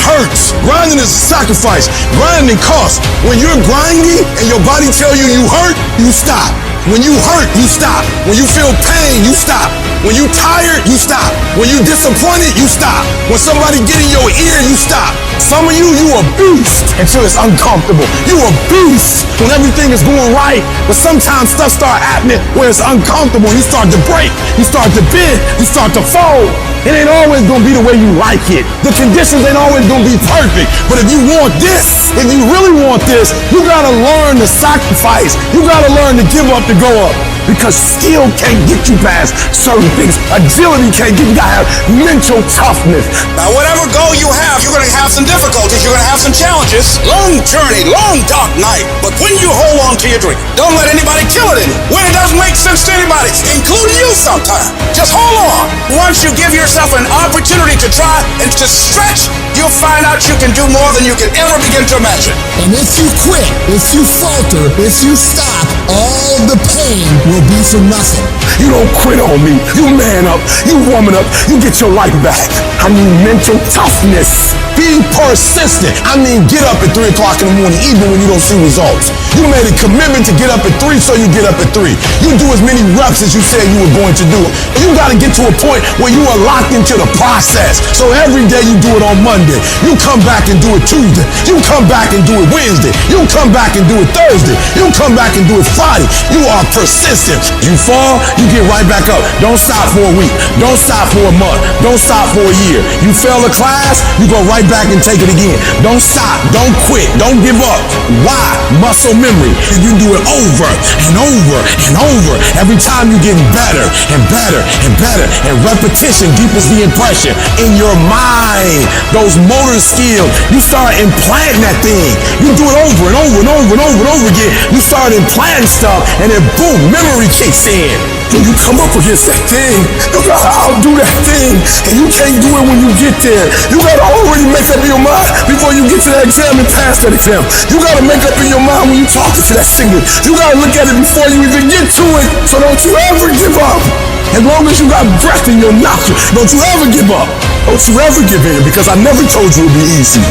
hurts. Grinding is a sacrifice. Grinding costs. When you're grinding and your body tell you hurt, you stop. When you hurt, you stop. When you feel pain, you stop. When you tired, you stop. When you disappointed, you stop. When somebody get in your ear, you stop. Some of you a beast until it's uncomfortable. You a beast when everything is going right, but sometimes stuff start happening where it's uncomfortable. You start to break, you start to bend, you start to fold. It ain't always gonna be the way you like it. The conditions ain't always gonna be perfect. But if you want this, if you really want this, you gotta learn to sacrifice. You gotta learn to give up to go up. Because skill can't get you past certain things. Agility can't get you. You gotta have mental toughness. Now, whatever goal you have, you're gonna have some difficulties. You're gonna have some challenges. Long journey, long dark night. But when you hold on to your dream, don't let anybody kill it in you. When it doesn't make sense to anybody, including you sometimes, just hold on. Once you give yourself an opportunity to try and to stretch, you'll find out you can do more than you can ever begin to imagine. And if you quit, if you falter, if you stop, all the pain will be for nothing. You don't quit on me. You man up. You woman up. You get your life back. I need mental toughness. Be persistent. I mean, get up at 3 o'clock in the morning, even when you don't see results. You made a commitment to get up at 3, so you get up at 3. You do as many reps as you said you were going to do. You got to get to a point where you are locked into the process. So every day you do it on Monday. You come back and do it Tuesday. You come back and do it Wednesday. You come back and do it Thursday. You come back and do it Friday. You are persistent. You fall, you get right back up. Don't stop for a week. Don't stop for a month. Don't stop for a year. You fail a class, you go right back and take it again. Don't stop. Don't quit. Don't give up. Why? Muscle memory. You do it over and over and over. Every time you're getting better and better and better. And repetition deepens the impression in your mind. Those motor skills, you start implanting that thing. You do it over and over and over and over and over again. You start implanting stuff, and then boom, memory kicks in. When you come up against that thing, you gotta outdo that thing, and you can't do it when you get there. You gotta already make up your mind before you get to that exam and pass that exam. You gotta make up in your mind when you talking to that singer. You gotta look at it before you even get to it. So don't you ever give up. As long as you got breath in your nostrils, don't you ever give up. Don't you ever give in, because I never told you it'd be easy.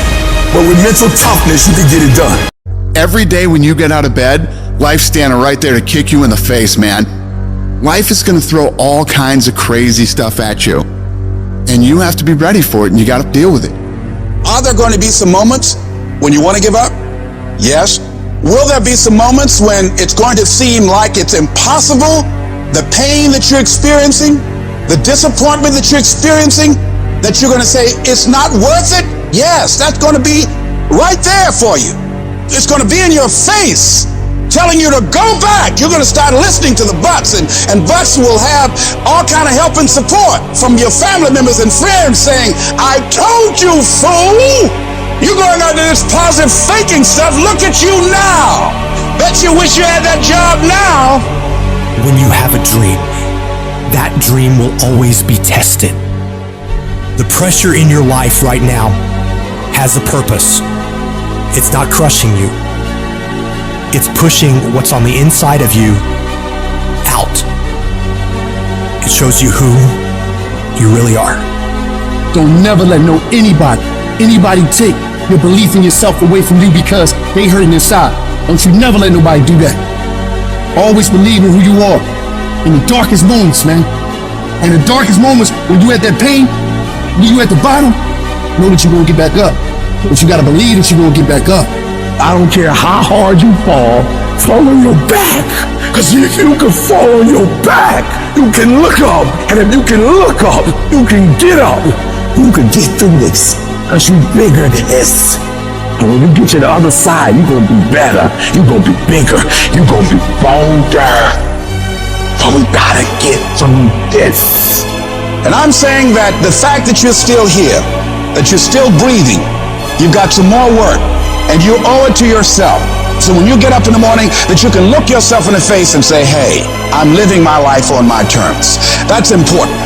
But with mental toughness, you can get it done. Every day when you get out of bed, life's standing right there to kick you in the face, man. Life is gonna throw all kinds of crazy stuff at you. And you have to be ready for it, and you gotta deal with it. Are there going to be some moments when you want to give up? Yes. Will there be some moments when it's going to seem like it's impossible? The pain that you're experiencing, the disappointment that you're experiencing, that you're going to say, it's not worth it? Yes, that's going to be right there for you. It's going to be in your face, telling you to go back. You're going to start listening to the buts, and buts will have all kind of help and support from your family members and friends saying, I told you, fool! You're going under this positive thinking stuff. Look at you now. Bet you wish you had that job now. When you have a dream, that dream will always be tested. The pressure in your life right now has a purpose. It's not crushing you. It's pushing what's on the inside of you out. It shows you who you really are. Don't never let anybody take your belief in yourself away from you because they hurting inside. Don't you never let nobody do that. Always believe in who you are in the darkest moments, man. In the darkest moments, when you at that pain, when you at the bottom, know that you're gonna get back up. But you gotta believe that you're gonna get back up. I don't care how hard you fall on your back. Cause if you can fall on your back, you can look up. And if you can look up, you can get up. You can get through this. Cause you're bigger than this. And when you get to the other side, you're gonna be better. You're gonna be bigger. You're gonna be bolder. But we gotta get through this. And I'm saying that the fact that you're still here, that you're still breathing, you've got some more work, and you owe it to yourself. So when you get up in the morning, that you can look yourself in the face and say, hey, I'm living my life on my terms. That's important.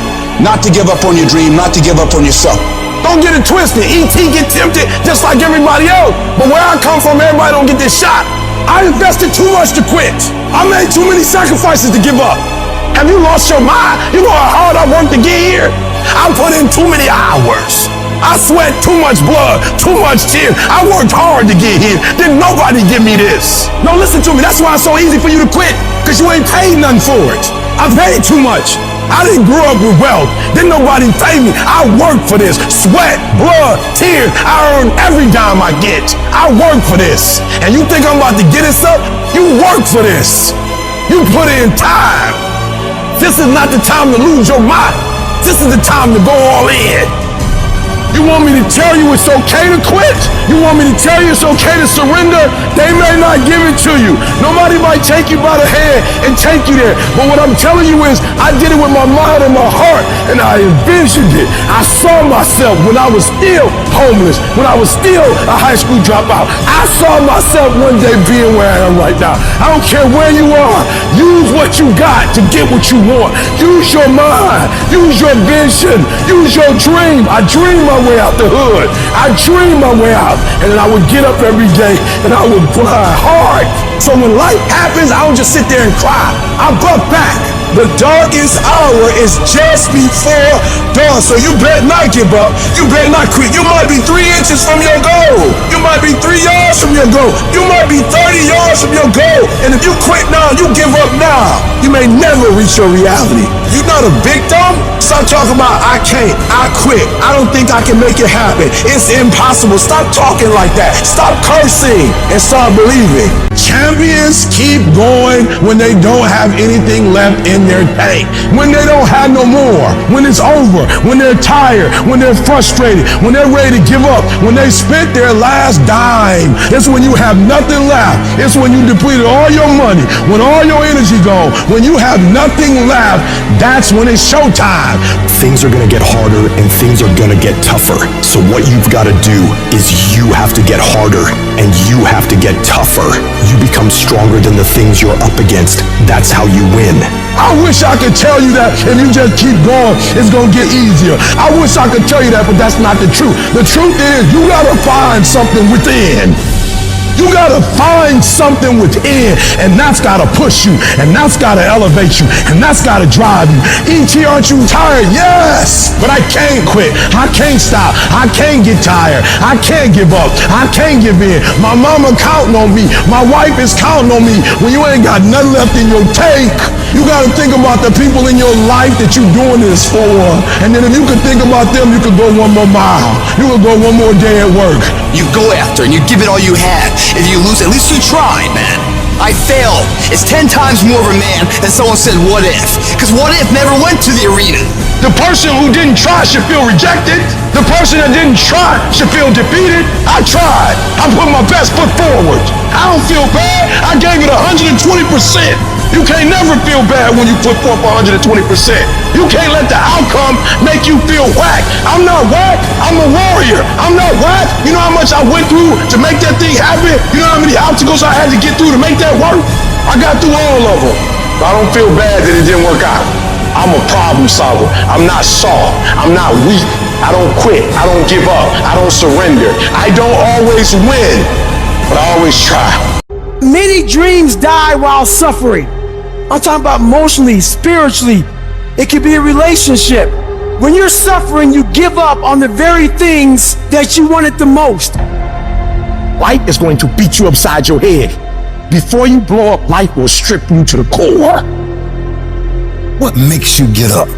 Not to give up on your dream, not to give up on yourself. Don't get it twisted. E.T. get tempted just like everybody else. But where I come from, everybody don't get this shot. I invested too much to quit. I made too many sacrifices to give up. Have you lost your mind? You know how hard I worked to get here? I put in too many hours. I sweat too much blood, too much tears. I worked hard to get here. Didn't nobody give me this. No, listen to me. That's why it's so easy for you to quit. Because you ain't paid nothing for it. I paid too much. I didn't grow up with wealth. Didn't nobody pay me. I worked for this. Sweat, blood, tears. I earn every dime I get. I work for this. And you think I'm about to get this up? You work for this. You put in time. This is not the time to lose your mind. This is the time to go all in. You want me to tell you it's okay to quit? You want me to tell you it's okay to surrender? They may not give it to you. Nobody might take you by the hand and take you there. But what I'm telling you is, I did it with my mind and my heart, and I envisioned it. I saw myself when I was still homeless, when I was still a high school dropout. I saw myself one day being where I am right now. I don't care where you are. Use what you got to get what you want. Use your mind. Use your vision. Use your dream. I dream my way out the hood. I dream my way out. And then I would get up every day and I would grind hard. So when life happens, I don't just sit there and cry. I buck back. The darkest hour is just before dawn. So you better not give up. You better not quit. You might be 3 inches from your goal. You might be 3 yards from your goal. You might be 30 yards from your goal. And if you quit now, you give up now, you may never reach your reality. You're not a victim. Stop talking about I can't, I quit, I don't think I can make it happen, it's impossible. Stop talking like that. Stop cursing and start believing. Champions keep going when they don't have anything left in their tank. When they don't have no more. When it's over. When they're tired. When they're frustrated. When they're ready to give up. When they spent their last dime. It's when you have nothing left. It's when you depleted all your money. When all your energy gone. When you have nothing left. That's when it's showtime. Things are gonna get harder and things are gonna get tougher. So what you've gotta do is you have to get harder and you have to get tougher. You become stronger than the things you're up against. That's how you win. I wish I could tell you that if you just keep going, it's gonna get easier. I wish I could tell you that, but that's not the truth. The truth is, you gotta find something within. You gotta gotta find something within, and that's gotta push you, and that's gotta elevate you, and that's gotta drive you. E.T., aren't you tired? Yes, but I can't quit. I can't stop. I can't get tired. I can't give up. I can't give in. My mama counting on me. My wife is counting on me. When you ain't got nothing left in your tank, you gotta think about the people in your life that you're doing this for. And then if you could think about them, you could go one more mile. You could go one more day at work. You go after and you give it all you had. If you lose, at least you tried, man. I failed. It's 10 times more of a man than someone said, what if? Because what if never went to the arena. The person who didn't try should feel rejected. The person that didn't try should feel defeated. I tried. I put my best foot forward. I don't feel bad. I gave it 120%. You can't never feel bad when you put forth 120%. You can't let the outcome make you feel whack. I'm not whack. I'm a warrior. I'm not whack. You know how much I went through to make that thing happen? You know how many obstacles I had to get through to make that work? I got through all of them. I don't feel bad that it didn't work out. I'm a problem solver. I'm not soft. I'm not weak. I don't quit. I don't give up. I don't surrender. I don't always win, but I always try. Many dreams die while suffering. I'm talking about emotionally, spiritually. It could be a relationship. When you're suffering, you give up on the very things that you wanted the most. Life is going to beat you upside your head. Before you blow up, life will strip you to the core. What makes you get up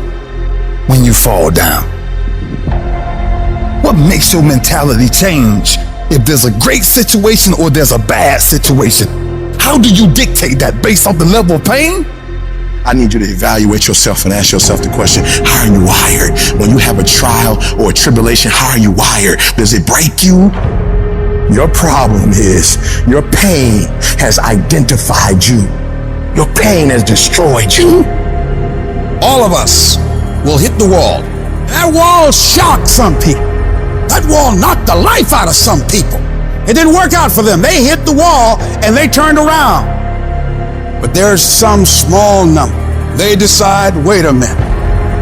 when you fall down? What makes your mentality change if there's a great situation or there's a bad situation? How do you dictate that based off the level of pain? I need you to evaluate yourself and ask yourself the question, how are you wired? When you have a trial or a tribulation, how are you wired? Does it break you? Your problem is your pain has identified you. Your pain has destroyed you. All of us will hit the wall. That wall shocked some people. That wall knocked the life out of some people. It didn't work out for them. They hit the wall and they turned around. But there's some small number. They decide, wait a minute,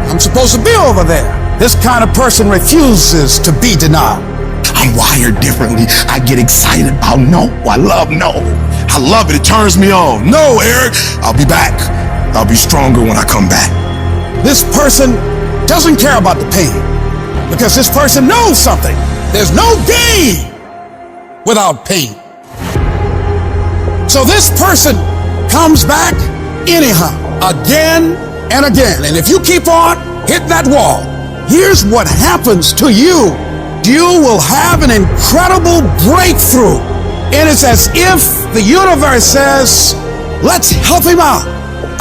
I'm supposed to be over there. This kind of person refuses to be denied. I'm wired differently. I get excited about no. I love no. I love it. It turns me on. No, Eric, I'll be back. I'll be stronger when I come back. This person doesn't care about the pain because this person knows something. There's no gain without pain. So this person comes back anyhow, again and again. And if you keep on hitting that wall, here's what happens to you. You will have an incredible breakthrough. And it's as if the universe says, let's help him out.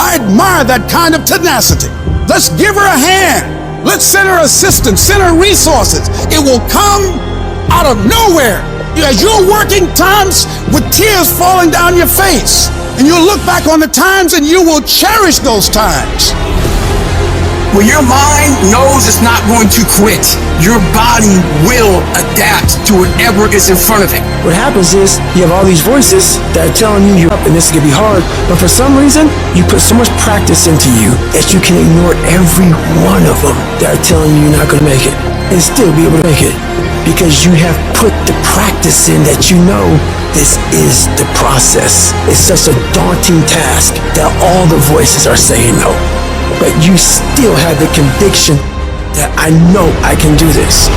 I admire that kind of tenacity. Let's give her a hand. Let's send her assistance, send her resources. It will come out of nowhere. As you're working times with tears falling down your face, and you'll look back on the times and you will cherish those times. When your mind knows it's not going to quit, your body will adapt to whatever is in front of it. What happens is you have all these voices that are telling you you're up and this is gonna be hard, but for some reason you put so much practice into you that you can ignore every one of them that are telling you you're not gonna make it and still be able to make it because you have put the practice in that you know this is the process. It's such a daunting task that all the voices are saying no. But you still have the conviction that I know I can do this.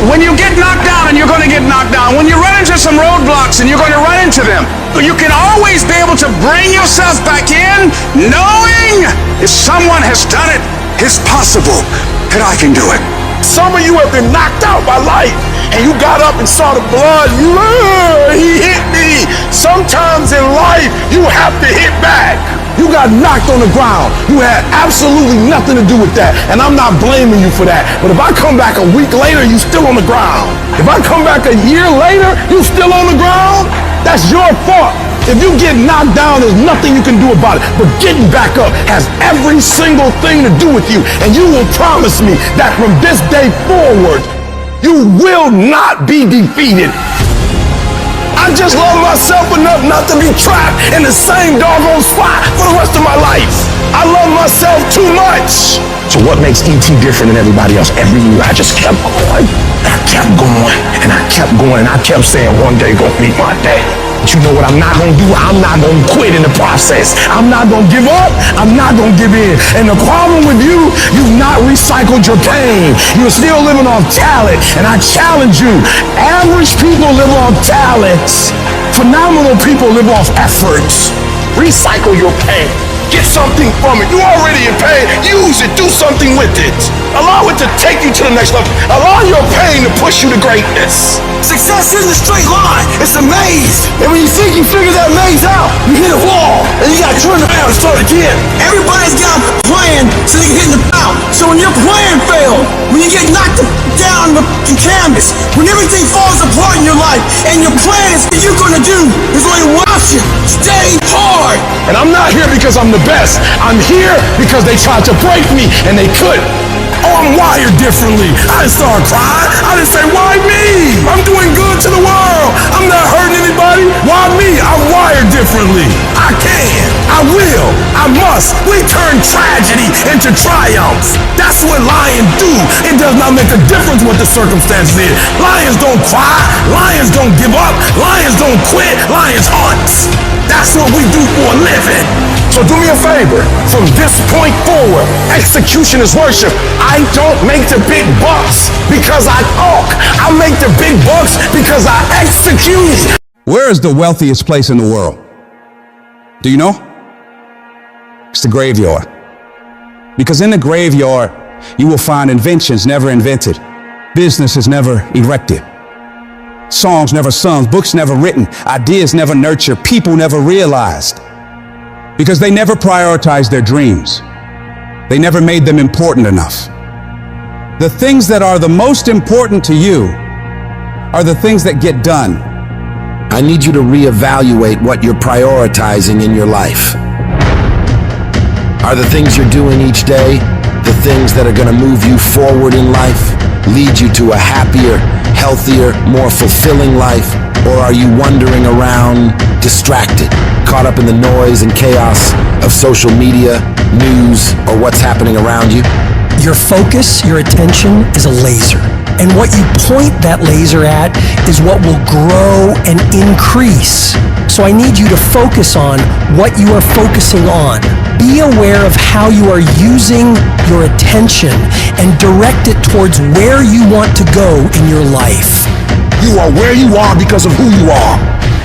When you get knocked down, and you're going to get knocked down, when you run into some roadblocks and you're going to run into them, you can always be able to bring yourself back in knowing if someone has done it, it's possible that I can do it. Some of you have been knocked out by life and you got up and saw the blood. He hit me. Sometimes in life, you have to hit back. You got knocked on the ground. You had absolutely nothing to do with that. And I'm not blaming you for that. But if I come back a week later, you still on the ground. If I come back a year later, you still on the ground, that's your fault. If you get knocked down, there's nothing you can do about it. But getting back up has every single thing to do with you. And you will promise me that from this day forward, you will not be defeated. I just love myself enough not to be trapped in the same doggone spot for the rest of my life. I love myself too much. So what makes E.T. different than everybody else? Every year I just kept going. And I kept going and I kept going and I kept saying one day gonna be my day. But you know what I'm not gonna do? I'm not gonna quit in the process. I'm not gonna give up. I'm not gonna give in. And the problem with you, you've not recycled your pain. You're still living off talent. And I challenge you, average people live off talents. Phenomenal people live off efforts. Recycle your pain. Get something from it. You're already in pain. Use it. Do something with it. Allow it to take you to the next level. Allow your pain to push you to greatness. Success isn't a straight line. It's a maze. And when you think you figure that maze out, you hit a wall. And you got to turn around and start again. Everybody's got a plan so they can hit the out. So when your plan fails, when you get knocked down the canvas, when everything falls apart in your life, and your plan is what you're going to do, there's only one option. Stay hard. And I'm not here because I'm the best. I'm here because they tried to break me and they couldn't. Oh, I'm wired differently. I didn't start crying. I didn't say, why me? I'm doing good to the world. I'm not hurting anybody. Why me? I'm wired differently. I can. I will. I must. We turn tragedy into triumph. That's what lions do. It does not make a difference what the circumstances is. Lions don't cry. Lions don't give up. Lions don't quit. Lions hunt. That's what we do for a living. So do me a favor. From this point forward, execution is worship. I don't make the big bucks because I talk. I make the big bucks because I execute. Where is the wealthiest place in the world? Do you know? It's the graveyard. Because in the graveyard, you will find inventions never invented, businesses never erected, songs never sung, books never written, ideas never nurtured, people never realized. Because they never prioritized their dreams. They never made them important enough. The things that are the most important to you are the things that get done. I need you to reevaluate what you're prioritizing in your life. Are the things you're doing each day the things that are going to move you forward in life, lead you to a happier, healthier, more fulfilling life? Or are you wandering around distracted, caught up in the noise and chaos of social media, news, or what's happening around you? Your focus, your attention is a laser. And what you point that laser at is what will grow and increase. So I need you to focus on what you are focusing on. Be aware of how you are using your attention and direct it towards where you want to go in your life. You are where you are because of who you are.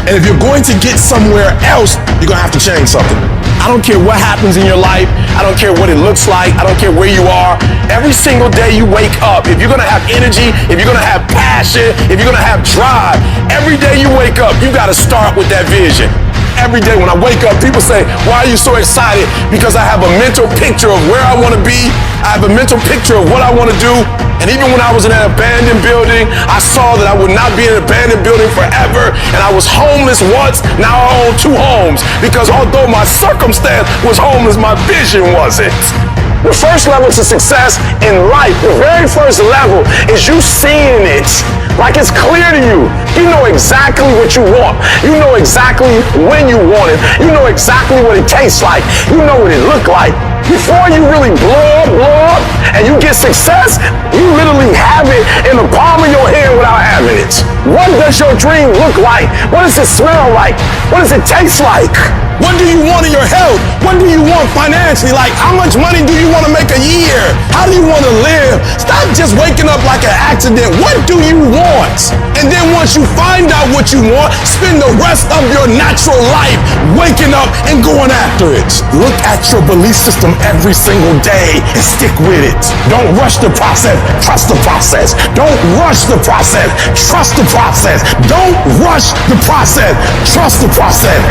And if you're going to get somewhere else, you're going to have to change something. I don't care what happens in your life. I don't care what it looks like. I don't care where you are. Every single day you wake up, if you're going to have energy, if you're going to have passion, if you're going to have drive, every day you wake up, you got to start with that vision. Every day when I wake up, people say, why are you so excited? Because I have a mental picture of where I want to be. I have a mental picture of what I want to do. And even when I was in an abandoned building, I saw that I would not be in an abandoned building forever. And I was homeless once, now I own 2 homes. Because although my circumstance was homeless, my vision wasn't. The first level to success in life, the very first level, is you seeing it like it's clear to you. You know exactly what you want. You know exactly when you want it. You know exactly what it tastes like. You know what it look like. Before you really blow up, and you get success, you literally have it in the palm of your hand without having it. What does your dream look like? What does it smell like? What does it taste like? What do you want in your health? What do you want financially? Like, how much money do you want to make a year? How do you want to live? Stop just waking up like an accident. What do you want? And then once you find out what you want, spend the rest of your natural life waking up and going after it. Look at your belief system every single day and stick with it. Don't rush the process. Trust the process. Don't rush the process. Trust the process. Don't rush the process. Trust the process.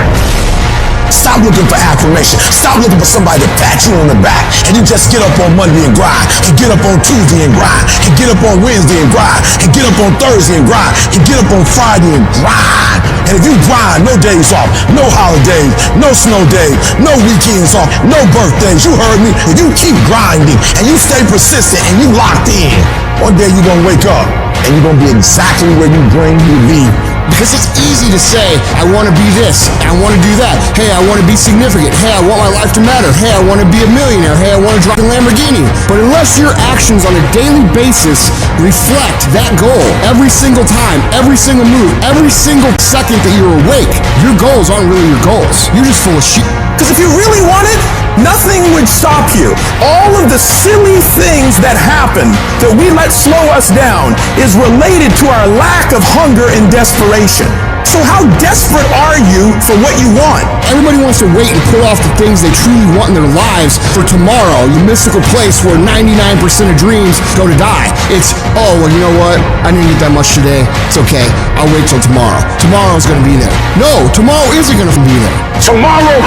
Stop looking for affirmation. Stop looking for somebody to pat you on the back. And you just get up on Monday and grind. And get up on Tuesday and grind. And get up on Wednesday and grind. And get up on Thursday and grind. And get up on Friday and grind. And if you grind, no days off, no holidays, no snow days, no weekends off, no birthdays. You heard me. If you keep grinding and you stay persistent and you locked in, one day you're going to wake up and you're going to be exactly where you dreamed you'd be Because it's easy to say, I want to be this, I want to do that. Hey, I want to be significant. Hey, I want my life to matter. Hey, I want to be a millionaire. Hey, I want to drive a Lamborghini. But unless your actions on a daily basis reflect that goal every single time, every single move, every single second that you're awake, your goals aren't really your goals. You're just full of shit. Because if you really want it, nothing would stop you. All of the silly things that happen that we let slow us down is related to our lack of hunger and desperation. So how desperate are you for what you want? Everybody wants to wait and pull off the things they truly want in their lives for tomorrow, the mystical place where 99% of dreams go to die. It's, oh, well, you know what? I didn't get that much today. It's okay. I'll wait till tomorrow. Tomorrow's going to be there. No, tomorrow isn't going to be there. Tomorrow.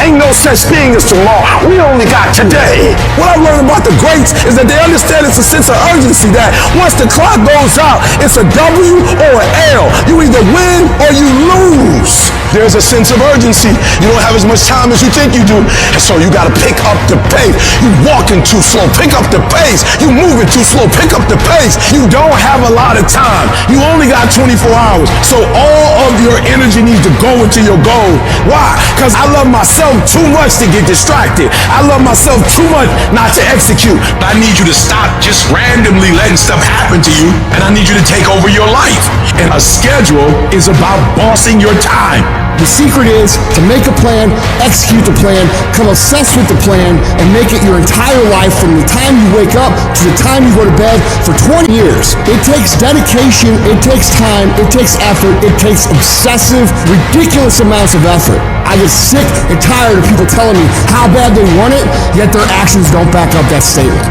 Ain't no such thing as tomorrow. We only got today. What I've learned about the greats is that they understand it's a sense of urgency that once the clock goes out, it's a W or an L. You either win or you lose. There's a sense of urgency. You don't have as much time as you think you do. And so you gotta pick up the pace. You walking too slow, pick up the pace. You moving too slow, pick up the pace. You don't have a lot of time. You only got 24 hours. So all of your energy needs to go into your goal. Why? Because I love myself too much to get distracted. I love myself too much not to execute. I need you to stop just randomly letting stuff happen to you, and I need you to take over your life. And a schedule is about bossing your time. The secret is to make a plan, execute the plan, come obsessed with the plan, and make it your entire life from the time you wake up to the time you go to bed for 20 years. It takes dedication, it takes time, it takes effort, it takes obsessive, ridiculous amounts of effort. I get sick and tired of people telling me how bad they want it, yet their actions don't back up that statement.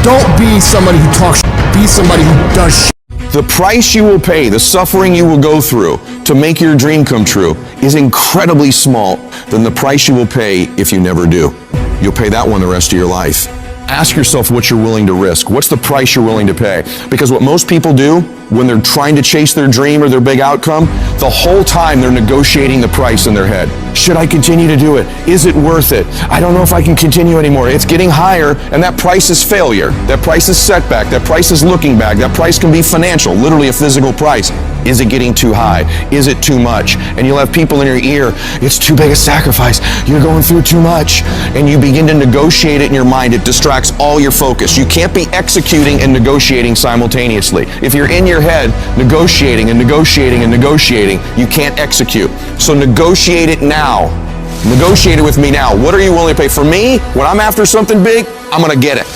Don't be somebody who talks shit, be somebody who does shit. The price you will pay, the suffering you will go through to make your dream come true is incredibly small than the price you will pay if you never do. You'll pay that one the rest of your life. Ask yourself what you're willing to risk. What's the price you're willing to pay? Because what most people do when they're trying to chase their dream or their big outcome, the whole time they're negotiating the price in their head. Should I continue to do it? Is it worth it? I don't know if I can continue anymore. It's getting higher, and that price is failure. That price is setback. That price is looking back. That price can be financial, literally a physical price. Is it getting too high? Is it too much? And you'll have people in your ear, it's too big a sacrifice. You're going through too much. And you begin to negotiate it in your mind. It distracts all your focus. You can't be executing and negotiating simultaneously. If you're in your head negotiating and negotiating and negotiating, you can't execute. So negotiate it now. Negotiate it with me now. What are you willing to pay? For me, when I'm after something big, I'm going to get it.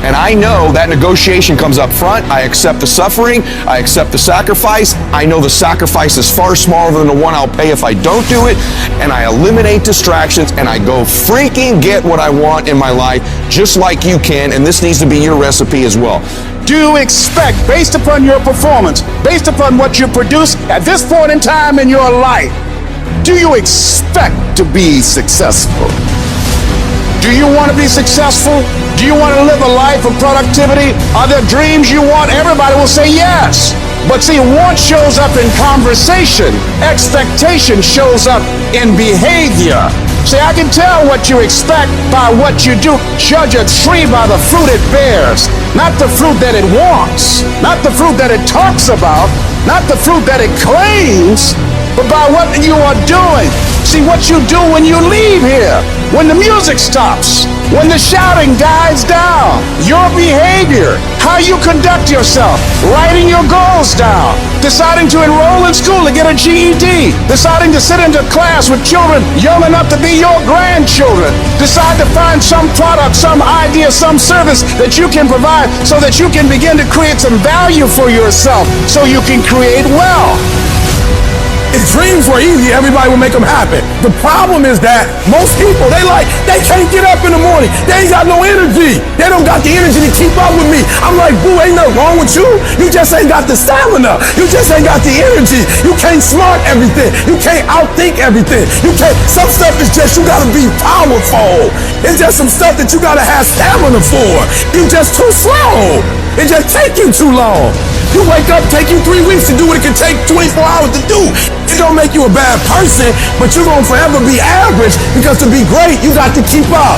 And I know that negotiation comes up front. I accept the suffering. I accept the sacrifice. I know the sacrifice is far smaller than the one I'll pay if I don't do it. And I eliminate distractions and I go freaking get what I want in my life, just like you can. And this needs to be your recipe as well. Do you expect, based upon your performance, based upon what you produce at this point in time in your life, do you expect to be successful? Do you want to be successful? Do you want to live a life of productivity? Are there dreams you want? Everybody will say yes. But see, want shows up in conversation. Expectation shows up in behavior. See, I can tell what you expect by what you do. Judge a tree by the fruit it bears, not the fruit that it wants, not the fruit that it talks about, not the fruit that it claims, but by what you are doing. See what you do when you leave here, when the music stops, when the shouting dies down, your behavior, how you conduct yourself, writing your goals down, deciding to enroll in school to get a GED, deciding to sit into class with children young enough to be your grandchildren, decide to find some product, some idea, some service that you can provide so that you can begin to create some value for yourself so you can create wealth. If dreams were easy, everybody would make them happen. The problem is that most people, they can't get up in the morning. They ain't got no energy. They don't got the energy to keep up with me. I'm like, boo, ain't nothing wrong with you. You just ain't got the stamina. You just ain't got the energy. You can't smart everything. You can't outthink everything. Some stuff is just, you gotta be powerful. It's just some stuff that you gotta have stamina for. You just too slow. It just take you too long. You wake up, take you 3 weeks to do what it can take 24 hours to do. It don't make you a bad person, but you're gonna forever be average because to be great, you got to keep up.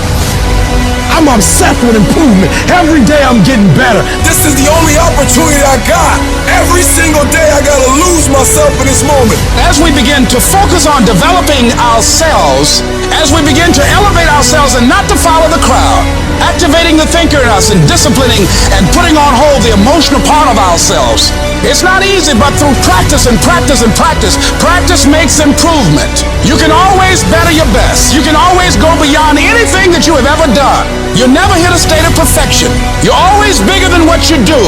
I I'm obsessed with improvement. Every day I'm getting better. This is the only opportunity I got. Every single day I gotta lose myself in this moment. As we begin to focus on developing ourselves, as we begin to elevate ourselves and not to follow the crowd, activating the thinker in us and disciplining and putting on hold the emotional part of ourselves. It's not easy, but through practice and practice and practice, practice makes improvement. You can always better your best. You can always go beyond anything that you have ever done. You'll never hit a state of perfection. You're always bigger than what you do.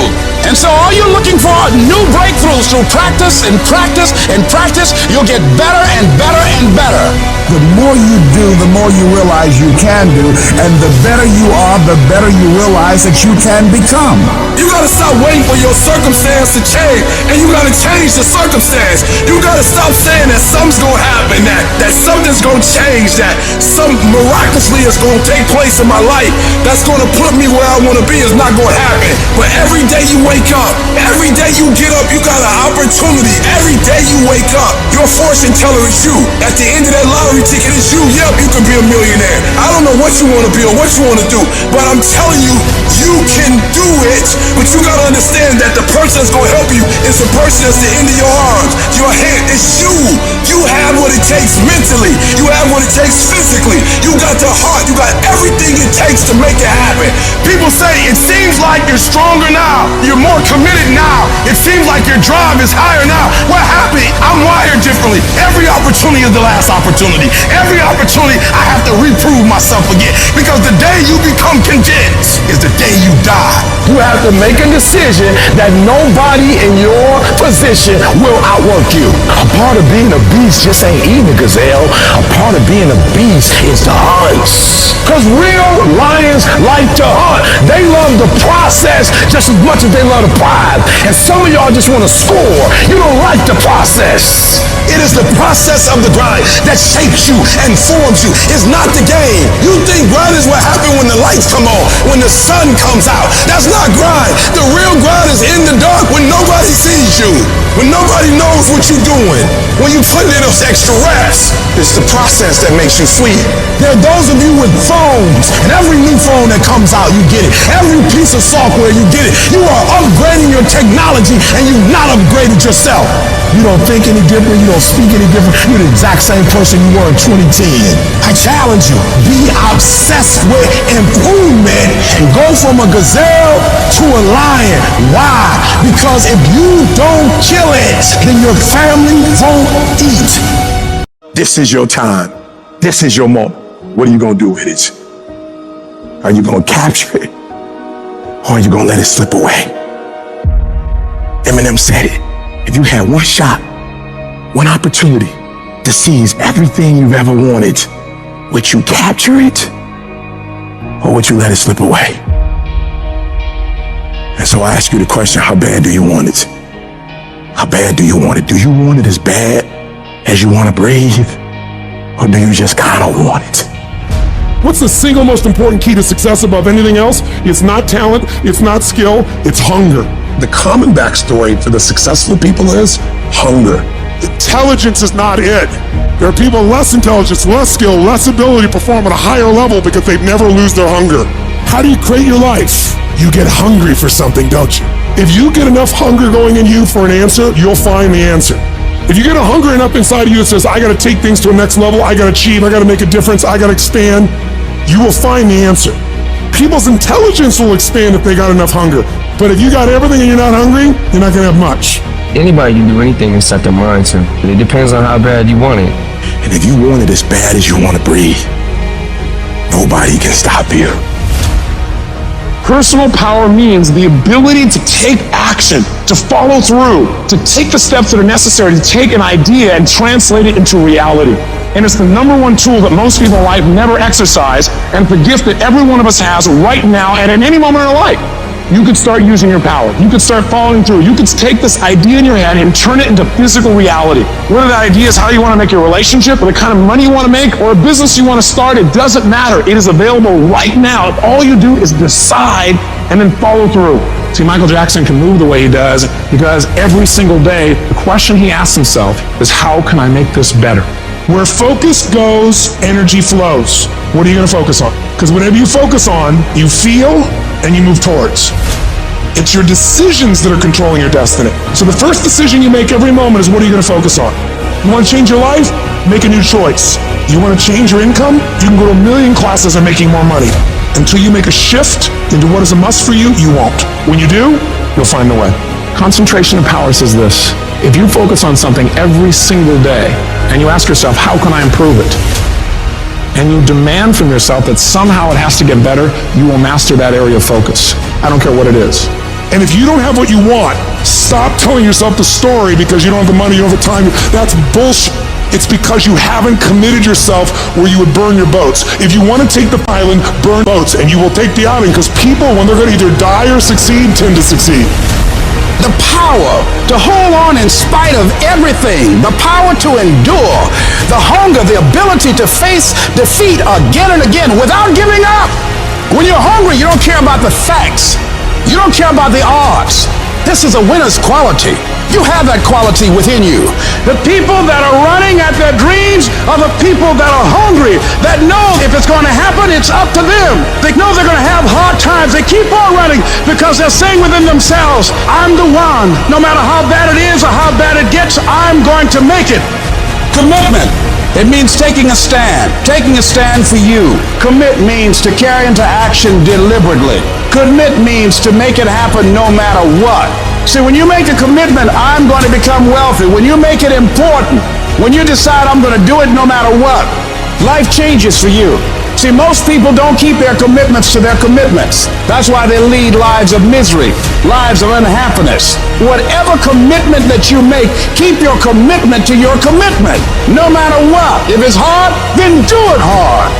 And so all you're looking for are new breakthroughs through practice and practice and practice. You'll get better and better and better. The more you do, the more you realize you can do, and the better you are, the better you realize that you can become. You gotta stop waiting for your circumstance to change, and you gotta change the circumstance. You gotta stop saying that something's gonna happen, that something's gonna change, that something miraculously is gonna take place in my life that's gonna put me where I wanna be. Is not gonna happen. But every day you wake up, every day you get up, you got an opportunity. Every day you wake up, your fortune teller is you. At the end of that lottery ticket is you. Yep, you can be a millionaire. I don't know what you want to be or what you want to do, but I'm telling you, you can do it. But you got to understand that the person that's going to help you is the person that's the end of your arms. Your hand is you. You have what it takes mentally. You have what it takes physically. You got the heart. You got everything it takes to make it happen. People say it seems like you're stronger now. You're more committed now. It seems like your drive is higher now. What happened? I'm wired differently. Every opportunity is the last opportunity. Every opportunity I have to reprove myself again, because the day you become content is the day you die. You have to make a decision that nobody in your position will outwork you. A part of being a beast just ain't eating a gazelle. A part of being a beast is to hunt. Because real lions like to hunt. They love the process just as much as they love the prize. And some of y'all just want to score. You don't like the process. It is the process of the grind that shapes you and forms you. It's not the game. You think grind is what happens when the lights come on, when the sun comes out. That's not grind. The real grind is in the dark when nobody sees you, when nobody knows what you're doing, when you put in those extra reps. It's the process that makes you sweet. There are those of you with phones, and every new phone that comes out, you get it. Every piece of software, you get it. You are upgrading your technology, and you've not upgraded yourself. You don't think any different. You don't speak any different. You're the exact same person you were in 2010. I challenge you. Be obsessed with improvement and go from a gazelle to a lion. Why? Because if you don't kill it, then your family won't eat. This is your time. This is your moment. What are you going to do with it? Are you going to capture it? Or are you going to let it slip away? Eminem said it. If you had one shot, one opportunity to seize everything you've ever wanted, would you capture it? Or would you let it slip away? And so I ask you the question, how bad do you want it? How bad do you want it? Do you want it as bad as you want to breathe? Or do you just kind of want it? What's the single most important key to success above anything else? It's not talent, it's not skill, it's hunger. The common backstory for the successful people is hunger. Intelligence is not it. There are people with less intelligence, less skill, less ability to perform at a higher level because they never lose their hunger. How do you create your life? You get hungry for something, don't you? If you get enough hunger going in you for an answer, you'll find the answer. If you get a hunger enough inside of you that says, I gotta take things to a next level, I gotta achieve, I gotta make a difference, I gotta expand, you will find the answer. People's intelligence will expand if they got enough hunger. But if you got everything and you're not hungry, you're not gonna have much. Anybody can do anything and set their mind to. It depends on how bad you want it. And if you want it as bad as you want to breathe, nobody can stop you. Personal power means the ability to take action, to follow through, to take the steps that are necessary to take an idea and translate it into reality. And it's the number one tool that most people in life never exercise, and it's the gift that every one of us has right now and at any moment in our life. You could start using your power. You could start following through. You could take this idea in your head and turn it into physical reality. Whether that idea is how you want to make your relationship, or the kind of money you want to make, or a business you want to start, it doesn't matter. It is available right now. All you do is decide and then follow through. See, Michael Jackson can move the way he does because every single day, the question he asks himself is, how can I make this better? Where focus goes, energy flows. What are you going to focus on? Because whatever you focus on, you feel and you move towards. It's your decisions that are controlling your destiny. So the first decision you make every moment is, what are you going to focus on? You want to change your life? Make a new choice. You want to change your income? You can go to 1 million classes on making more money. Until you make a shift into what is a must for you, you won't. When you do, you'll find the way. Concentration of power says this: if you focus on something every single day and you ask yourself, how can I improve it? And you demand from yourself that somehow it has to get better, you will master that area of focus. I don't care what it is. And if you don't have what you want, stop telling yourself the story because you don't have the money, you don't have the time. That's bullshit. It's because you haven't committed yourself where you would burn your boats. If you want to take the island, burn boats, and you will take the island, because people, when they're going to either die or succeed, tend to succeed. The power to hold on in spite of everything, the power to endure, the hunger, the ability to face defeat again and again without giving up. When you're hungry, you don't care about the facts. You don't care about the odds. This is a winner's quality. You have that quality within you. The people that are running at their dreams are the people that are hungry, that know if it's going to happen, it's up to them. They know they're going to have hard times. They keep on running because they're saying within themselves, I'm the one. No matter how bad it is or how bad it gets, I'm going to make it. Commitment. It means taking a stand for you. Commit means to carry into action deliberately. Commit means to make it happen no matter what. See, when you make a commitment, I'm going to become wealthy. When you make it important, when you decide I'm going to do it no matter what, life changes for you. See, most people don't keep their commitments to their commitments. That's why they lead lives of misery, lives of unhappiness. Whatever commitment that you make, keep your commitment to your commitment. No matter what. If it's hard, then do it hard.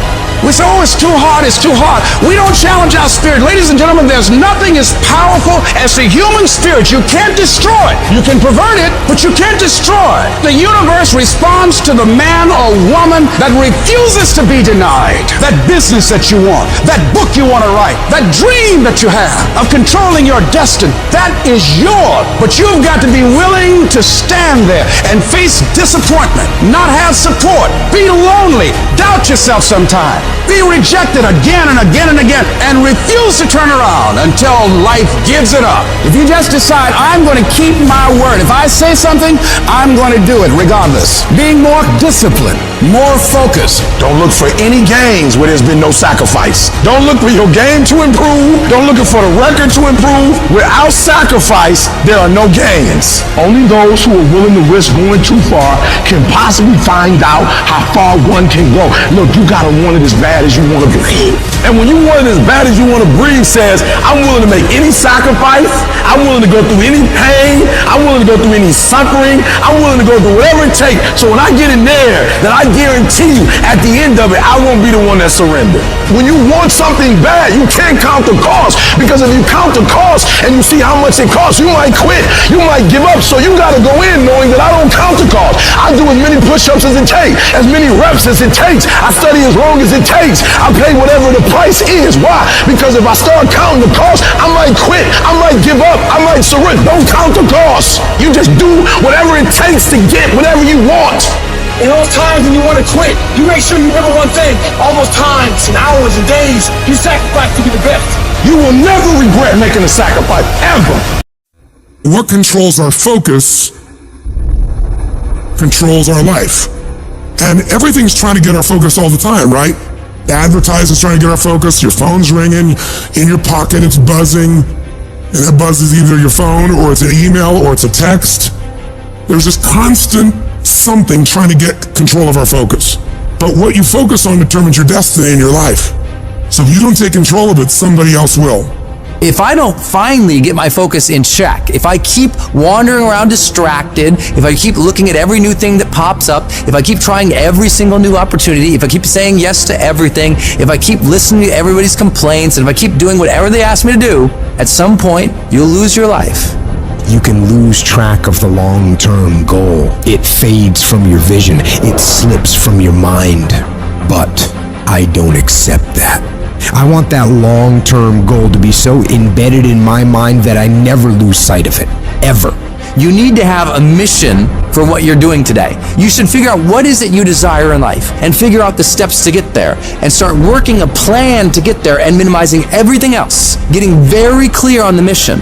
We say, oh, it's too hard, it's too hard. We don't challenge our spirit. Ladies and gentlemen, there's nothing as powerful as the human spirit. You can't destroy it. You can pervert it, but you can't destroy it. The universe responds to the man or woman that refuses to be denied. That business that you want, that book you want to write, that dream that you have of controlling your destiny, that is yours. But you've got to be willing to stand there and face disappointment, not have support, be lonely, doubt yourself sometimes. Be rejected again and again and again, and refuse to turn around until life gives it up. If you just decide, I'm going to keep my word. If I say something, I'm going to do it regardless. Being more disciplined, more focused. Don't look for any gains where there's been no sacrifice. Don't look for your game to improve. Don't look for the record to improve. Without sacrifice, there are no gains. Only those who are willing to risk going too far can possibly find out how far one can go. Look, you gotta want it as bad as you want to breathe. And when you want it as bad as you want to breathe says, I'm willing to make any sacrifice, I'm willing to go through any pain, I'm willing to go through any suffering, I'm willing to go through whatever it takes. So when I get in there, then I guarantee you at the end of it, I won't be the one that surrendered. When you want something bad, you can't count the cost, because if you count the cost and you see how much it costs, you might quit, you might give up. So you got to go in knowing that I don't count the cost. I do as many push-ups as it takes, as many reps as it takes. I study as long as it takes. I pay whatever the price is. Why? Because if I start counting the cost, I might quit, I might give up, I might surrender. Don't count the cost. You just do whatever it takes to get whatever you want. In those times when you want to quit, you make sure you remember one thing. All those times and hours and days you sacrificed to be the best. You will never regret making a sacrifice, ever. What controls our focus controls our life. And everything's trying to get our focus all the time, right? The advertiser's trying to get our focus, your phone's ringing, in your pocket it's buzzing, and that buzz is either your phone, or it's an email, or it's a text. There's this constant something trying to get control of our focus. But what you focus on determines your destiny in your life. So if you don't take control of it, somebody else will. If I don't finally get my focus in check, if I keep wandering around distracted, if I keep looking at every new thing that pops up, if I keep trying every single new opportunity, if I keep saying yes to everything, if I keep listening to everybody's complaints, and if I keep doing whatever they ask me to do, at some point, you'll lose your life. You can lose track of the long-term goal. It fades from your vision. It slips from your mind. But I don't accept that. I want that long-term goal to be so embedded in my mind that I never lose sight of it, ever. You need to have a mission for what you're doing today. You should figure out what is it you desire in life and figure out the steps to get there and start working a plan to get there and minimizing everything else. Getting very clear on the mission,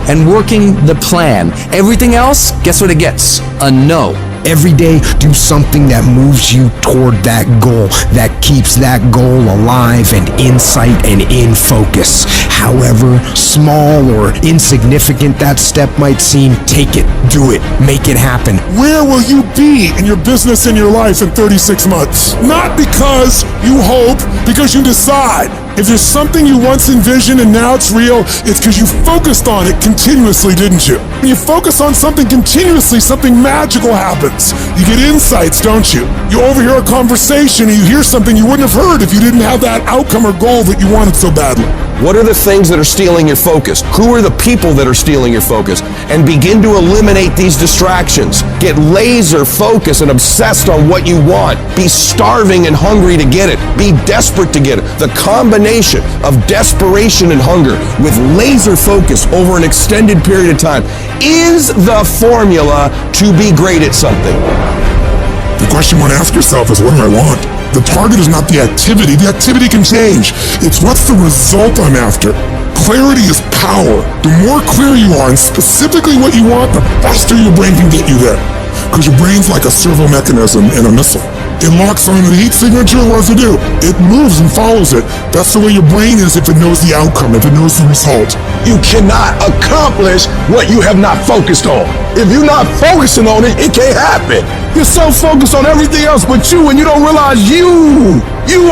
and working the plan. Everything else, guess what it gets? A no. Every day, do something that moves you toward that goal, that keeps that goal alive and in sight and in focus. However small or insignificant that step might seem, take it, do it, make it happen. Where will you be in your business and your life in 36 months? Not because you hope, because you decide. If there's something you once envisioned and now it's real, it's because you focused on it continuously, didn't you? When you focus on something continuously, something magical happens. You get insights, don't you? You overhear a conversation and you hear something you wouldn't have heard if you didn't have that outcome or goal that you wanted so badly. What are the things that are stealing your focus? Who are the people that are stealing your focus? And begin to eliminate these distractions. Get laser focused and obsessed on what you want. Be starving and hungry to get it. Be desperate to get it. The combination of desperation and hunger with laser focus over an extended period of time is the formula to be great at something. The question you want to ask yourself is, what do I want? The target is not the activity. The activity can change. It's what's the result I'm after. Clarity is power. The more clear you are and specifically what you want, the faster your brain can get you there. Because your brain's like a servo mechanism in a missile. It locks onto the heat signature and what does it do? It moves and follows it. That's the way your brain is if it knows the outcome, if it knows the result. You cannot accomplish what you have not focused on. If you're not focusing on it, it can't happen. You're so focused on everything else but you, and you don't realize you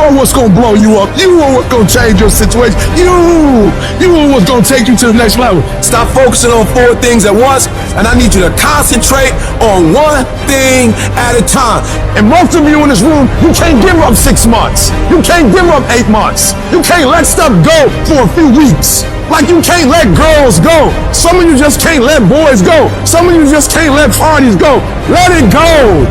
are what's gonna blow you up. You are what's gonna change your situation. You are what's gonna take you to the next level. Stop focusing on 4 things at once, and I need you to concentrate on one thing at a time. And most of you in this room, you can't give up 6 months. You can't give up 8 months. You can't let stuff go for a few weeks. Like you can't let girls go. Some of you just can't let boys go. Some of you just can't let parties go. Let it go.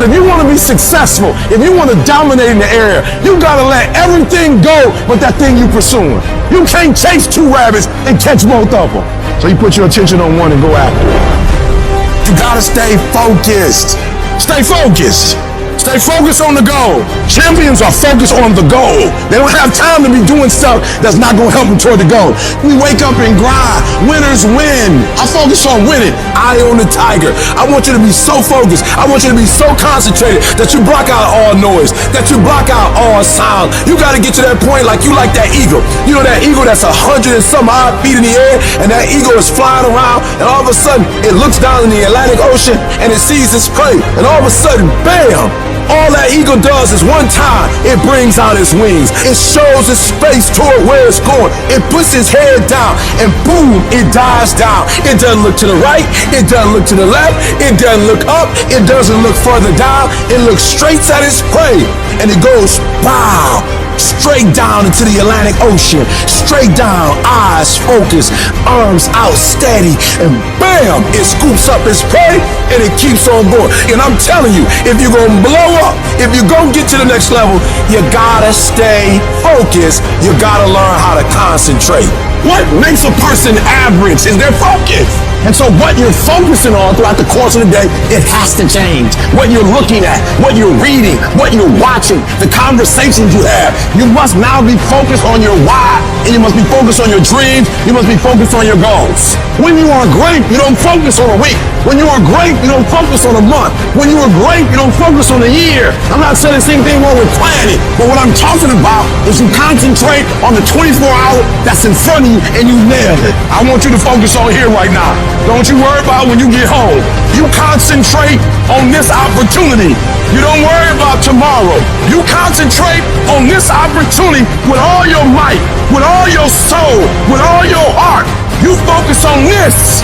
If you want to be successful, if you want to dominate in the area, you got to let everything go but that thing you pursuing. You can't chase 2 rabbits and catch both of them. So you put your attention on one and go after it. You got to stay focused. Stay focused. Stay focused on the goal. Champions are focused on the goal. They don't have time to be doing stuff that's not going to help them toward the goal. We wake up and grind. Winners win. I focus on winning. Eye on the tiger. I want you to be so focused. I want you to be so concentrated that you block out all noise, that you block out all sound. You got to get to that point like you like that eagle. You know that eagle that's 100 and some odd feet in the air, and that eagle is flying around, and all of a sudden it looks down in the Atlantic Ocean and it sees its prey, and all of a sudden, bam! All that eagle does is one time, it brings out its wings. It shows its face toward where it's going. It puts its head down and boom, it dives down. It doesn't look to the right. It doesn't look to the left. It doesn't look up. It doesn't look further down. It looks straight at its prey and it goes, wow, straight down into the Atlantic Ocean. Straight down, eyes focused, arms out steady, and bam, it scoops up its prey and it keeps on going. And I'm telling you, if you're gonna blow up, if you're gonna get to the next level, you gotta stay focused. You gotta learn how to concentrate. What makes a person average is their focus. And so what you're focusing on throughout the course of the day, it has to change. What you're looking at, what you're reading, what you're watching, the conversations you have. You must now be focused on your why, and you must be focused on your dreams. You must be focused on your goals. When you are great, you don't focus on a week. When you are great, you don't focus on a month. When you are great, you don't focus on a year. I'm not saying there's anything wrong with planning, but what I'm talking about is you concentrate on the 24-hour that's in front of you and you nail it. I want you to focus on here right now. Don't you worry about when you get home. You concentrate on this opportunity. You don't worry about tomorrow. You concentrate on this opportunity with all your might, with all your soul, with all your heart. You focus on this,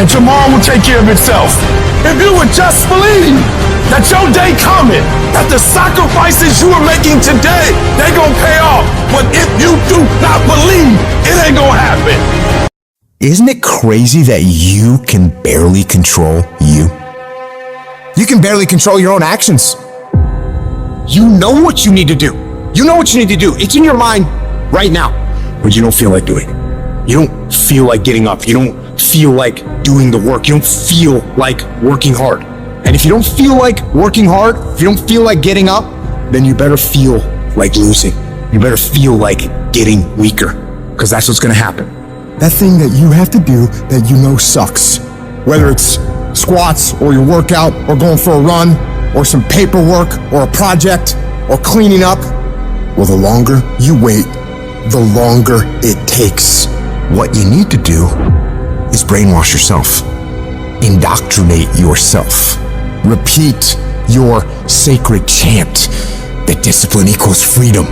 and tomorrow will take care of itself. If you would just believe that your day coming, that the sacrifices you are making today, they gonna pay off. But if you do not believe, it ain't gonna happen. Isn't it crazy that you can barely control you? You can barely control your own actions. You know what you need to do. You know what you need to do. It's in your mind right now, but you don't feel like doing it. You don't feel like getting up. You don't feel like doing the work. You don't feel like working hard. And if you don't feel like working hard, if you don't feel like getting up, then you better feel like losing. You better feel like getting weaker, because that's what's gonna happen. That thing that you have to do that you know sucks, whether it's squats or your workout or going for a run or some paperwork or a project or cleaning up, well, the longer you wait, the longer it takes. What you need to do is brainwash yourself, indoctrinate yourself, repeat your sacred chant that discipline equals freedom.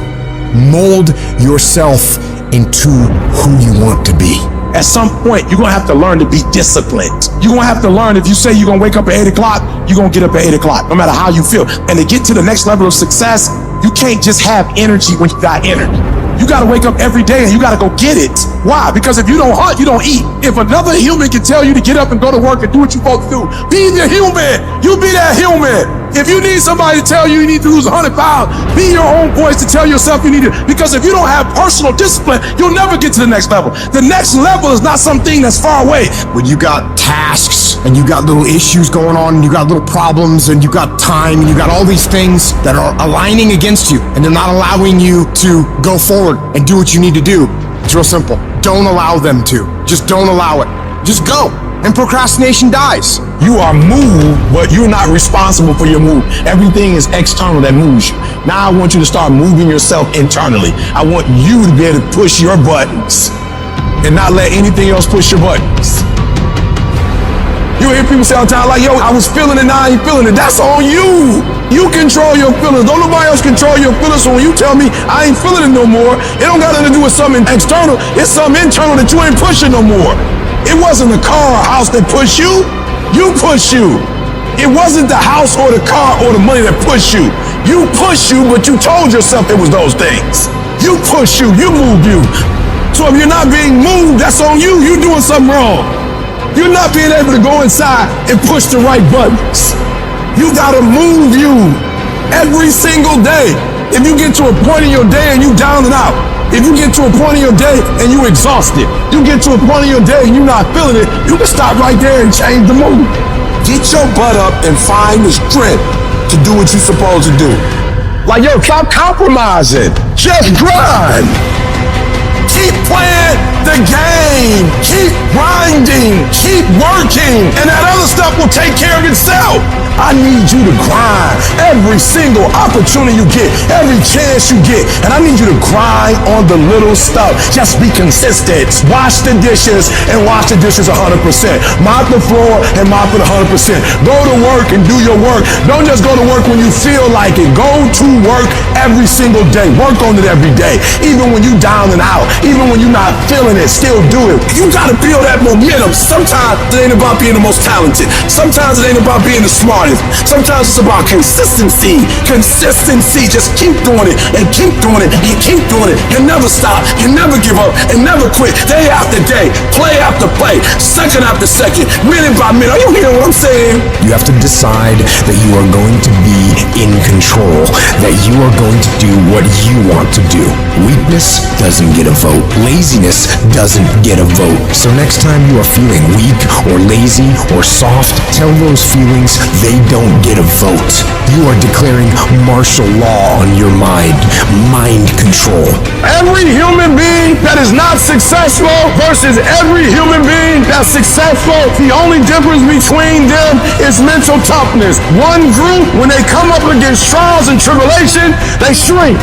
Mold yourself into who you want to be. At some point, you're gonna have to learn to be disciplined. You're gonna have to learn, if you say you're gonna wake up at 8 o'clock, you're gonna get up at 8 o'clock, no matter how you feel. And to get to the next level of success, you can't just have energy when you got energy. You gotta wake up every day and you gotta go get it. Why? Because if you don't hunt, you don't eat. If another human can tell you to get up and go to work and do what you're supposed to do, be the human. You be that human. If you need somebody to tell you need to lose 100 pounds, be your own voice to tell yourself you need to. Because if you don't have personal discipline, you'll never get to the next level. The next level is not something that's far away. When you got tasks and you got little issues going on and you got little problems and you got time and you got all these things that are aligning against you and they're not allowing you to go forward and do what you need to do, it's real simple. Don't allow them to. Just don't allow it. Just go. And procrastination dies. You are moved, but you're not responsible for your move. Everything is external that moves you. Now I want you to start moving yourself internally. I want you to be able to push your buttons and not let anything else push your buttons. You hear people say all the time, like, yo, I was feeling it, now I ain't feeling it. That's on you. You control your feelings. Don't nobody else control your feelings. So when you tell me I ain't feeling it no more, it don't got nothing to do with something external. It's something internal that you ain't pushing no more. It wasn't the car or house that pushed you. You pushed you. It wasn't the house or the car or the money that pushed you. You pushed you, but you told yourself it was those things. You pushed you. You moved you. So if you're not being moved, that's on you. You're doing something wrong. You're not being able to go inside and push the right buttons. You gotta move you every single day. If you get to a point in your day and you down and out, if you get to a point in your day and you exhausted, you get to a point in your day and you're not feeling it, you can stop right there and change the mood. Get your butt up and find the strength to do what you're supposed to do. Like, yo, stop compromising. Just grind. Keep playing the game. Keep grinding. Keep working. And that other stuff will take care of itself. I need you to grind every single opportunity you get, every chance you get. And I need you to grind on the little stuff. Just be consistent. Wash the dishes and wash the dishes 100%. Mop the floor and mop it 100%. Go to work and do your work. Don't just go to work when you feel like it. Go to work every single day. Work on it every day. Even when you down and out, even when you're not feeling it, still do it. You gotta feel that momentum. Sometimes it ain't about being the most talented. Sometimes it ain't about being the smartest. Sometimes it's about consistency. Consistency. Just keep doing it and keep doing it and keep doing it. And never stop and never give up and never quit. Day after day, play after play, second after second, minute by minute. Are you hearing what I'm saying? You have to decide that you are going to be in control, that you are going to do what you want to do. Weakness doesn't get a vote. Laziness doesn't get a vote. So next time you are feeling weak or lazy or soft, tell those feelings they don't get a vote. You are declaring martial law on your mind. Mind control. Every human being that is not successful versus every human being that's successful, the only difference between them is mental toughness. One group, when they come up against trials and tribulation, they shrink.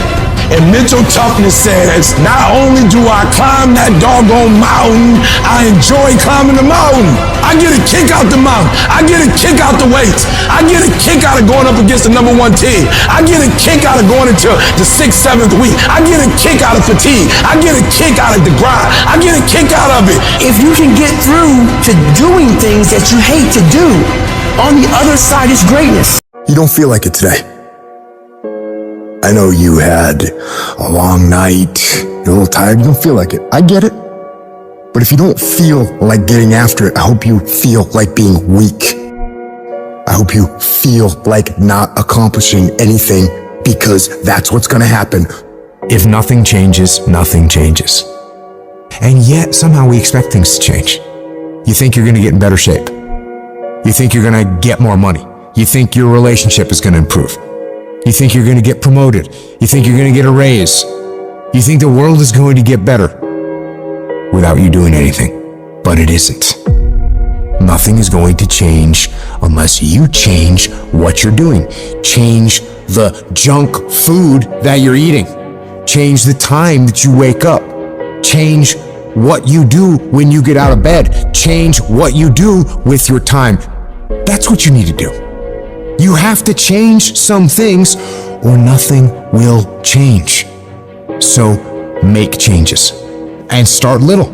And mental toughness says, not only do I climb that doggone mountain, I enjoy climbing the mountain. I get a kick out the mountain. I get a kick out the weights. I get a kick out of going up against the number one team. I get a kick out of going into the 6th, 7th week. I get a kick out of fatigue. I get a kick out of the grind. I get a kick out of it. If you can get through to doing things that you hate to do, on the other side is greatness. You don't feel like it today. I know you had a long night, you're a little tired, you don't feel like it. I get it. But if you don't feel like getting after it, I hope you feel like being weak. I hope you feel like not accomplishing anything, because that's what's gonna happen. If nothing changes, nothing changes. And yet, somehow we expect things to change. You think you're gonna get in better shape. You think you're gonna get more money. You think your relationship is gonna improve. You think you're gonna get promoted. You think you're gonna get a raise. You think the world is going to get better without you doing anything. But it isn't. Nothing is going to change unless you change what you're doing. Change the junk food that you're eating. Change the time that you wake up. Change what you do when you get out of bed. Change what you do with your time. That's what you need to do. You have to change some things or nothing will change. So make changes and start little.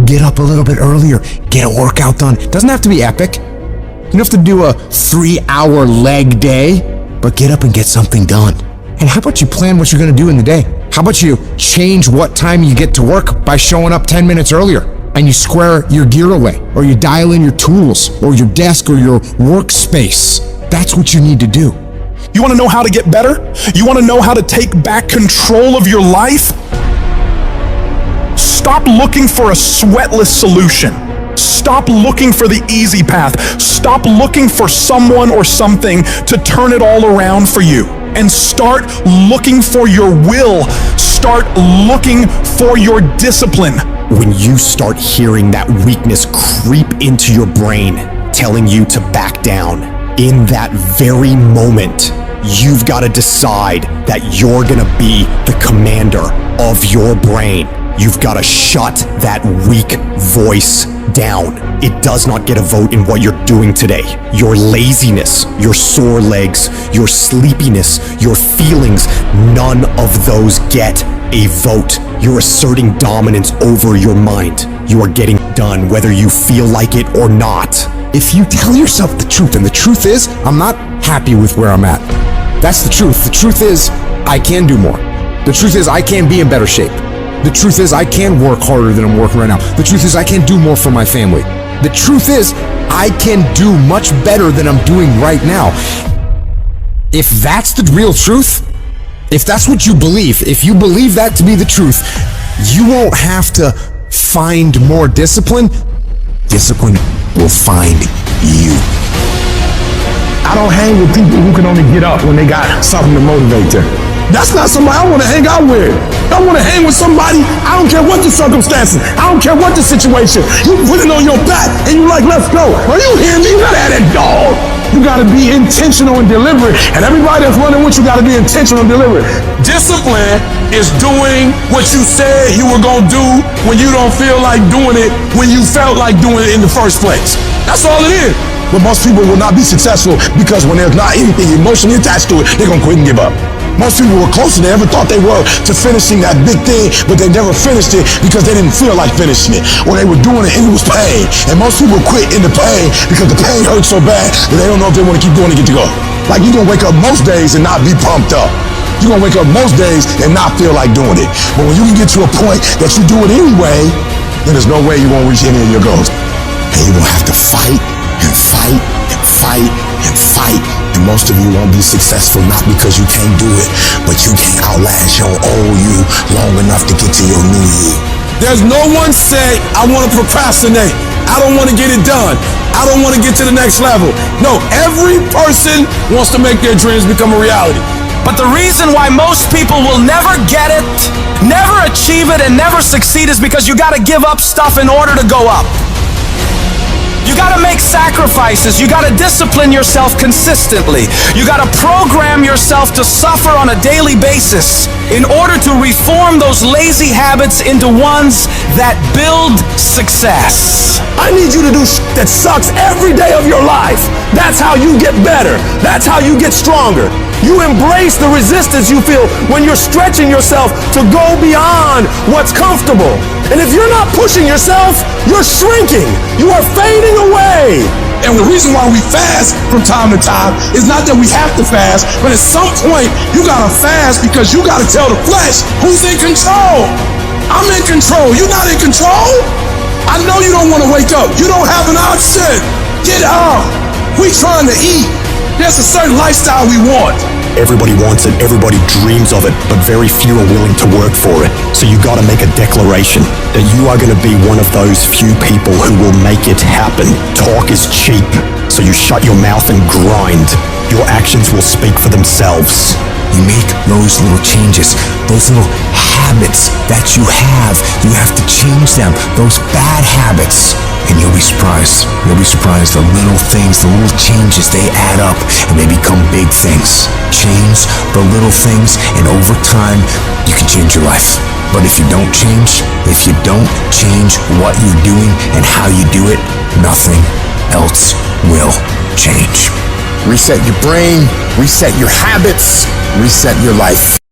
Get up a little bit earlier. Get a workout done. It doesn't have to be epic. You don't have to do a 3-hour leg day, but get up and get something done. And how about you plan what you're gonna do in the day? How about you change what time you get to work by showing up 10 minutes earlier, and you square your gear away, or you dial in your tools, or your desk, or your workspace. That's what you need to do. You wanna know how to get better? You wanna know how to take back control of your life? Stop looking for a sweatless solution. Stop looking for the easy path. Stop looking for someone or something to turn it all around for you. And start looking for your will. Start looking for your discipline. When you start hearing that weakness creep into your brain, telling you to back down, in that very moment, you've got to decide that you're gonna be the commander of your brain. You've got to shut that weak voice down. It does not get a vote in what you're doing today. Your laziness, your sore legs, your sleepiness, your feelings, none of those get a vote. You're asserting dominance over your mind. You are getting done whether you feel like it or not. If you tell yourself the truth, and the truth is, I'm not happy with where I'm at. That's the truth. The truth is, I can do more. The truth is, I can be in better shape. The truth is, I can work harder than I'm working right now. The truth is, I can do more for my family. The truth is, I can do much better than I'm doing right now. If that's the real truth, if that's what you believe, if you believe that to be the truth, you won't have to find more discipline. Discipline will find you. I don't hang with people who can only get up when they got something to motivate them. That's not somebody I want to hang out with. I want to hang with somebody, I don't care what the circumstances, I don't care what the situation. You put it on your back and you like, let's go. Are you hearing me? Not at that dog. You got to be intentional and deliberate. And everybody that's running with you got to be intentional and deliberate. Discipline is doing what you said you were going to do when you don't feel like doing it when you felt like doing it in the first place. That's all it is. But most people will not be successful because when there's not anything emotionally attached to it, they're going to quit and give up. Most people were closer than they ever thought they were to finishing that big thing, but they never finished it because they didn't feel like finishing it, or they were doing it and it was pain. And most people quit in the pain because the pain hurts so bad that they don't know if they want to keep doing it to get to go. Like, you're going to wake up most days and not be pumped up. You're going to wake up most days and not feel like doing it. But when you can get to a point that you do it anyway, then there's no way you won't reach any of your goals. And you're going to have to fight and fight and fight and fight. And most of you won't be successful not because you can't do it, but you can't outlast your old you long enough to get to your new you. There's no one say, I want to procrastinate. I don't want to get it done. I don't want to get to the next level. No, every person wants to make their dreams become a reality. But the reason why most people will never get it, never achieve it, and never succeed is because you got to give up stuff in order to go up. You gotta make sacrifices. You gotta discipline yourself consistently. You gotta program yourself to suffer on a daily basis in order to reform those lazy habits into ones that build success. I need you to do that sucks every day of your life. That's how you get better. That's how you get stronger. You embrace the resistance you feel when you're stretching yourself to go beyond what's comfortable. And if you're not pushing yourself, you're shrinking. You are fading away. And the reason why we fast from time to time is not that we have to fast, but at some point you gotta fast because you gotta tell the flesh who's in control. I'm in control. You're not in control. I know you don't want to wake up. You don't have an option. Get up. We trying to eat. There's a certain lifestyle we want. Everybody wants it, everybody dreams of it, but very few are willing to work for it. So you gotta make a declaration that you are gonna be one of those few people who will make it happen. Talk is cheap, so you shut your mouth and grind. Your actions will speak for themselves. You make those little changes, those little habits that you have to change them, those bad habits. And you'll be surprised. You'll be surprised. The little things, the little changes, they add up and they become big things. Change the little things, and over time, you can change your life. But if you don't change what you're doing and how you do it, nothing else will change. Reset your brain, reset your habits, reset your life.